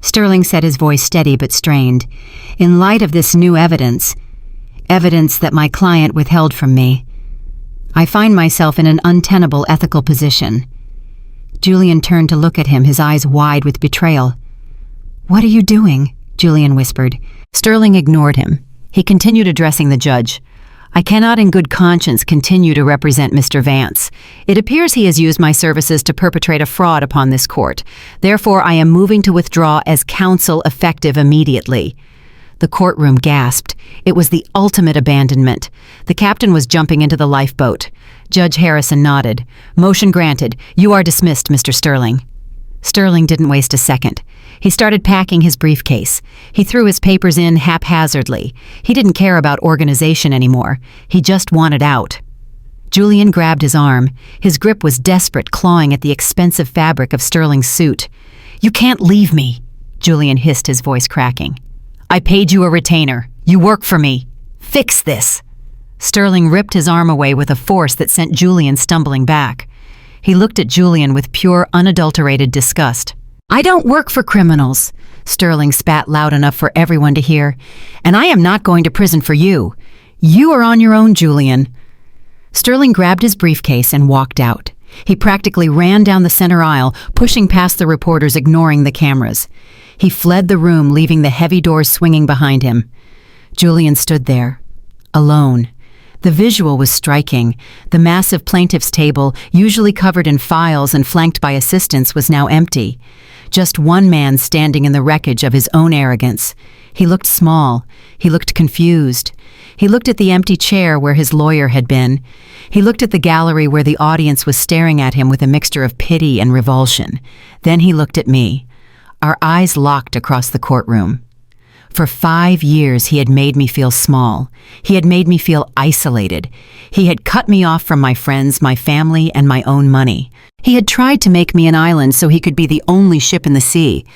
Sterling said, his voice steady but strained. "In light of this new evidence that my client withheld from me, I find myself in an untenable ethical position." Julian turned to look at him, his eyes wide with betrayal. "What are you doing?" Julian whispered. Sterling ignored him. He continued addressing the judge. "I cannot in good conscience continue to represent Mr. Vance. It appears he has used my services to perpetrate a fraud upon this court. Therefore, I am moving to withdraw as counsel effective immediately." The courtroom gasped. It was the ultimate abandonment. The captain was jumping into the lifeboat. Judge Harrison nodded. "Motion granted. You are dismissed, Mr. Sterling." Sterling didn't waste a second. He started packing his briefcase. He threw his papers in haphazardly. He didn't care about organization anymore. He just wanted out. Julian grabbed his arm. His grip was desperate, clawing at the expensive fabric of Sterling's suit. "You can't leave me," Julian hissed, his voice cracking. "I paid you a retainer. You work for me. Fix this." Sterling ripped his arm away with a force that sent Julian stumbling back. He looked at Julian with pure, unadulterated disgust. "I don't work for criminals," Sterling spat loud enough for everyone to hear, "and I am not going to prison for you. You are on your own, Julian." Sterling grabbed his briefcase and walked out. He practically ran down the center aisle, pushing past the reporters, ignoring the cameras. He fled the room, leaving the heavy doors swinging behind him. Julian stood there, alone. The visual was striking. The massive plaintiff's table, usually covered in files and flanked by assistants, was now empty. Just one man standing in the wreckage of his own arrogance. He looked small. He looked confused. He looked at the empty chair where his lawyer had been. He looked at the gallery where the audience was staring at him with a mixture of pity and revulsion. Then he looked at me. Our eyes locked across the courtroom. For 5 years, he had made me feel small. He had made me feel isolated. He had cut me off from my friends, my family, and my own money. He had tried to make me an island so he could be the only ship in the sea.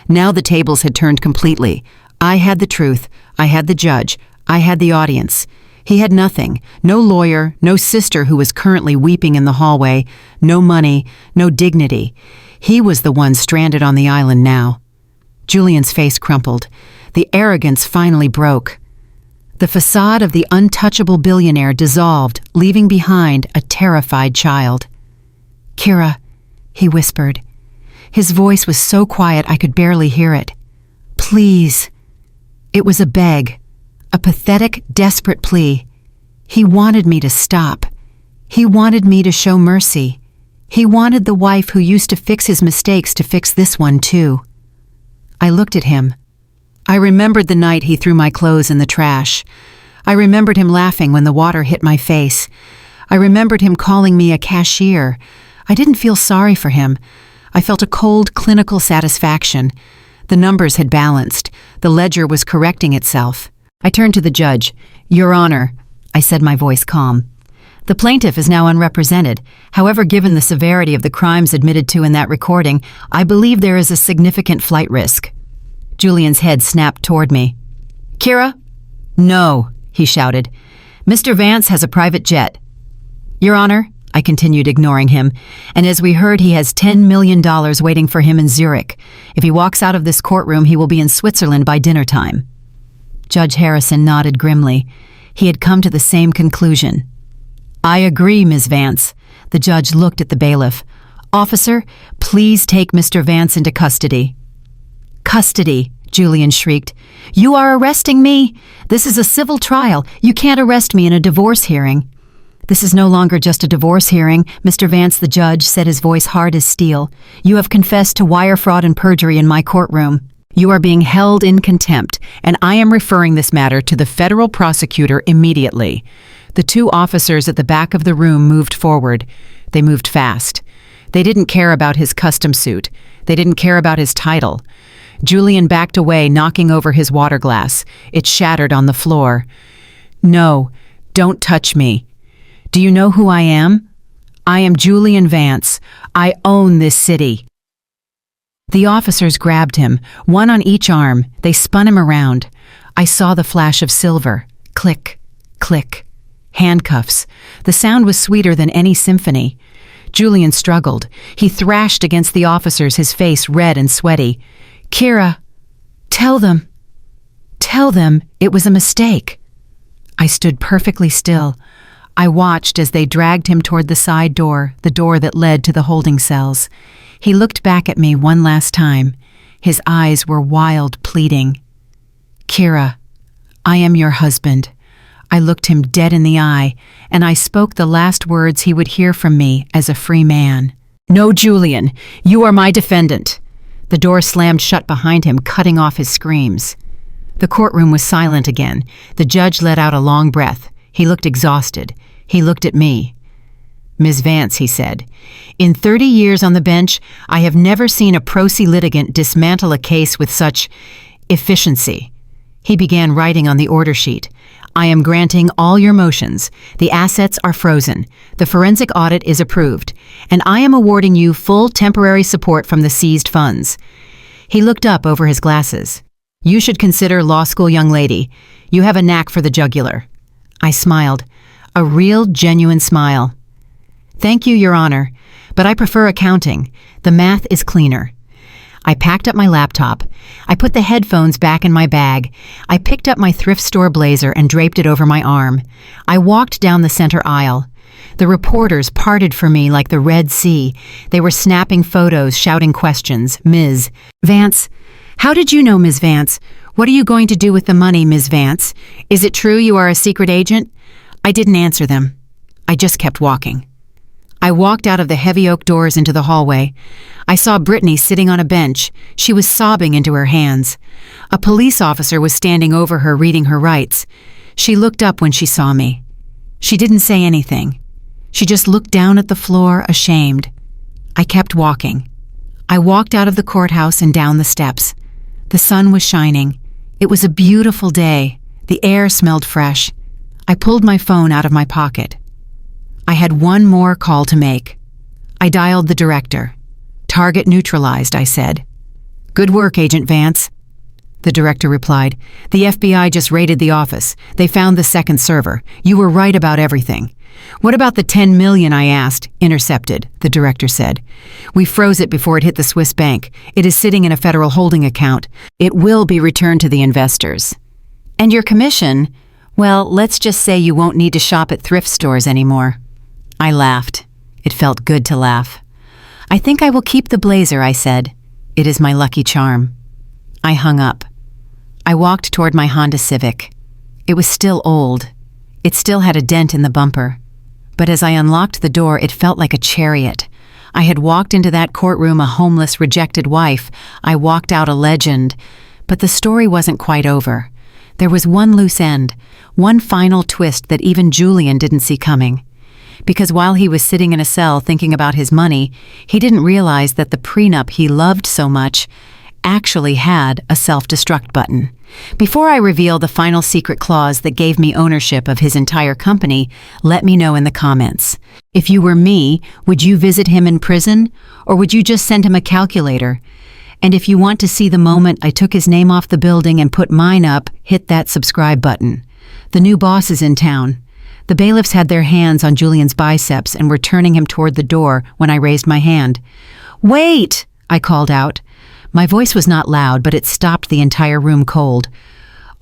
Now the tables had turned completely. I had the truth. I had the judge. I had the audience. He had nothing. No lawyer, no sister who was currently weeping in the hallway, no money, no dignity. He was the one stranded on the island now. Julian's face crumpled. The arrogance finally broke. The facade of the untouchable billionaire dissolved, leaving behind a terrified child. "Keira," he whispered. His voice was so quiet I could barely hear it. "Please." It was a beg, a pathetic, desperate plea. He wanted me to stop. He wanted me to show mercy. He wanted the wife who used to fix his mistakes to fix this one too. I looked at him. I remembered the night he threw my clothes in the trash. I remembered him laughing when the water hit my face. I remembered him calling me a cashier. I didn't feel sorry for him. I felt a cold, clinical satisfaction. The numbers had balanced. The ledger was correcting itself. I turned to the judge. "Your Honor," I said, my voice calm. "The plaintiff is now unrepresented. However, given the severity of the crimes admitted to in that recording, I believe there is a significant flight risk." Julian's head snapped toward me. "Keira?" "No," he shouted. "Mr. Vance has a private jet." "Your Honor," I continued, ignoring him, "and as we heard, he has $10 million waiting for him in Zurich. If he walks out of this courtroom, he will be in Switzerland by dinner time." Judge Harrison nodded grimly. He had come to the same conclusion. "I agree, Ms. Vance." The judge looked at the bailiff. "Officer, please take Mr. Vance into custody." "Custody," Julian shrieked. "You are arresting me? This is a civil trial. You can't arrest me in a divorce hearing." "This is no longer just a divorce hearing, Mr. Vance," the judge said, his voice hard as steel. "You have confessed to wire fraud and perjury in my courtroom. You are being held in contempt, and I am referring this matter to the federal prosecutor immediately." The 2 officers at the back of the room moved forward. They moved fast. They didn't care about his custom suit. They didn't care about his title. Julian backed away, knocking over his water glass. It shattered on the floor. "No, don't touch me. Do you know who I am? I am Julian Vance. I own this city." The officers grabbed him, one on each arm. They spun him around. I saw the flash of silver. Click, click. Handcuffs. The sound was sweeter than any symphony. Julian struggled. He thrashed against the officers, his face red and sweaty. "Keira, tell them it was a mistake." I stood perfectly still. I watched as they dragged him toward the side door, the door that led to the holding cells. He looked back at me one last time. His eyes were wild, pleading. "Keira, I am your husband." I looked him dead in the eye, and I spoke the last words he would hear from me as a free man. "No, Julian, you are my defendant." The door slammed shut behind him, cutting off his screams. The courtroom was silent again. The judge let out a long breath. He looked exhausted. He looked at me. "Ms. Vance," he said, "in 30 years on the bench, I have never seen a pro se litigant dismantle a case with such efficiency." He began writing on the order sheet. "I am granting all your motions. The assets are frozen. The forensic audit is approved. And I am awarding you full temporary support from the seized funds." He looked up over his glasses. "You should consider law school, young lady. You have a knack for the jugular." I smiled. A real, genuine smile. "Thank you, Your Honor, but I prefer accounting. The math is cleaner." I packed up my laptop. I put the headphones back in my bag. I picked up my thrift store blazer and draped it over my arm. I walked down the center aisle. The reporters parted for me like the Red Sea. They were snapping photos, shouting questions. "Ms. Vance, how did you know, Ms. Vance? What are you going to do with the money, Ms. Vance? Is it true you are a secret agent?" I didn't answer them. I just kept walking. I walked out of the heavy oak doors into the hallway. I saw Brittany sitting on a bench. She was sobbing into her hands. A police officer was standing over her reading her rights. She looked up when she saw me. She didn't say anything. She just looked down at the floor, ashamed. I kept walking. I walked out of the courthouse and down the steps. The sun was shining. It was a beautiful day. The air smelled fresh. I pulled my phone out of my pocket. I had one more call to make. I dialed the director. "Target neutralized," I said. "Good work, Agent Vance." The director replied, "The FBI just raided the office. They found the second server. You were right about everything." "What about the 10 million I asked?" "Intercepted," the director said. "We froze it before it hit the Swiss bank. It is sitting in a federal holding account. It will be returned to the investors." "And your commission? Well, let's just say you won't need to shop at thrift stores anymore." I laughed. It felt good to laugh. "I think I will keep the blazer," I said. "It is my lucky charm." I hung up. I walked toward my Honda Civic. It was still old. It still had a dent in the bumper. But as I unlocked the door, it felt like a chariot. I had walked into that courtroom a homeless, rejected wife. I walked out a legend. But the story wasn't quite over. There was one loose end, one final twist that even Julian didn't see coming. Because while he was sitting in a cell thinking about his money, he didn't realize that the prenup he loved so much actually had a self-destruct button. Before I reveal the final secret clause that gave me ownership of his entire company, let me know in the comments. If you were me, would you visit him in prison, or would you just send him a calculator? And if you want to see the moment I took his name off the building and put mine up, hit that subscribe button. The new boss is in town. The bailiffs had their hands on Julian's biceps and were turning him toward the door when I raised my hand. "Wait!" I called out. My voice was not loud, but it stopped the entire room cold.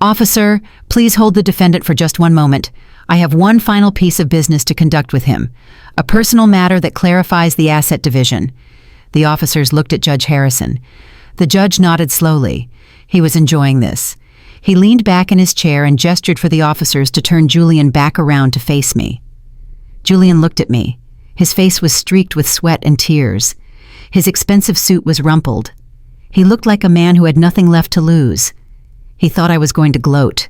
"Officer, please hold the defendant for just one moment. I have one final piece of business to conduct with him. A personal matter that clarifies the asset division." The officers looked at Judge Harrison. The judge nodded slowly. He was enjoying this. He leaned back in his chair and gestured for the officers to turn Julian back around to face me. Julian looked at me. His face was streaked with sweat and tears. His expensive suit was rumpled. He looked like a man who had nothing left to lose. He thought I was going to gloat.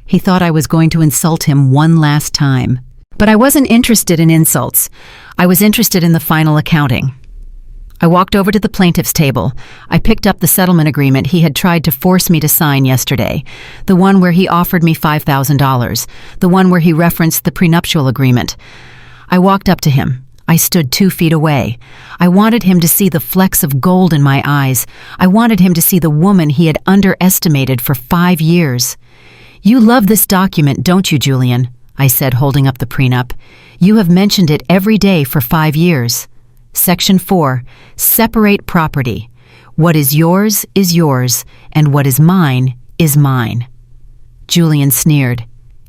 He thought I was going to insult him one last time. But I wasn't interested in insults. I was interested in the final accounting. I walked over to the plaintiff's table. I picked up the settlement agreement he had tried to force me to sign yesterday, the one where he offered me $5,000, the one where he referenced the prenuptial agreement. I walked up to him. I stood 2 feet away. I wanted him to see the flecks of gold in my eyes. I wanted him to see the woman he had underestimated for 5 years. "You love this document, don't you, Julian?" I said, holding up the prenup. "You have mentioned it every day for 5 years. Section 4, separate property. What is yours, and what is mine is mine." Julian sneered.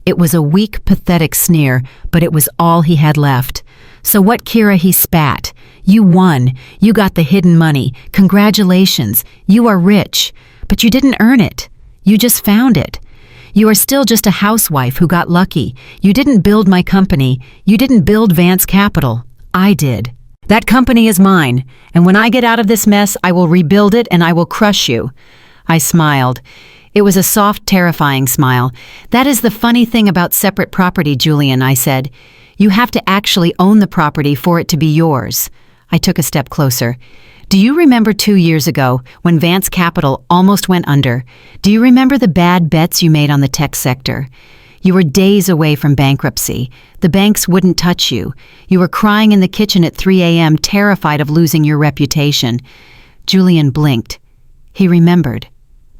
It was a weak, pathetic sneer, but it was all he had left. "So what, Keira?" he spat. "You won. You got the hidden money. Congratulations. You are rich. But you didn't earn it. You just found it. You are still just a housewife who got lucky. You didn't build my company. You didn't build Vance Capital. I did. That company is mine, and when I get out of this mess, I will rebuild it and I will crush you." I smiled. It was a soft, terrifying smile. "That is the funny thing about separate property, Julian," I said. "You have to actually own the property for it to be yours." I took a step closer. "Do you remember 2 years ago when Vance Capital almost went under? Do you remember the bad bets you made on the tech sector? You were days away from bankruptcy. The banks wouldn't touch you. You were crying in the kitchen at 3 a.m., terrified of losing your reputation." Julian blinked. He remembered.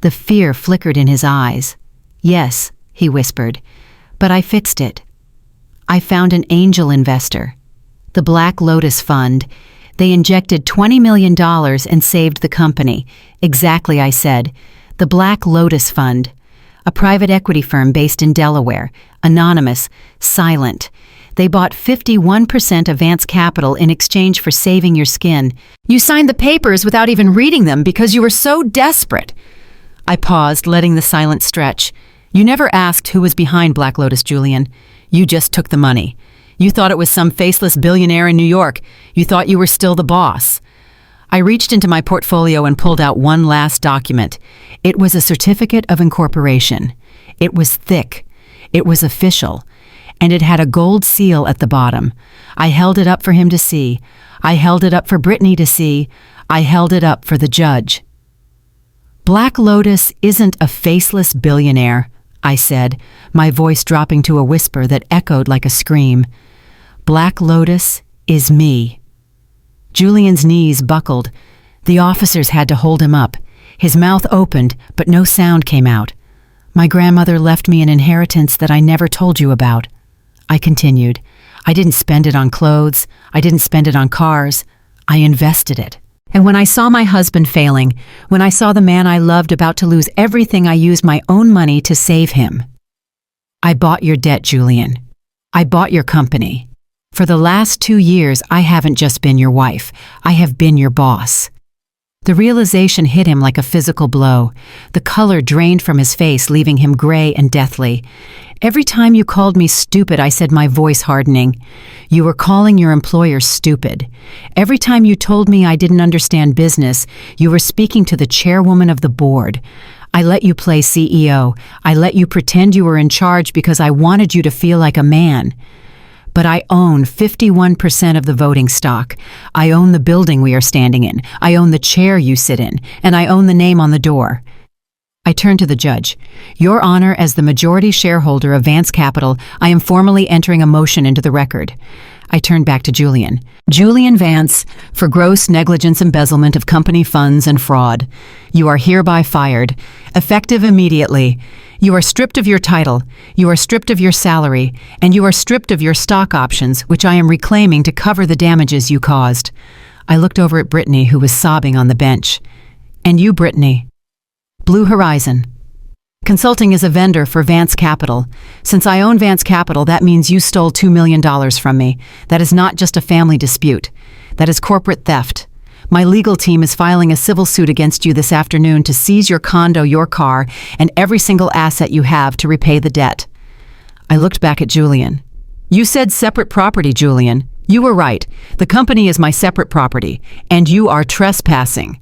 The fear flickered in his eyes. "Yes," he whispered, "but I fixed it." I found an angel investor. The Black Lotus Fund. They injected $20 million and saved the company. Exactly, I said. The Black Lotus Fund. A private equity firm based in Delaware. Anonymous. Silent. They bought 51% advance capital in exchange for saving your skin. You signed the papers without even reading them because you were so desperate. I paused, letting the silence stretch. You never asked who was behind Black Lotus, Julian. You just took the money. You thought it was some faceless billionaire in New York. You thought you were still the boss. I reached into my portfolio and pulled out one last document. It was a certificate of incorporation. It was thick. It was official. And it had a gold seal at the bottom. I held it up for him to see. I held it up for Brittany to see. I held it up for the judge. Black Lotus isn't a faceless billionaire, I said, my voice dropping to a whisper that echoed like a scream. Black Lotus is me. Julian's knees buckled. The officers had to hold him up. His mouth opened, but no sound came out. My grandmother left me an inheritance that I never told you about. I continued. I didn't spend it on clothes. I didn't spend it on cars. I invested it. And when I saw my husband failing, when I saw the man I loved about to lose everything, I used my own money to save him. I bought your debt, Julian. I bought your company. For the last 2 years, I haven't just been your wife. I have been your boss. The realization hit him like a physical blow. The color drained from his face, leaving him gray and deathly. Every time you called me stupid, I said, my voice hardening. You were calling your employer stupid. Every time you told me I didn't understand business, you were speaking to the chairwoman of the board. I let you play CEO. I let you pretend you were in charge because I wanted you to feel like a man. But I own 51% of the voting stock. I own the building we are standing in. I own the chair you sit in. And I own the name on the door. I turned to the judge. Your Honor, as the majority shareholder of Vance Capital, I am formally entering a motion into the record. I turned back to Julian. Julian Vance, for gross negligence, embezzlement of company funds, and fraud. You are hereby fired, effective immediately. You are stripped of your title, you are stripped of your salary, and you are stripped of your stock options, which I am reclaiming to cover the damages you caused. I looked over at Brittany, who was sobbing on the bench. And you, Brittany. Blue Horizon. Consulting is a vendor for Vance Capital. Since I own Vance Capital, that means you stole $2 million from me. That is not just a family dispute. That is corporate theft. My legal team is filing a civil suit against you this afternoon to seize your condo, your car, and every single asset you have to repay the debt. I looked back at Julian. You said separate property, Julian. You were right. The company is my separate property, and you are trespassing.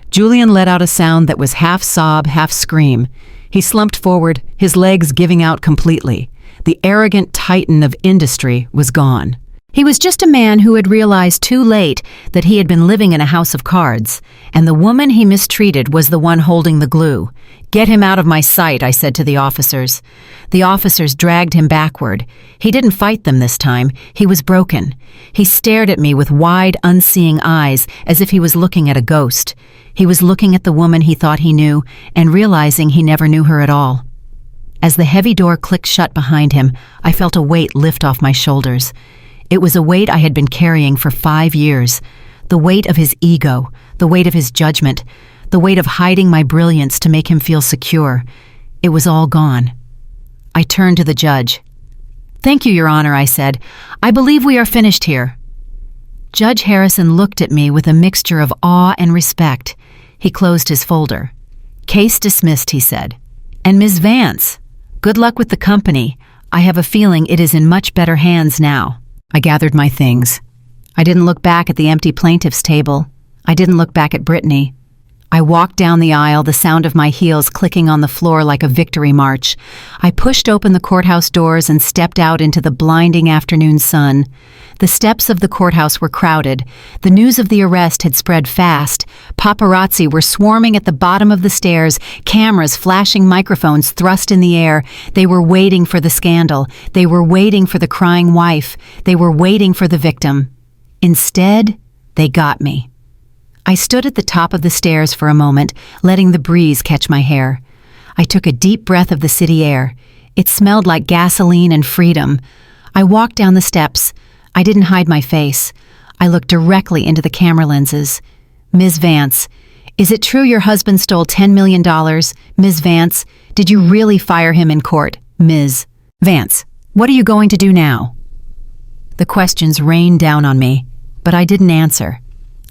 Julian let out a sound that was half sob, half scream. He slumped forward, his legs giving out completely. The arrogant titan of industry was gone. He was just a man who had realized too late that he had been living in a house of cards, and the woman he mistreated was the one holding the glue. Get him out of my sight, I said to the officers. The officers dragged him backward. He didn't fight them this time. He was broken. He stared at me with wide, unseeing eyes, as if he was looking at a ghost. He was looking at the woman he thought he knew, and realizing he never knew her at all. As the heavy door clicked shut behind him, I felt a weight lift off my shoulders. It was a weight I had been carrying for 5 years. The weight of his ego, the weight of his judgment, the weight of hiding my brilliance to make him feel secure. It was all gone. I turned to the judge. Thank you, Your Honor, I said. I believe we are finished here. Judge Harrison looked at me with a mixture of awe and respect. He closed his folder. Case dismissed, he said. And Ms. Vance, good luck with the company. I have a feeling it is in much better hands now. I gathered my things. I didn't look back at the empty plaintiff's table. I didn't look back at Brittany. I walked down the aisle, the sound of my heels clicking on the floor like a victory march. I pushed open the courthouse doors and stepped out into the blinding afternoon sun. The steps of the courthouse were crowded. The news of the arrest had spread fast. Paparazzi were swarming at the bottom of the stairs, cameras flashing, microphones thrust in the air. They were waiting for the scandal. They were waiting for the crying wife. They were waiting for the victim. Instead, they got me. I stood at the top of the stairs for a moment, letting the breeze catch my hair. I took a deep breath of the city air. It smelled like gasoline and freedom. I walked down the steps. I didn't hide my face. I looked directly into the camera lenses. Ms. Vance, is it true your husband stole $10 million? Ms. Vance, did you really fire him in court? Ms. Vance, what are you going to do now? The questions rained down on me, but I didn't answer.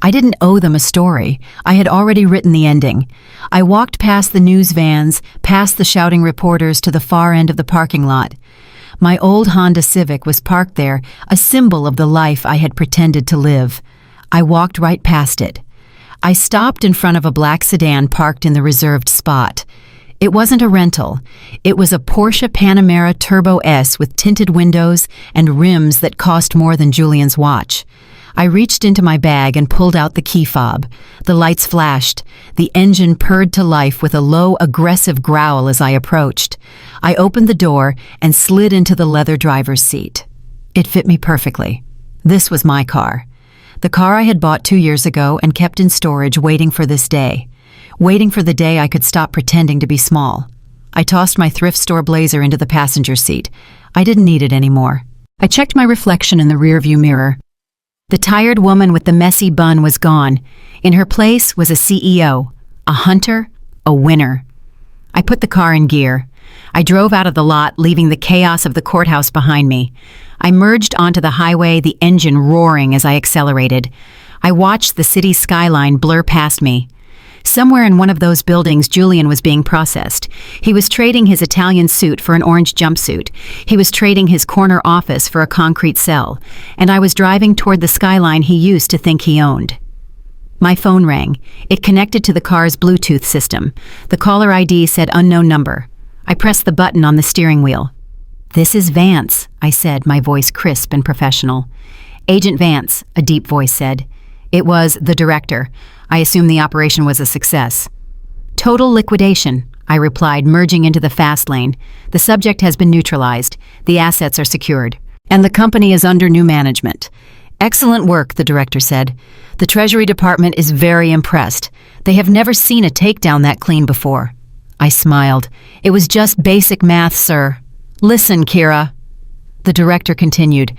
I didn't owe them a story. I had already written the ending. I walked past the news vans, past the shouting reporters to the far end of the parking lot. My old Honda Civic was parked there, a symbol of the life I had pretended to live. I walked right past it. I stopped in front of a black sedan parked in the reserved spot. It wasn't a rental. It was a Porsche Panamera Turbo S with tinted windows and rims that cost more than Julian's watch. I reached into my bag and pulled out the key fob. The lights flashed. The engine purred to life with a low, aggressive growl as I approached. I opened the door and slid into the leather driver's seat. It fit me perfectly. This was my car. The car I had bought 2 years ago and kept in storage waiting for this day. Waiting for the day I could stop pretending to be small. I tossed my thrift store blazer into the passenger seat. I didn't need it anymore. I checked my reflection in the rearview mirror. The tired woman with the messy bun was gone. In her place was a CEO, a hunter, a winner. I put the car in gear. I drove out of the lot, leaving the chaos of the courthouse behind me. I merged onto the highway, the engine roaring as I accelerated. I watched the city skyline blur past me. Somewhere in one of those buildings, Julian was being processed. He was trading his Italian suit for an orange jumpsuit. He was trading his corner office for a concrete cell. And I was driving toward the skyline he used to think he owned. My phone rang. It connected to the car's Bluetooth system. The caller ID said unknown number. I pressed the button on the steering wheel. "This is Vance," I said, my voice crisp and professional. "Agent Vance," a deep voice said. It was the director. I assumed the operation was a success. "Total liquidation," I replied, merging into the fast lane. "The subject has been neutralized. The assets are secured. And the company is under new management." "Excellent work," the director said. "The Treasury Department is very impressed. They have never seen a takedown that clean before." I smiled. "It was just basic math, sir." "Listen, Keira," the director continued.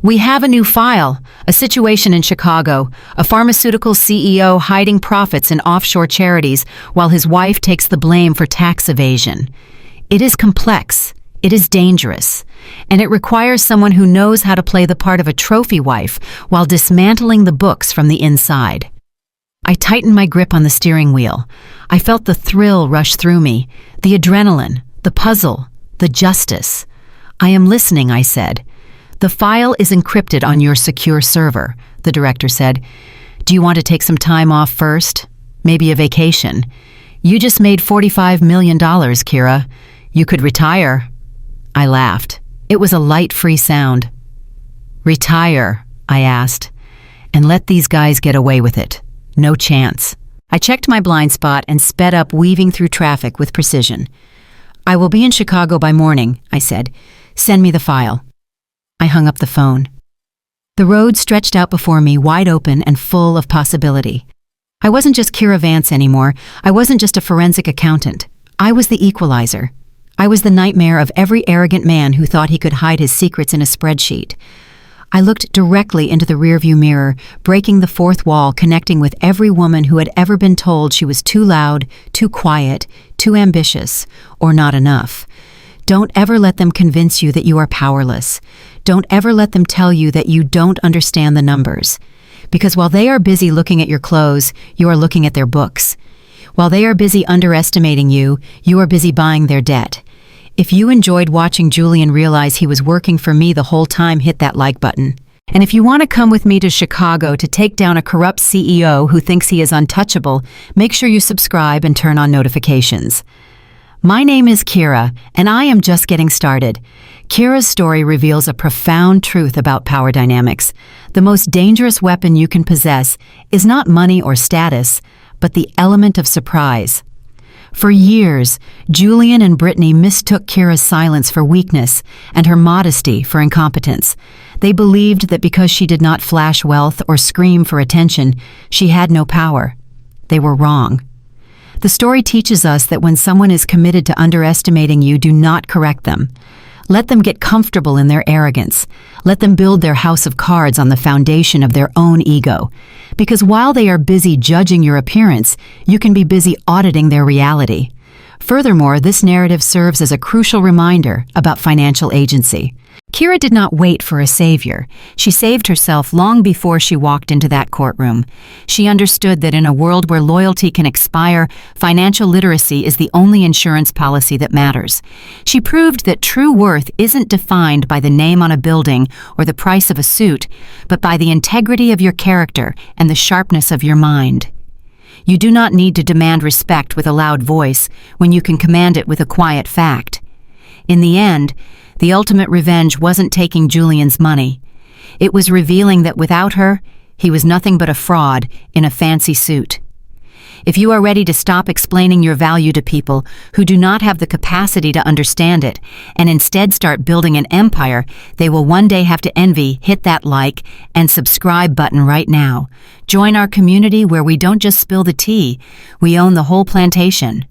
"We have a new file, a situation in Chicago, a pharmaceutical CEO hiding profits in offshore charities while his wife takes the blame for tax evasion. It is complex, it is dangerous, and it requires someone who knows how to play the part of a trophy wife while dismantling the books from the inside." I tightened my grip on the steering wheel. I felt the thrill rush through me, the adrenaline, the puzzle, the justice. "I am listening," I said. "The file is encrypted on your secure server," the director said. "Do you want to take some time off first? Maybe a vacation? You just made $45 million, Keira. You could retire." I laughed. It was a light, free sound. "Retire?" I asked. "And let these guys get away with it? No chance." I checked my blind spot and sped up, weaving through traffic with precision. "I will be in Chicago by morning," I said. "Send me the file." I hung up the phone. The road stretched out before me, wide open and full of possibility. I wasn't just Keira Vance anymore. I wasn't just a forensic accountant. I was the equalizer. I was the nightmare of every arrogant man who thought he could hide his secrets in a spreadsheet. I looked directly into the rearview mirror, breaking the fourth wall, connecting with every woman who had ever been told she was too loud, too quiet, too ambitious, or not enough. Don't ever let them convince you that you are powerless. Don't ever let them tell you that you don't understand the numbers. Because while they are busy looking at your clothes, you are looking at their books. While they are busy underestimating you, you are busy buying their debt. If you enjoyed watching Julian realize he was working for me the whole time, hit that like button. And if you want to come with me to Chicago to take down a corrupt CEO who thinks he is untouchable, make sure you subscribe and turn on notifications. My name is Keira, and I am just getting started. Keira's story reveals a profound truth about power dynamics. The most dangerous weapon you can possess is not money or status, but the element of surprise. For years, Julian and Brittany mistook Keira's silence for weakness and her modesty for incompetence. They believed that because she did not flash wealth or scream for attention, she had no power. They were wrong. The story teaches us that when someone is committed to underestimating you, do not correct them. Let them get comfortable in their arrogance. Let them build their house of cards on the foundation of their own ego. Because while they are busy judging your appearance, you can be busy auditing their reality. Furthermore, this narrative serves as a crucial reminder about financial agency. Keira did not wait for a savior. She saved herself long before she walked into that courtroom. She understood that in a world where loyalty can expire, financial literacy is the only insurance policy that matters. She proved that true worth isn't defined by the name on a building or the price of a suit, but by the integrity of your character and the sharpness of your mind. You do not need to demand respect with a loud voice when you can command it with a quiet fact. In the end, the ultimate revenge wasn't taking Julian's money. It was revealing that without her, he was nothing but a fraud in a fancy suit. If you are ready to stop explaining your value to people who do not have the capacity to understand it, and instead start building an empire they will one day have to envy, hit that like and subscribe button right now. Join our community where we don't just spill the tea, we own the whole plantation.